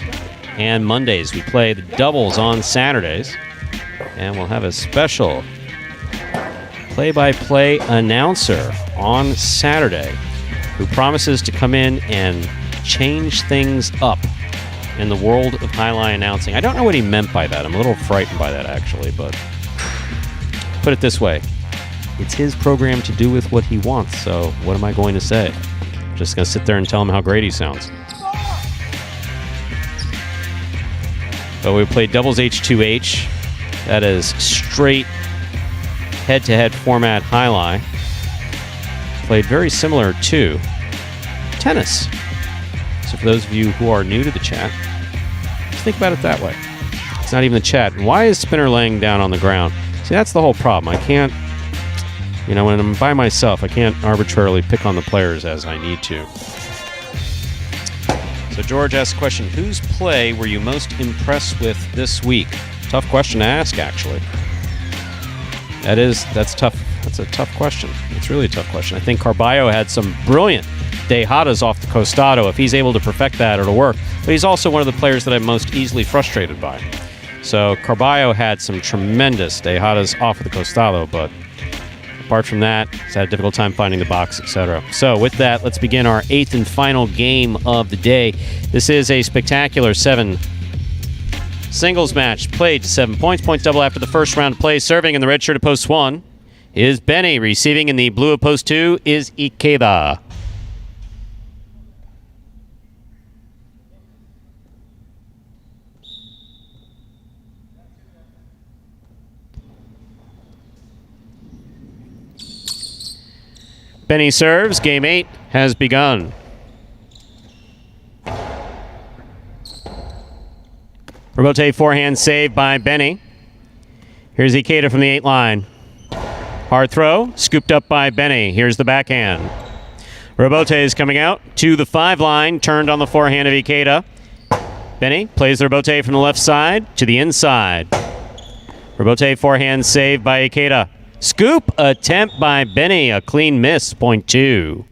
and Mondays. We play the doubles on Saturdays, and we'll have a special play-by-play announcer on Saturday who promises to come in and change things up in the world of highlight announcing. I don't know what he meant by that. I'm a little frightened by that, actually, but put it this way. It's his program to do with what he wants, so what am I going to say? Just going to sit there and tell him how great he sounds. But we played doubles H2H. That is straight head-to-head format highlight. Played very similar to tennis. So for those of you who are new to the chat, just think about it that way. It's not even the chat. Why is Spinner laying down on the ground? See, that's the whole problem. I can't, when I'm by myself, I can't arbitrarily pick on the players as I need to. So George asks the question, whose play were you most impressed with this week? Tough question to ask, actually. That's tough. That's a tough question. It's really a tough question. I think Carballo had some brilliant dejadas off the costado. If he's able to perfect that, it'll work. But he's also one of the players that I'm most easily frustrated by. So Carballo had some tremendous dejadas off of the costado, but apart from that, he's had a difficult time finding the box, etc. So with that, let's begin our 8th and final game of the day. This is a spectacular 7 singles match played to 7 points. Points double after the first round of play. Serving in the red shirt of post 1 is Benny. Receiving in the blue of post 2 is Ikeda. Benny serves. Game 8 has begun. Robote forehand save by Benny. Here's Ikeda from the 8 line. Hard throw, scooped up by Benny. Here's the backhand. Robote is coming out to the 5 line, turned on the forehand of Ikeda. Benny plays the Robote from the left side to the inside. Robote forehand save by Ikeda. Scoop attempt by Benny, a clean miss, point 2.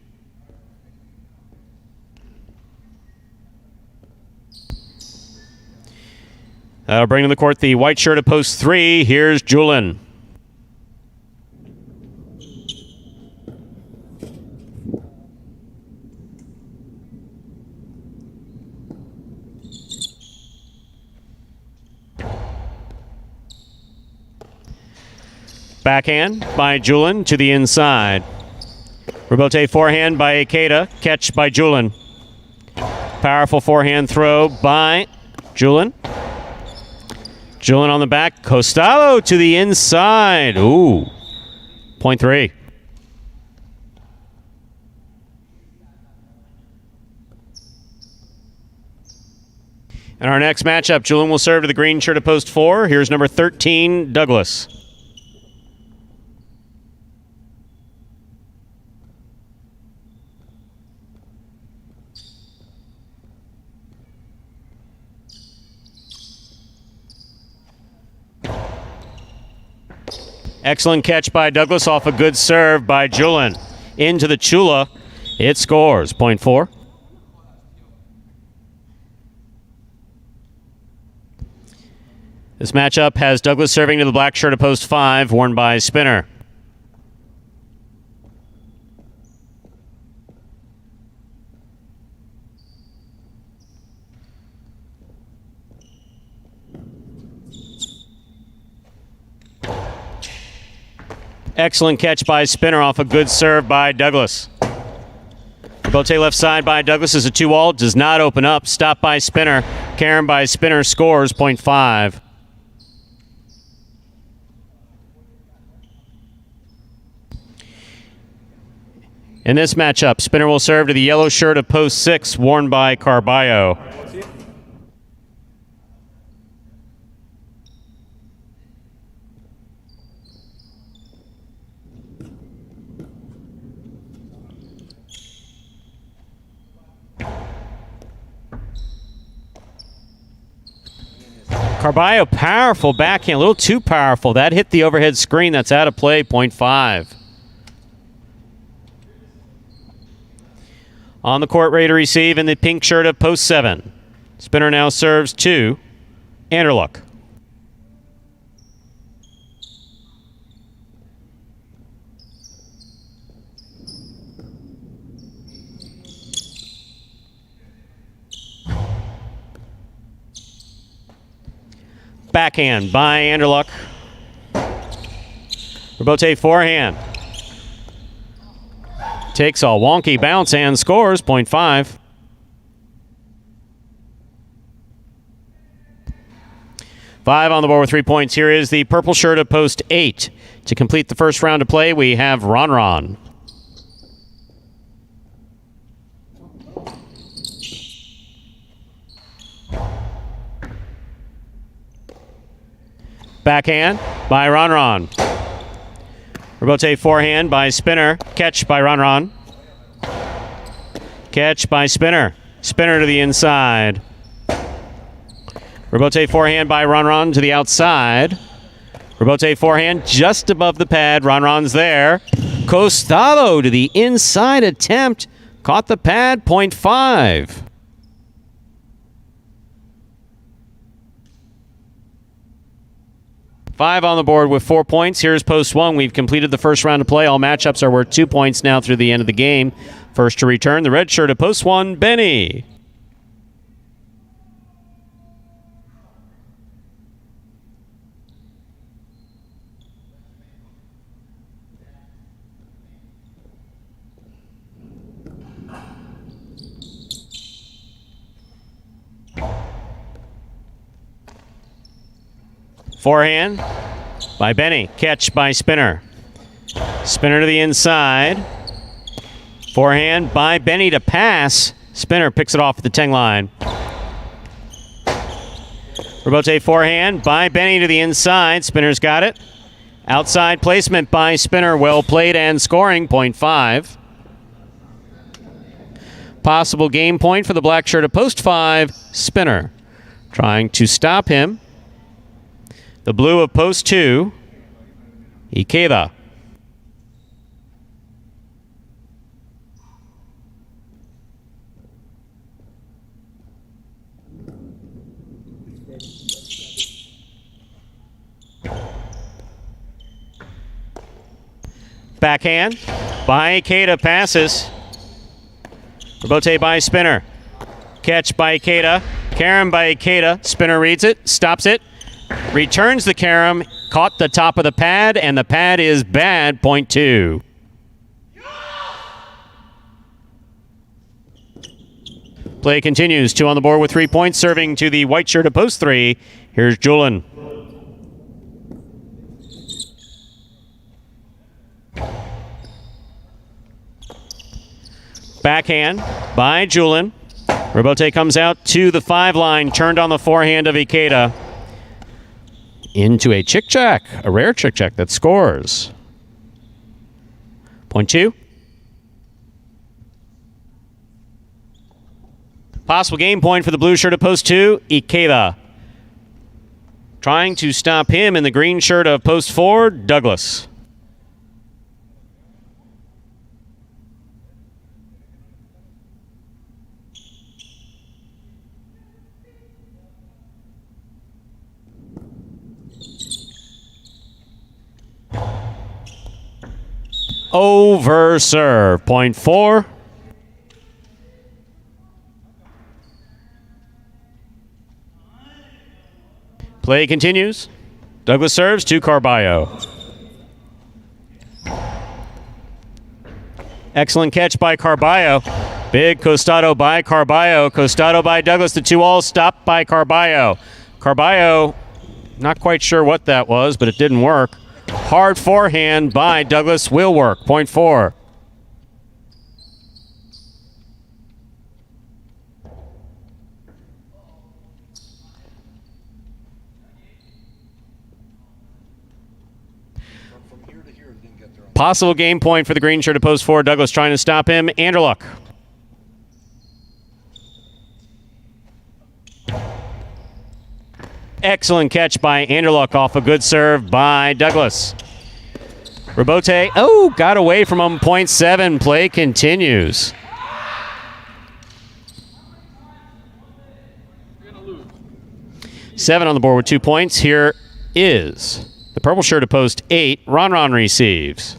That'll bring to the court the white shirt of post 3. Here's Julin. Backhand by Julin to the inside. Robote forehand by Ikeda. Catch by Julin. Powerful forehand throw by Julin. Julin on the back. Costalo to the inside. Ooh. Point 3. And our next matchup, Julin will serve to the green shirt of post 4. Here's number 13, Douglas. Excellent catch by Douglas off a good serve by Julin. Into the Chula. It scores. Point 4. This matchup has Douglas serving to the black shirt of post 5, worn by Spinner. Excellent catch by Spinner off a good serve by Douglas. Bote left side by Douglas is a 2-all. Does not open up. Stopped by Spinner. Carom by Spinner scores .5. In this matchup, Spinner will serve to the yellow shirt of post 6, worn by Carballo. Carballo, powerful backhand, a little too powerful. That hit the overhead screen. That's out of play, .5. On the court, ready to receive in the pink shirt of post 7. Spinner now serves to Anderluck. Backhand by Anderluck. Rebote forehand. Takes a wonky bounce and scores .5. Five on the board with 3 points. Here is the purple shirt of post 8. To complete the first round of play, we have Ron. Backhand by Ron. Rebote forehand by Spinner. Catch by Ron. Catch by Spinner. Spinner to the inside. Rebote forehand by Ron to the outside. Rebote forehand just above the pad. Ron's there. Costado to the inside attempt. Caught the pad. .5. Five on the board with 4 points. Here's post 1. We've completed the first round of play. All matchups are worth 2 points now through the end of the game. First to return, the red shirt of post 1, Benny. Forehand by Benny. Catch by Spinner. Spinner to the inside. Forehand by Benny to pass. Spinner picks it off at the 10 line. Rebote forehand by Benny to the inside. Spinner's got it. Outside placement by Spinner. Well played and scoring. .5. Possible game point for the black shirt of post 5. Spinner trying to stop him. The blue of post 2, Ikeda. Backhand by Ikeda, passes. Rebote by Spinner. Catch by Ikeda. Carom by Ikeda. Spinner reads it, stops it. Returns the carom, caught the top of the pad, and the pad is bad, .2. Play continues. 2 on the board with 3 points, serving to the white shirt of post 3. Here's Julin. Backhand by Julin. Rebote comes out to the 5 line, turned on the forehand of Ikeda. Into a chick-check, a rare chick-check that scores. .2. Possible game point for the blue shirt of post 2, Ikeda. Trying to stop him in the green shirt of post 4, Douglas. over serve. Point 4. Play continues. Douglas serves to Carballo. Excellent catch by Carballo. Big costado by Carballo. Costado by Douglas. The 2-all stopped by Carballo. Carballo, not quite sure what that was, but it didn't work. Hard forehand by Douglas will work. Point 4. Possible game point for the green shirt at post 4. Douglas trying to stop him. Anderluck. Excellent catch by Anderluck off a good serve by Douglas. Rabote, got away from him. Point 7. Play continues. Seven on the board with 2 points. Here is the purple shirt at post 8. Ron receives.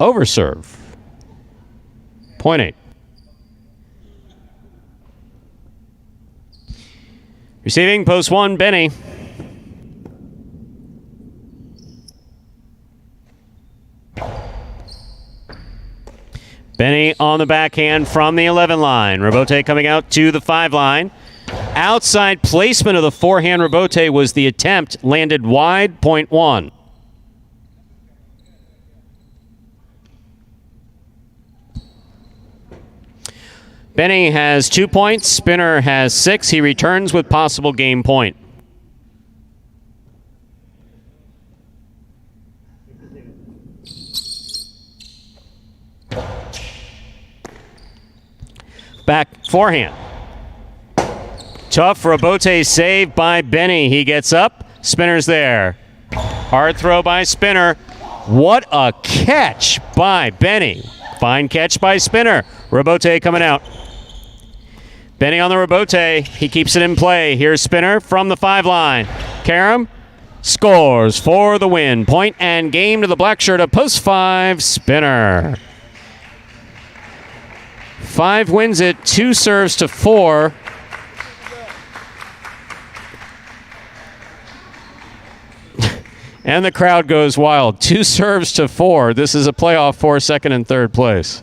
Overserve. Point 8. Receiving post 1, Benny. Benny on the backhand from the 11 line. Rabote coming out to the 5 line. Outside placement of the forehand Rabote was the attempt. Landed wide. Point 1. Benny has 2 points. Spinner has 6. He returns with possible game point. Back forehand. Tough Rabote save by Benny. He gets up. Spinner's there. Hard throw by Spinner. What a catch by Benny. Fine catch by Spinner. Rabote coming out. Benny on the Rabote. He keeps it in play. Here's Spinner from the 5 line. Karam scores for the win. Point and game to the black shirt of post 5, Spinner. 5 wins it. 2 serves to 4. And the crowd goes wild. 2 serves to 4. This is a playoff for second and third place.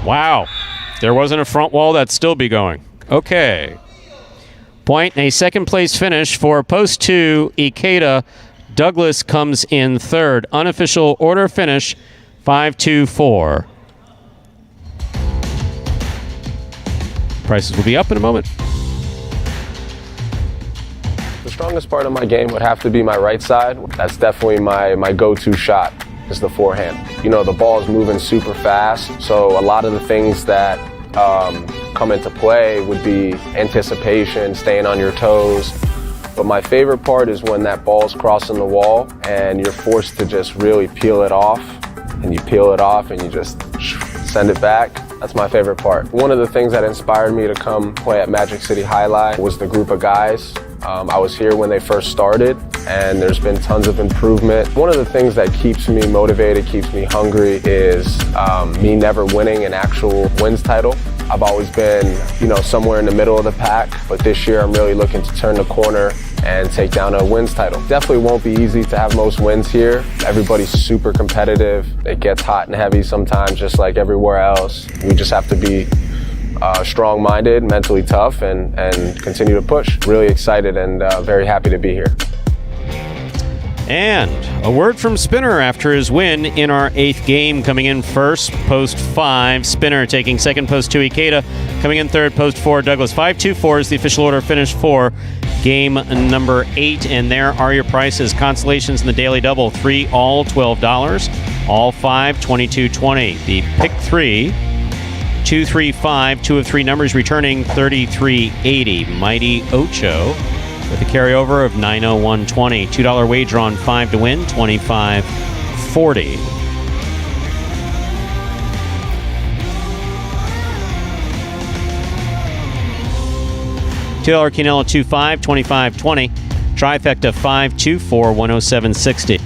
Wow. If there wasn't a front wall, that'd still be going. Okay. Point and a second place finish for post 2, Ikeda. Douglas comes in third. Unofficial order finish, 5-2-4. Prices will be up in a moment. The strongest part of my game would have to be my right side. That's definitely my go-to shot, is the forehand. You know, the ball is moving super fast, so a lot of the things that come into play would be anticipation, staying on your toes. But my favorite part is when that ball's crossing the wall and you're forced to just really peel it off, and you peel it off and you just send it back. That's my favorite part. One of the things that inspired me to come play at Magic City Jai-Alai was the group of guys. I was here when they first started, and there's been tons of improvement. One of the things that keeps me motivated, keeps me hungry, is me never winning an actual wins title. I've always been, somewhere in the middle of the pack, but this year I'm really looking to turn the corner and take down a wins title. Definitely won't be easy to have most wins here. Everybody's super competitive. It gets hot and heavy sometimes, just like everywhere else. We just have to be strong-minded, mentally tough, and continue to push. Really excited and very happy to be here. And a word from Spinner after his win in our 8th game. Coming in first, post 5, Spinner taking second, post 2, Ikeda. Coming in third, post 4, Douglas. 5-2-4 is the official order finish for game number 8. And there are your prices. Constellations in the daily double, 3 all $12. All 5, $22.20. The pick 3 235, 2 of 3 numbers returning 3380. Mighty Ocho with a carryover of 90120. $2 wager on 5 to win, 2540. $2 Quinella 25, 2520. Trifecta 524, 10760.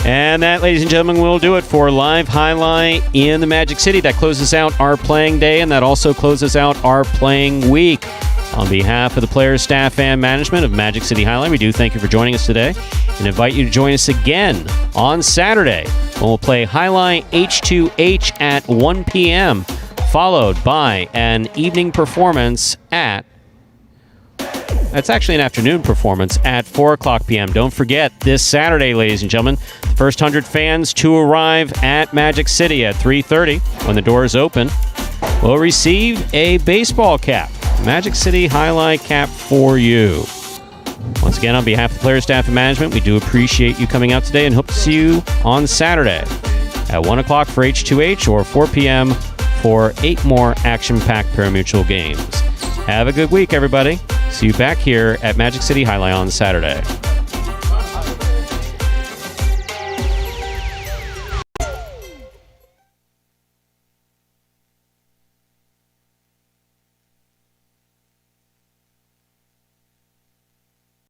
And that, ladies and gentlemen, will do it for Live Highlight in the Magic City. That closes out our playing day, and that also closes out our playing week. On behalf of the players, staff, and management of Magic City Jai-Alai, we do thank you for joining us today and invite you to join us again on Saturday when we'll play Highlight H2H at 1 p.m., followed by an evening performance at... That's actually an afternoon performance at 4 o'clock p.m. Don't forget, this Saturday, ladies and gentlemen, the first 100 fans to arrive at Magic City at 3:30 when the doors open will receive a baseball cap. Magic City Jai-Alai cap for you. Once again, on behalf of the players, staff, and management, we do appreciate you coming out today and hope to see you on Saturday at 1 o'clock for H2H or 4 p.m. for 8 more action-packed Parimutuel games. Have a good week, everybody. See you back here at Magic City Jai-Alai on Saturday.